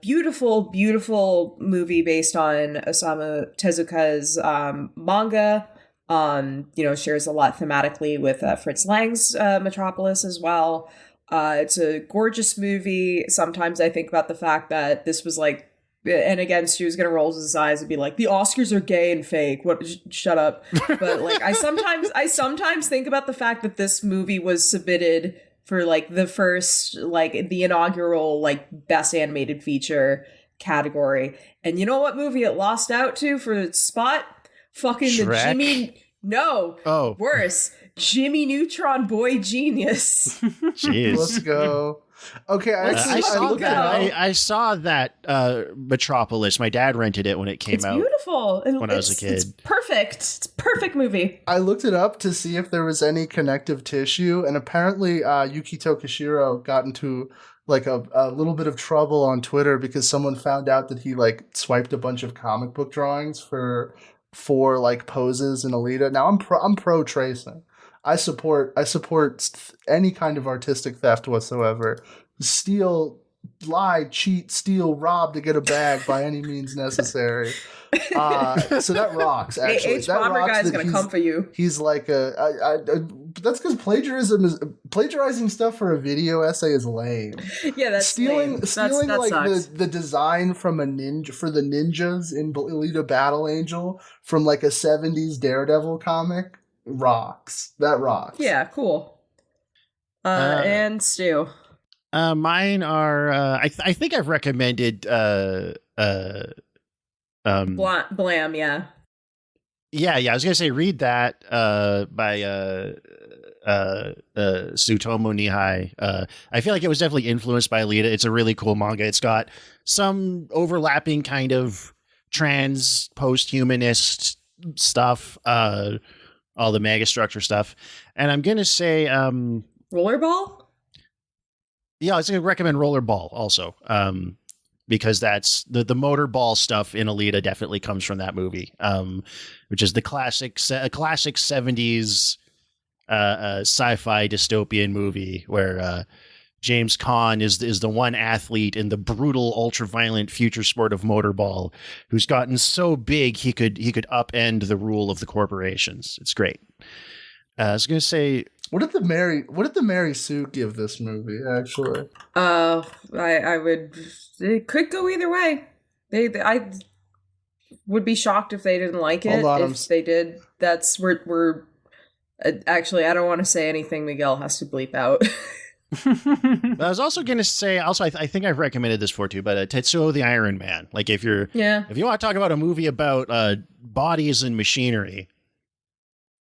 Speaker 3: Beautiful movie based on Osamu Tezuka's manga. Shares a lot thematically with Fritz Lang's Metropolis as well. It's a gorgeous movie. Sometimes I think about the fact that this was like, and again, Stu's gonna roll his eyes and be like, the Oscars are gay and fake. What? Shut up. But like, I sometimes think about the fact that this movie was submitted for like the first, like the inaugural, like best animated feature category. And you know what movie it lost out to for its spot? Fucking
Speaker 2: Shrek?
Speaker 3: the Jimmy. No.
Speaker 2: Oh.
Speaker 3: Worse. Jimmy Neutron Boy Genius.
Speaker 2: Jeez.
Speaker 4: Let's go. Okay,
Speaker 2: I saw that Metropolis. My dad rented it when it came out.
Speaker 3: It's beautiful.
Speaker 2: When I was a kid.
Speaker 3: It's perfect. It's a perfect movie.
Speaker 4: I looked it up to see if there was any connective tissue, and apparently Yukito Kishiro got into like a little bit of trouble on Twitter because someone found out that he like swiped a bunch of comic book drawings for like poses in Alita. Now I'm pro tracing. I support any kind of artistic theft whatsoever. Steal lie, cheat, steal, rob to get a bag by any means necessary. So that rocks, actually.
Speaker 3: H. Bomber guy's gonna come for you.
Speaker 4: He's like that's because plagiarizing stuff for a video essay is lame.
Speaker 3: Yeah, that's
Speaker 4: stealing
Speaker 3: that
Speaker 4: like
Speaker 3: sucks.
Speaker 4: the design from a ninja for the ninjas in Alita Battle Angel from like a 70s Daredevil comic rocks. That rocks.
Speaker 3: Yeah, cool. And Stu.
Speaker 2: Mine are I think I've recommended
Speaker 3: Blam, yeah.
Speaker 2: Yeah, I was gonna say read that by Tsutomu Nihai. I feel like it was definitely influenced by Alita. It's a really cool manga. It's got some overlapping kind of trans post-humanist stuff, all the mega structure stuff. And I'm gonna say
Speaker 3: Rollerball?
Speaker 2: Yeah, I was gonna recommend Rollerball also. Because that's the motor ball stuff in Alita definitely comes from that movie, which is the classic 70s sci-fi dystopian movie where James Caan is the one athlete in the brutal, ultra-violent future sport of motorball who's gotten so big he could upend the rule of the corporations. It's great. I was gonna say.
Speaker 4: What did the Mary Sue give this movie, actually?
Speaker 3: I would. It could go either way. I would be shocked if they didn't like it. If they did, we're. Actually, I don't want to say anything Miguel has to bleep out.
Speaker 2: I was also going to say, I think I've recommended this for too, but Tetsuo the Iron Man. Like if you want to talk about a movie about bodies and machinery.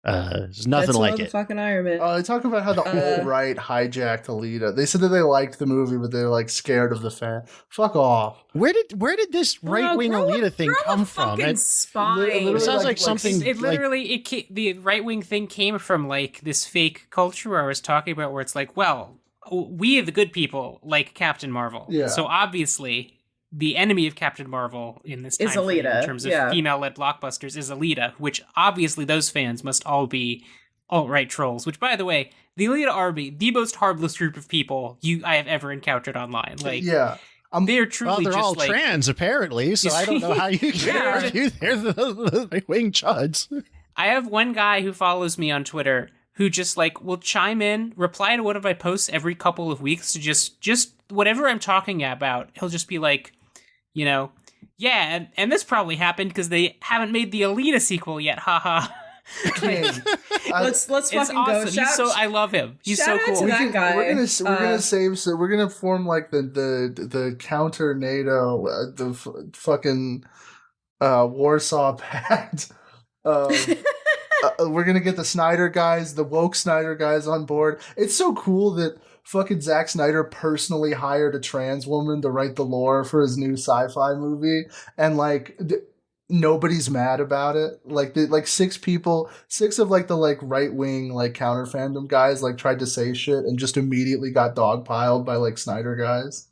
Speaker 2: There's nothing like it.
Speaker 3: Fucking Iron Man.
Speaker 4: They talk about how the alt-right hijacked Alita. They said that they liked the movie, but they're like scared of the fan. Fuck off.
Speaker 2: Where did this right-wing Alita thing come from?
Speaker 3: It
Speaker 2: sounds like something.
Speaker 5: It literally the right-wing thing came from like this fake culture where I was talking about, where it's like, well, we the good people like Captain Marvel.
Speaker 4: Yeah.
Speaker 5: So obviously the enemy of Captain Marvel in this time
Speaker 3: is Alita
Speaker 5: frame, in terms of female-led blockbusters, is Alita, which obviously those fans must all be alt-right trolls. Which, by the way, the Alita Army, the most harmless group of people I have ever encountered online. Like, they're truly
Speaker 2: they're
Speaker 5: just
Speaker 2: all
Speaker 5: like
Speaker 2: trans, apparently. So I don't know how you can argue they're the right-wing chuds.
Speaker 5: I have one guy who follows me on Twitter who just like will chime in, reply to one of my posts every couple of weeks to just whatever I'm talking about. He'll just be like, you know, yeah, and this probably happened because they haven't made the Alita sequel yet, haha.
Speaker 3: Let's fucking
Speaker 5: awesome.
Speaker 3: go.
Speaker 5: I love him. He's so cool.
Speaker 3: We're
Speaker 4: gonna form like the counter NATO, the fucking Warsaw Pact. We're gonna get the Snyder guys, the woke Snyder guys on board. It's so cool that fucking Zack Snyder personally hired a trans woman to write the lore for his new sci-fi movie, and like nobody's mad about it. Like six of like the like right wing like counter fandom guys like tried to say shit and just immediately got dogpiled by like Snyder guys.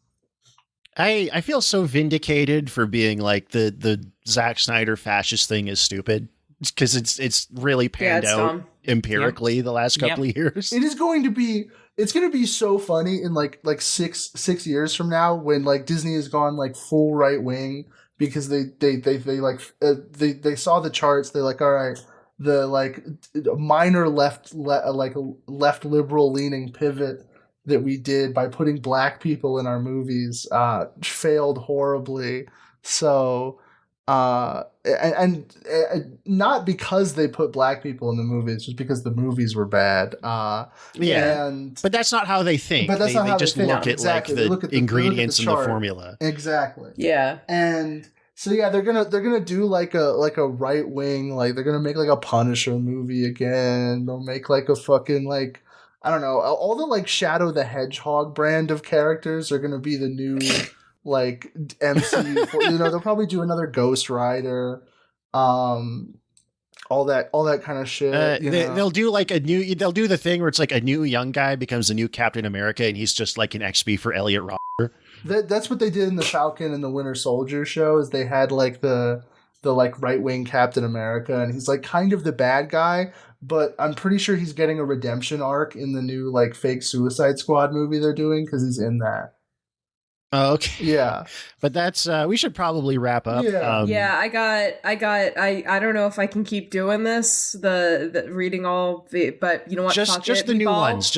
Speaker 2: I feel so vindicated for being like the Zack Snyder fascist thing is stupid. Because it's really panned out empirically the last couple of years.
Speaker 4: It's going to be so funny in like 6 years from now when like Disney has gone like full right wing because they saw the charts. They're like, all right, the like minor left liberal leaning pivot that we did by putting black people in our movies failed horribly. So. And not because they put black people in the movies, just because the movies were bad.
Speaker 2: But that's not how they think.
Speaker 4: But that's not how
Speaker 2: they just
Speaker 4: they think.
Speaker 2: Look at
Speaker 4: exactly.
Speaker 2: like the ingredients in the formula.
Speaker 4: Exactly.
Speaker 3: Yeah.
Speaker 4: And so they're gonna do like a right wing, like they're gonna make like a Punisher movie again. They'll make like a fucking like I don't know, all the like Shadow the Hedgehog brand of characters are gonna be the new. Like MCU, they'll probably do another Ghost Rider, all that kind of shit.
Speaker 2: They'll do like they'll do the thing where it's like a new young guy becomes the new Captain America, and he's just like an XP for Elliot Rodger.
Speaker 4: That's what they did in the Falcon and the Winter Soldier show. Is they had like the like right wing Captain America, and he's like kind of the bad guy, but I'm pretty sure he's getting a redemption arc in the new like fake Suicide Squad movie they're doing because he's in that.
Speaker 2: Oh, okay.
Speaker 4: Yeah.
Speaker 2: But that's we should probably wrap up.
Speaker 3: Yeah. I don't know if I can keep doing this, the reading all the, but you know what?
Speaker 2: Just the new ones.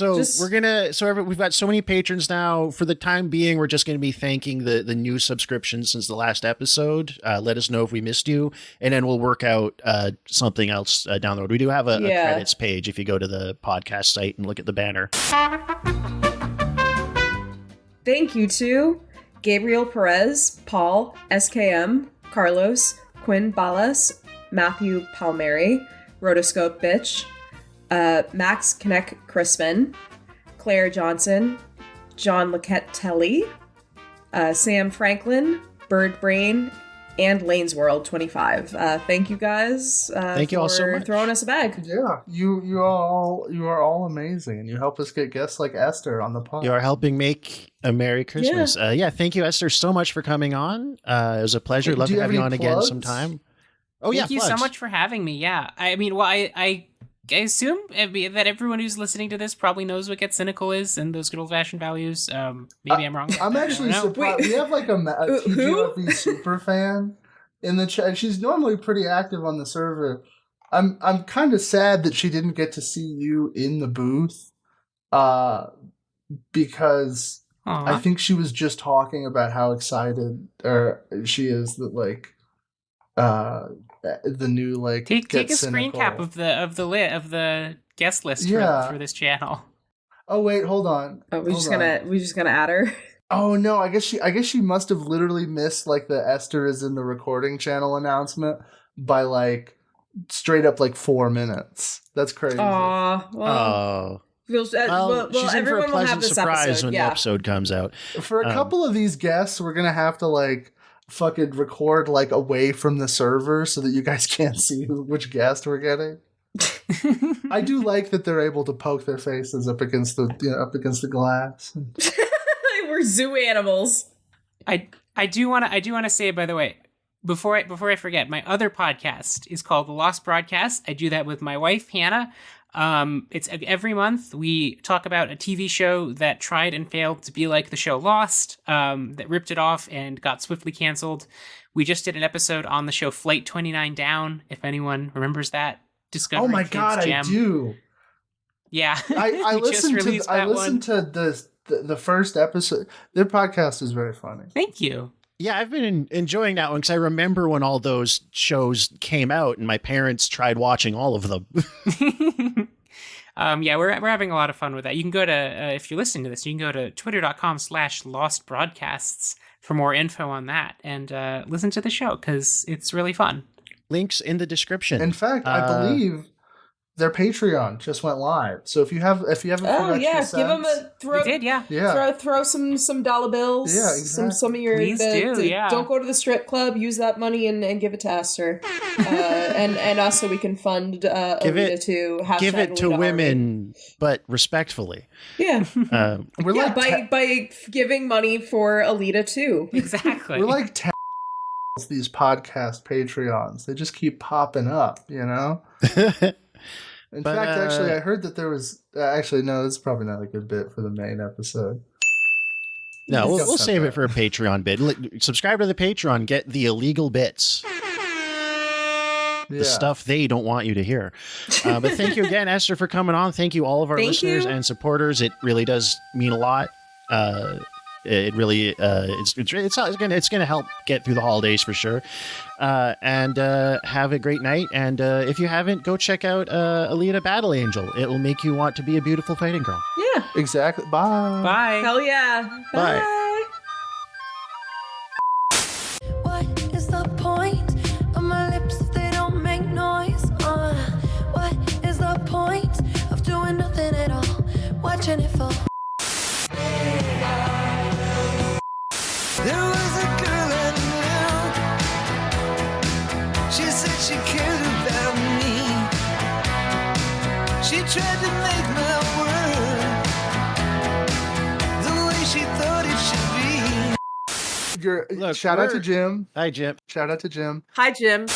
Speaker 2: We've got so many patrons now. For the time being, we're just going to be thanking the new subscriptions since the last episode. Let us know if we missed you, and then we'll work out something else down the road. We do have a credits page if you go to the podcast site and look at the banner.
Speaker 3: Thank you to Gabriel Perez, Paul, SKM, Carlos, Quinn Balas, Matthew Palmieri, Rotoscope Bitch, Max Kinect Crispin, Claire Johnson, John Lacatelli, Sam Franklin, Bird Brain, and Lane's World 25. Thank you guys.
Speaker 2: Thank you all so much.
Speaker 3: Throwing us a bag.
Speaker 4: Yeah, you are all amazing, and you help us get guests like Esther on the pod.
Speaker 2: You are helping make a Merry Christmas. Thank you, Esther, so much for coming on. It was a pleasure. Love to have you on again sometime.
Speaker 5: Thank you so much for having me. Yeah, I mean, well, I assume that everyone who's listening to this probably knows what Get Cynical is and those good old-fashioned values. Maybe I'm wrong.
Speaker 4: I'm actually surprised. We have like a TGFB super fan in the chat. She's normally pretty active on the server. I'm kind of sad that she didn't get to see you in the booth, because I think she was just talking about how excited she is that like the new like
Speaker 5: take a screen cap of the guest list for this channel.
Speaker 4: Oh wait, hold on.
Speaker 3: We're just gonna add her.
Speaker 4: Oh no, I guess she must have literally missed like the Esther is in the recording channel announcement by like straight up like 4 minutes. That's crazy.
Speaker 3: Well,
Speaker 2: she's in for a pleasant surprise when the episode comes out.
Speaker 4: For a couple of these guests, we're gonna have to like fucking record like away from the server so that you guys can't see which guest we're getting. I do like that they're able to poke their faces up against the glass.
Speaker 3: We're zoo animals.
Speaker 5: I do want to say, by the way, before I forget, my other podcast is called The Lost Broadcast. I do that with my wife Hannah. It's every month we talk about a TV show that tried and failed to be like the show Lost, that ripped it off and got swiftly canceled. We just did an episode on the show Flight 29 Down, if anyone remembers that. Discovery
Speaker 4: Oh my
Speaker 5: Kids
Speaker 4: god,
Speaker 5: Gem.
Speaker 4: I do.
Speaker 5: Yeah.
Speaker 4: I listened to the first episode. Their podcast is very funny.
Speaker 5: Thank you.
Speaker 2: Yeah, I've been enjoying that one because I remember when all those shows came out and my parents tried watching all of them.
Speaker 5: We're having a lot of fun with that. You can go to, if you're listening to this, you can go to twitter.com/lostbroadcasts for more info on that and listen to the show because it's really fun.
Speaker 2: Links in the description.
Speaker 4: In fact, I believe their Patreon just went live. So if you have
Speaker 3: give them a throw.
Speaker 5: They did,
Speaker 3: throw some dollar bills.
Speaker 4: Yeah, exactly.
Speaker 3: Some of your.
Speaker 5: Please do.
Speaker 3: Don't go to the strip club. Use that money and give it to Esther, and us so we can fund Alita to
Speaker 2: give it to women, but respectfully.
Speaker 3: Yeah,
Speaker 4: we're
Speaker 3: by giving money for Alita too.
Speaker 5: Exactly.
Speaker 4: We're like these podcast Patreons. They just keep popping up, you know. In fact, actually, I heard that there was... actually, no, this is probably not a good bit for the main episode.
Speaker 2: No, we'll save it for a Patreon bit. Subscribe to the Patreon. Get the illegal bits. The stuff they don't want you to hear. But thank you again, Esther, for coming on. Thank you, all of our listeners and supporters. It really does mean a lot. It really it's going to help get through the holidays for sure. And have a great night. And if you haven't, go check out Alita Battle Angel. It will make you want to be a beautiful fighting girl.
Speaker 3: Yeah,
Speaker 4: exactly. Bye.
Speaker 5: Bye.
Speaker 3: Hell yeah. Bye.
Speaker 8: What is the point of my lips if they don't make noise? What is the point of doing nothing at all? Watching it fall.
Speaker 6: There was a girl I knew. She said she cared about me. She tried to make my world the way she thought it should be.
Speaker 4: Shout out to Jim.
Speaker 2: Hi, Jim.
Speaker 4: Shout out to Jim.
Speaker 3: Hi, Jim.